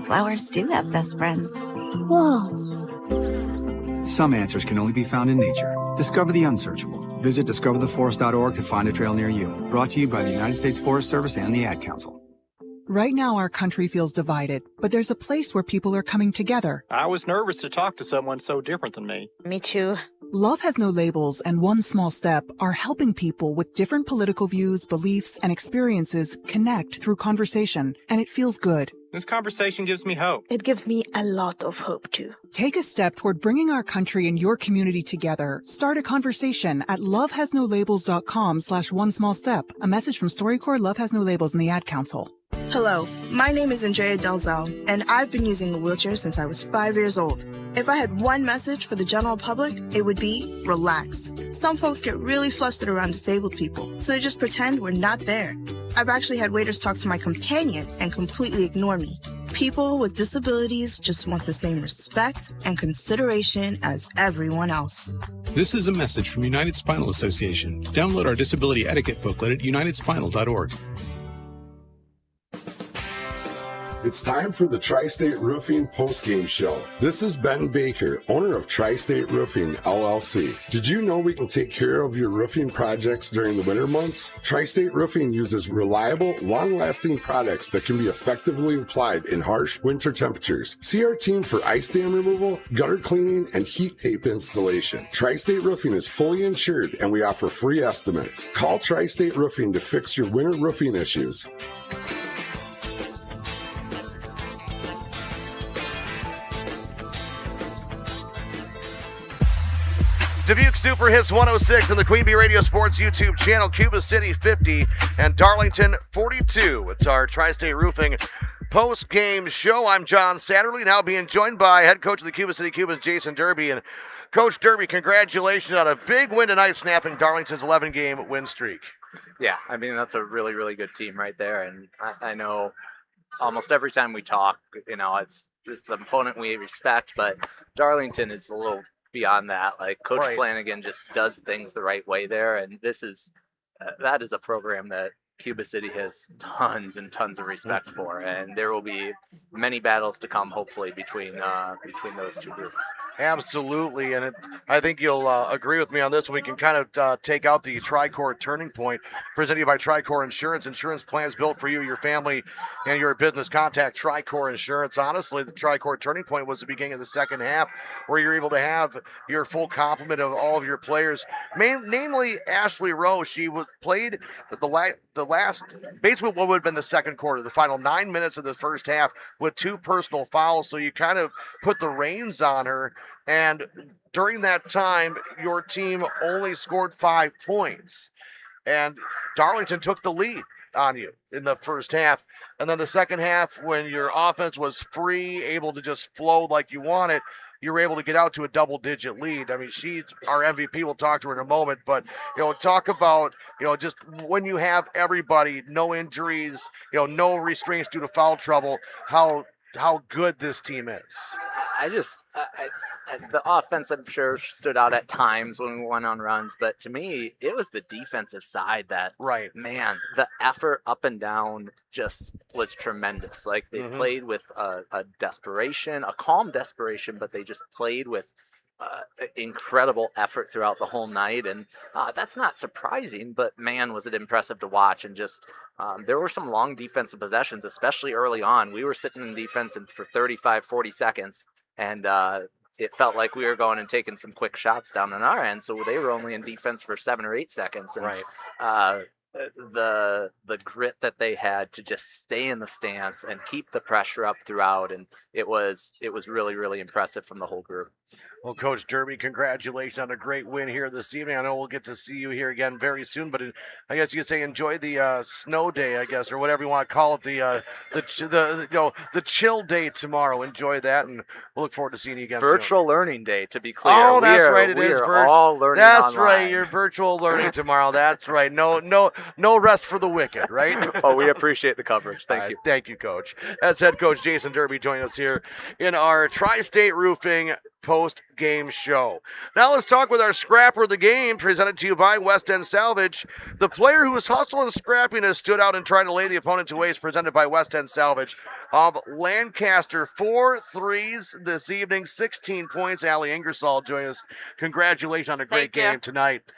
flowers do have best friends. Whoa. Some answers can only be found in nature. Discover the unsearchable. Visit discovertheforest.org to find a trail near you. Brought to you by the United States Forest Service and the Ad Council. Right now, our country feels divided, but there's a place where people are coming together. I was nervous to talk to someone so different than me. Me too. Love Has No Labels and One Small Step are helping people with different political views, beliefs, and experiences connect through conversation, and it feels good. This conversation gives me hope. It gives me a lot of hope, too. Take a step toward bringing our country and your community together. Start a conversation at lovehasnolabels.com/onesmallstep. A message from StoryCorps, Love Has No Labels, and the Ad Council. Hello, my name is Andrea Delzell, and I've been using a wheelchair since I was 5 years old. If I had one message for the general public, it would be relax. Some folks get really flustered around disabled people, so they just pretend we're not there. I've actually had waiters talk to my companion and completely ignore me. People with disabilities just want the same respect and consideration as everyone else. This is a message from United Spinal Association. Download our disability etiquette booklet at unitedspinal.org. It's time for the Tri-State Roofing Postgame Show. This is Ben Baker, owner of Tri-State Roofing, LLC. Did you know we can take care of your roofing projects during the winter months? Tri-State Roofing uses reliable, long-lasting products that can be effectively applied in harsh winter temperatures. See our team for ice dam removal, gutter cleaning, and heat tape installation. Tri-State Roofing is fully insured, and we offer free estimates. Call Tri-State Roofing to fix your winter roofing issues. Dubuque Super Hits 106 and the Queen Bee Radio Sports YouTube channel, Cuba City 50 and Darlington 42. It's our Tri-State Roofing post-game show. I'm John Satterley, now being joined by head coach of the Cuba City Cubans, Jason Derby. And Coach Derby, congratulations on a big win tonight, snapping Darlington's 11-game win streak. Yeah, I mean, that's a really, really good team right there. And I know almost every time we talk, it's an opponent we respect, but Darlington is a little beyond that. Like, Coach Flanagan just does things the right way there, and that is a program that Cuba City has tons and tons of respect for, and there will be many battles to come, hopefully, between those two groups. Absolutely, and I think you'll agree with me on this. We can kind of take out the Tricor Turning Point, presented by Tricor Insurance. Insurance plans built for you, your family, and your business. Contact Tricor Insurance. Honestly, the Tricor Turning Point was the beginning of the second half, where you're able to have your full complement of all of your players, namely Ashley Rowe. She played the last, basically what would have been the second quarter, the final 9 minutes of the first half, with 2 personal fouls. So you kind of put the reins on her. And during that time, your team only scored 5 points. And Darlington took the lead on you in the first half. And then the second half, when your offense was free, able to just flow like you wanted, you were able to get out to a double-digit lead. I mean, she's our MVP. We'll talk to her in a moment. But, talk about, just when you have everybody, no injuries, no restraints due to foul trouble, how good this team is. The offense, I'm sure, stood out at times when we went on runs, but to me, it was the defensive side that, man, the effort up and down just was tremendous. Like, they played with a desperation, a calm desperation, but they just played with incredible effort throughout the whole night, and that's not surprising, but man, was it impressive to watch. And just there were some long defensive possessions, especially early on. We were sitting in defense for 35-40 seconds, and it felt like we were going and taking some quick shots down on our end, so they were only in defense for 7 or 8 seconds. And the grit that they had to just stay in the stance and keep the pressure up throughout, and it was really, really impressive from the whole group. Well, Coach Derby, congratulations on a great win here this evening. I know we'll get to see you here again very soon, but I guess you could say enjoy the snow day, I guess, or whatever you want to call it, the chill day tomorrow. Enjoy that, and we'll look forward to seeing you again Virtual soon. Learning day, to be clear. Oh, that's right. It is virtual. All learning That's online. right. You're virtual learning tomorrow. That's right. No rest for the wicked, right? Oh, we appreciate the coverage. Thank you. Thank you, Coach. That's head coach Jason Derby joining us here in our Tri-State Roofing post-game show. Now let's talk with our scrapper of the game, presented to you by West End Salvage. The player who was hustling and scrapping has stood out and tried to lay the opponent to waste, presented by West End Salvage of Lancaster. 4 threes this evening, 16 points. Allie Ingersoll joining us. Congratulations on a great game tonight.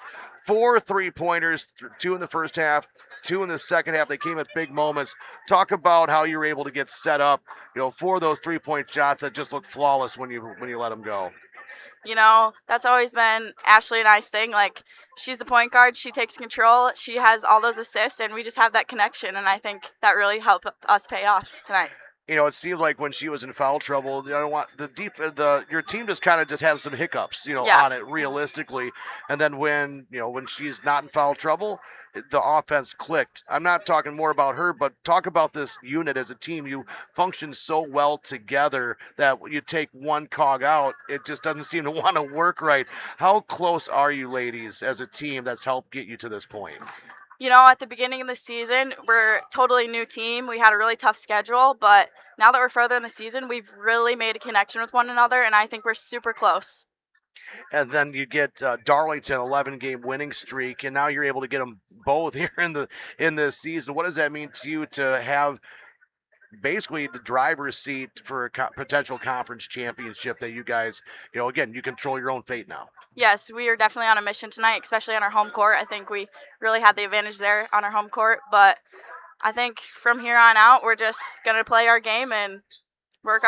4 3-pointers, 2 in the first half, 2 in the second half. They came at big moments. Talk about how you were able to get set up, for those 3-point shots that just look flawless when you let them go. That's always been Ashley and I's thing. Like, she's the point guard. She takes control. She has all those assists, and we just have that connection. And I think that really helped us pay off tonight. It seemed like when she was in foul trouble, I don't want your team just kind of just had some hiccups, on it realistically. And then when she's not in foul trouble, the offense clicked. I'm not talking more about her, but talk about this unit as a team. You function so well together that you take one cog out, it just doesn't seem to want to work right. How close are you ladies as a team that's helped get you to this point? At the beginning of the season, we're a totally new team. We had a really tough schedule, but now that we're further in the season, we've really made a connection with one another, and I think we're super close. And then you get Darlington, 11-game winning streak, and now you're able to get them both here in this season. What does that mean to you to have basically the driver's seat for a potential conference championship that you guys, again, you control your own fate now. Yes, we are definitely on a mission tonight, especially on our home court. I think we really had the advantage there on our home court, but I think from here on out, we're just going to play our game and work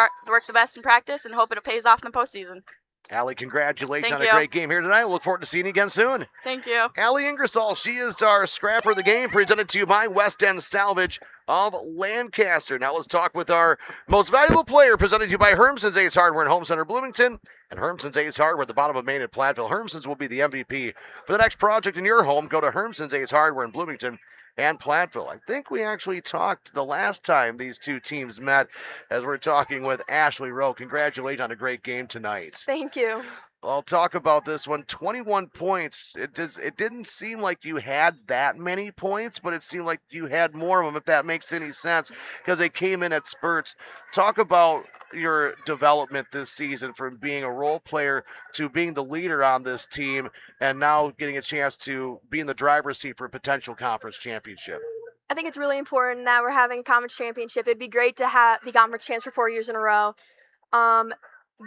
the best in practice and hope it pays off in the postseason. Allie, congratulations on Thank a you. great game here tonight. Look forward to seeing you again soon. Thank you. Allie Ingersoll, she is our scrapper of the game, presented to you by West End Salvage of Lancaster. Now let's talk with our most valuable player, presented to you by Hermson's Ace Hardware and Home Center Bloomington and Hermson's Ace Hardware at the bottom of Main and Platteville. Hermson's will be the MVP for the next project in your home. Go to Hermson's Ace Hardware in Bloomington and Platteville. I think we actually talked the last time these two teams met as we're talking with Ashley Rowe. Congratulations on a great game tonight. Thank you. I'll talk about this one. 21 points. It didn't seem like you had that many points, but it seemed like you had more of them, if that makes any sense, because they came in at spurts. Talk about your development this season from being a role player to being the leader on this team and now getting a chance to be in the driver's seat for a potential conference championship. I think it's really important that we're having a conference championship. It'd be great to have the conference champs for 4 years in a row.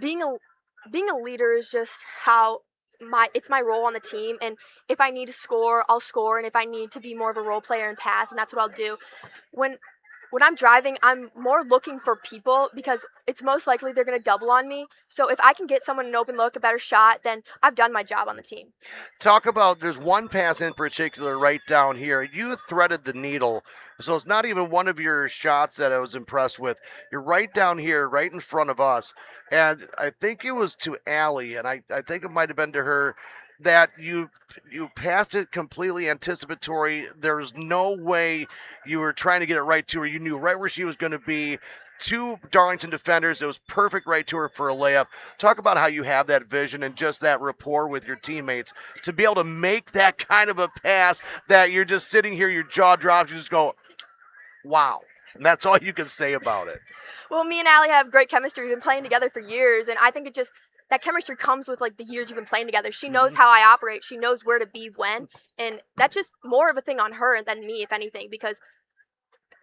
Being a leader is just how it's my role on the team, and if I need to score, I'll score, and if I need to be more of a role player and pass, and that's what I'll do. When I'm driving, I'm more looking for people because it's most likely they're going to double on me. So if I can get someone an open look, a better shot, then I've done my job on the team. Talk about, there's one pass in particular right down here. You threaded the needle. So it's not even one of your shots that I was impressed with. You're right down here, right in front of us. And I think it was to Allie, and I think it might have been to her, that you passed it completely anticipatory. There's no way you were trying to get it right to her. You knew right where she was going to be. Two Darlington defenders. It was perfect right to her for a layup. Talk about how you have that vision and just that rapport with your teammates to be able to make that kind of a pass that you're just sitting here, your jaw drops, you just go, wow. And that's all you can say about it. Well, me and Allie have great chemistry. We've been playing together for years, and I think that chemistry comes with like the years you've been playing together. She knows how I operate. She knows where to be when, and that's just more of a thing on her than me, if anything, because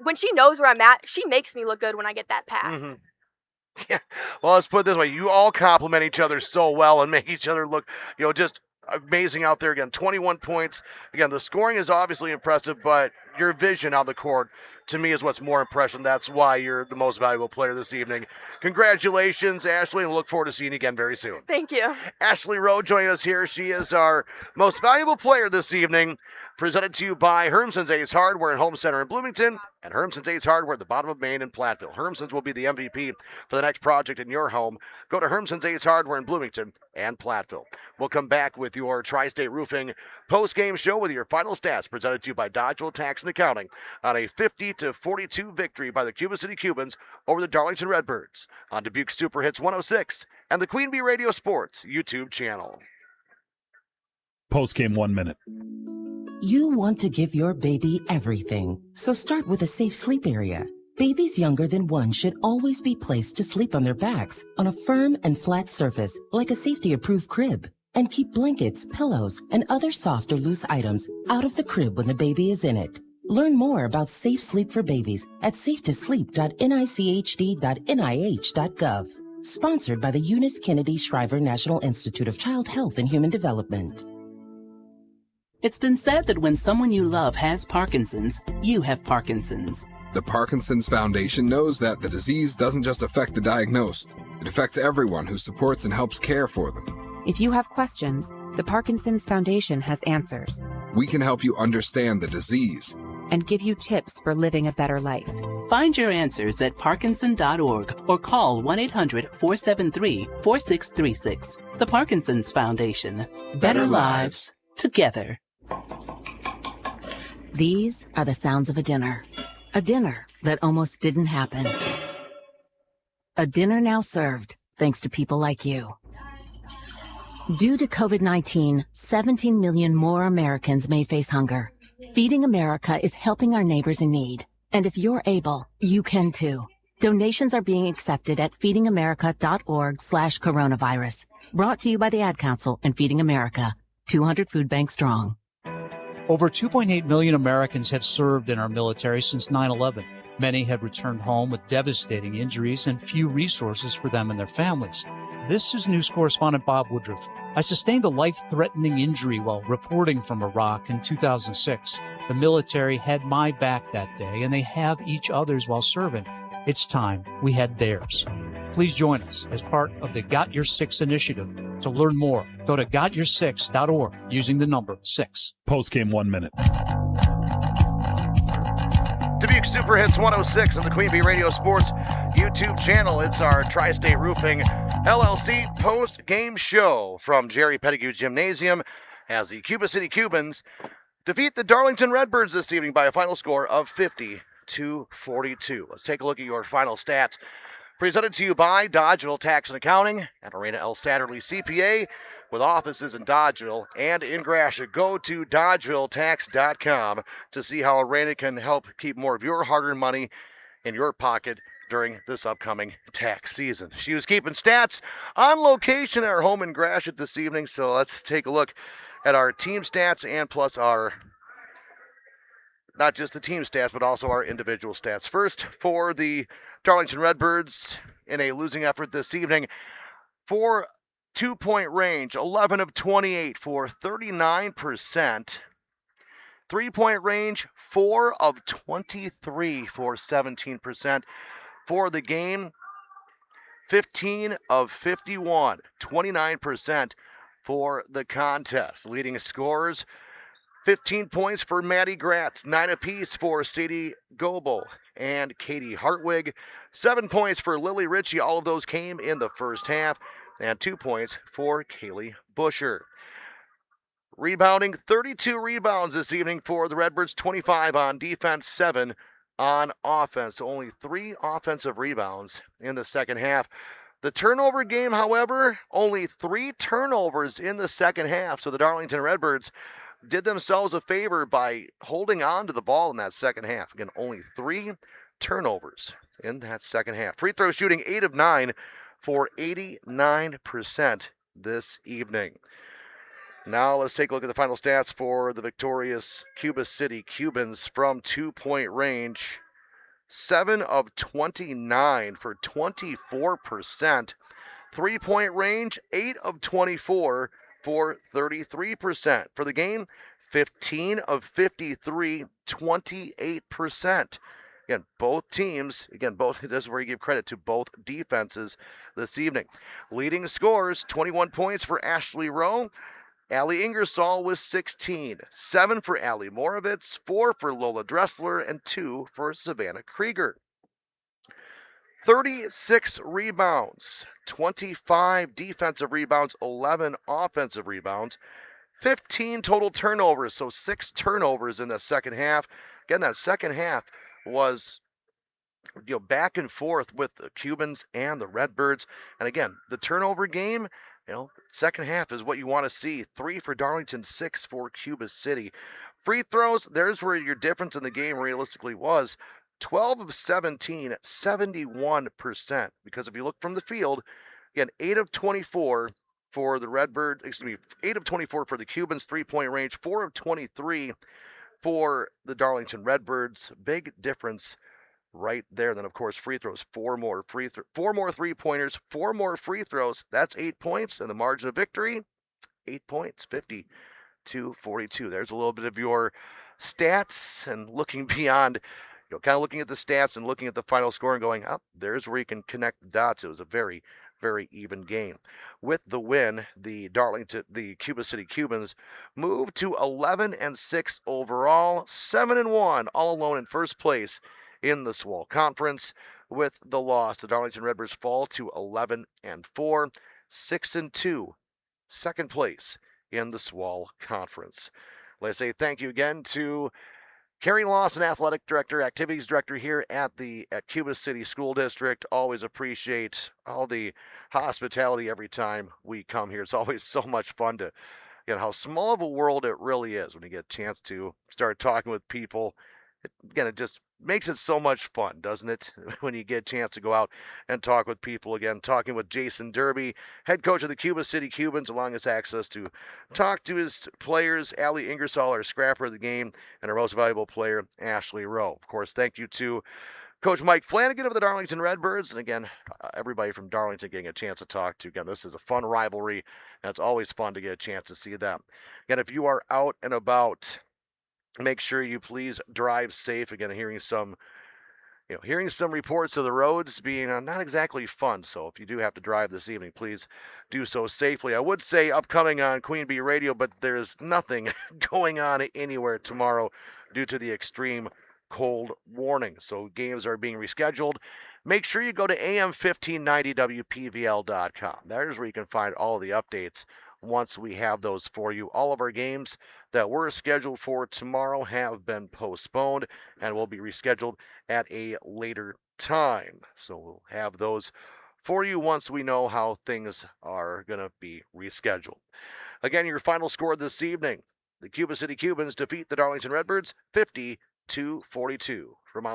when she knows where I'm at, she makes me look good when I get that pass. Mm-hmm. Yeah. Well, let's put it this way. You all complement each other so well and make each other look, just amazing out there. Again, 21 points. Again, the scoring is obviously impressive, but your vision on the court, to me, is what's more impressive. That's why you're the most valuable player this evening. Congratulations, Ashley, and look forward to seeing you again very soon. Thank you. Ashley Rowe joining us here. She is our most valuable player this evening, presented to you by Hermson's Ace Hardware and Home Center in Bloomington and Hermson's Ace Hardware at the bottom of Main and Platteville. Hermson's will be the MVP for the next project in your home. Go to Hermson's Ace Hardware in Bloomington and Platteville. We'll come back with your Tri-State Roofing post-game show with your final stats, presented to you by Dodgeville Tax and Accounting on a 50-42 victory by the Cuba City Cubans over the Darlington Redbirds on Dubuque Super Hits 106 and the Queen Bee Radio Sports YouTube channel. Postgame 1 minute. You want to give your baby everything, so start with a safe sleep area. Babies younger than 1 should always be placed to sleep on their backs on a firm and flat surface like a safety-approved crib. And keep blankets, pillows, and other soft or loose items out of the crib when the baby is in it. Learn more about safe sleep for babies at safetoSleep.nichd.nih.gov. Sponsored by the Eunice Kennedy Shriver National Institute of Child Health and Human Development. It's been said that when someone you love has Parkinson's, you have Parkinson's. The Parkinson's Foundation knows that the disease doesn't just affect the diagnosed. It affects everyone who supports and helps care for them. If you have questions, the Parkinson's Foundation has answers. We can help you understand the disease and give you tips for living a better life. Find your answers at parkinson.org or call 1-800-473-4636. The Parkinson's Foundation. Better lives together. These are the sounds of a dinner. A dinner that almost didn't happen. A dinner now served, thanks to people like you. Due to COVID-19, 17 million more Americans may face hunger. Feeding America is helping our neighbors in need. And if you're able, you can too. Donations are being accepted at feedingamerica.org/coronavirus. Brought to you by the Ad Council and Feeding America. 200 food banks strong. Over 2.8 million Americans have served in our military since 9/11. Many had returned home with devastating injuries and few resources for them and their families. This is news correspondent Bob Woodruff. I sustained a life-threatening injury while reporting from Iraq in 2006. The military had my back that day, and they have each other's while serving. It's time we had theirs. Please join us as part of the Got Your Six initiative. To learn more, go to gotyoursix.org using the number 6. Postgame 1 minute. Dubuque Super Hits 106 on the Queen Bee Radio Sports YouTube channel. It's our Tri-State Roofing LLC post-game show from Jerry Pettigrew Gymnasium as the Cuba City Cubans defeat the Darlington Redbirds this evening by a final score of 50-42. Let's take a look at your final stats. Presented to you by Dodgeville Tax and Accounting and Arena El Satterley CPA with offices in Dodgeville and in Gratiot. Go to DodgevilleTax.com to see how Arena can help keep more of your hard-earned money in your pocket during this upcoming tax season. She was keeping stats on location at our home in Gratiot this evening, so let's take a look at our team stats and plus our not just the team stats, but also our individual stats. First, for the Darlington Redbirds in a losing effort this evening, for two-point range, 11 of 28 for 39%. Three-point range, 4 of 23 for 17%. For the game, 15 of 51, 29% for the contest. Leading scorers, 15 points for Maddie Gratz, 9 apiece for Sadie Goebel and Katie Hartwig, 7 points for Lily Ritchie. All of those came in the first half, and 2 points for Kaylee Busher. Rebounding, 32 rebounds this evening for the Redbirds, 25 on defense, 7 on offense. So only 3 offensive rebounds in the second half. The turnover game, however, only 3 turnovers in the second half. So the Darlington Redbirds did themselves a favor by holding on to the ball in that second half. Again, only 3 turnovers in that second half. Free throw shooting 8 of 9 for 89% this evening. Now let's take a look at the final stats for the victorious Cuba City Cubans from two-point range. 7 of 29 for 24%. Three-point range, 8 of 24 for 33%. For the game, 15 of 53, 28%. Again, both teams, this is where you give credit to both defenses this evening. Leading scores, 21 points for Ashley Rowe. Allie Ingersoll with 16. 7 for Allie Moravitz, 4 for Lola Dressler, and 2 for Savannah Krieger. 36 rebounds, 25 defensive rebounds, 11 offensive rebounds, 15 total turnovers, so 6 turnovers in the second half. Again, that second half was back and forth with the Cubans and the Redbirds. And again, the turnover game, second half is what you want to see. 3 for Darlington, 6 for Cuba City. Free throws, there's where your difference in the game realistically was. 12 of 17, 71%. Because if you look from the field, again, 8 of 24 for the Redbird, 8 of 24 for the Cubans, 3-point range, 4 of 23 for the Darlington Redbirds. Big difference right there. Then, of course, free throws, 4 more 3-pointers, 4 more free throws. That's 8 points, and the margin of victory, 8 points, 50-42. There's a little bit of your stats and looking beyond, kind of looking at the stats and looking at the final score and going, there's where you can connect the dots. It was a very, very even game. With the win, the Cuba City Cubans moved to 11-6 overall, 7-1, all alone in first place in the SWAL Conference. With the loss, the Darlington Redbirds fall to 11-4, 6-2, second place in the SWAL Conference. Let's say thank you again to Carey Lawson, Athletic Director, Activities Director here at Cuba City School District. Always appreciate all the hospitality every time we come here. It's always so much fun to how small of a world it really is when you get a chance to start talking with people. It just makes it so much fun, doesn't it? When you get a chance to go out and talk with people again. Talking with Jason Derby, head coach of the Cuba City Cubans, allowing us access to talk to his players, Allie Ingersoll, our scrapper of the game, and our most valuable player, Ashley Rowe. Of course, thank you to Coach Mike Flanagan of the Darlington Redbirds. And again, everybody from Darlington getting a chance to talk to. Again, this is a fun rivalry, and it's always fun to get a chance to see them. Again, if you are out and about, make sure you please drive safe. Again, hearing some reports of the roads being not exactly fun. So if you do have to drive this evening, please do so safely. I would say upcoming on Queen Bee Radio, but there's nothing going on anywhere tomorrow due to the extreme cold warning. So games are being rescheduled. Make sure you go to am1590wpvl.com. There's where you can find all of the updates once we have those for you. All of our games that were scheduled for tomorrow have been postponed and will be rescheduled at a later time. So we'll have those for you once we know how things are going to be rescheduled. Again, your final score this evening. The Cuba City Cubans defeat the Darlington Redbirds 50-42. For my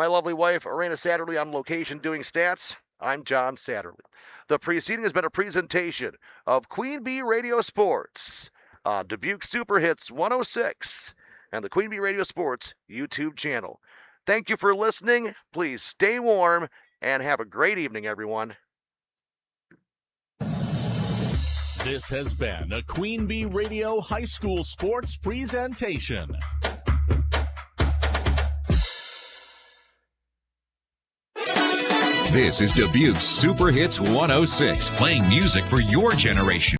lovely wife, Arena Satterley, on location doing stats, I'm John Satterley. The preceding has been a presentation of Queen Bee Radio Sports on Dubuque Super Hits 106 and the Queen Bee Radio Sports YouTube channel. Thank you for listening. Please stay warm and have a great evening, everyone. This has been a Queen Bee Radio High School Sports presentation. This is Dubuque's Super Hits 106, playing music for your generation.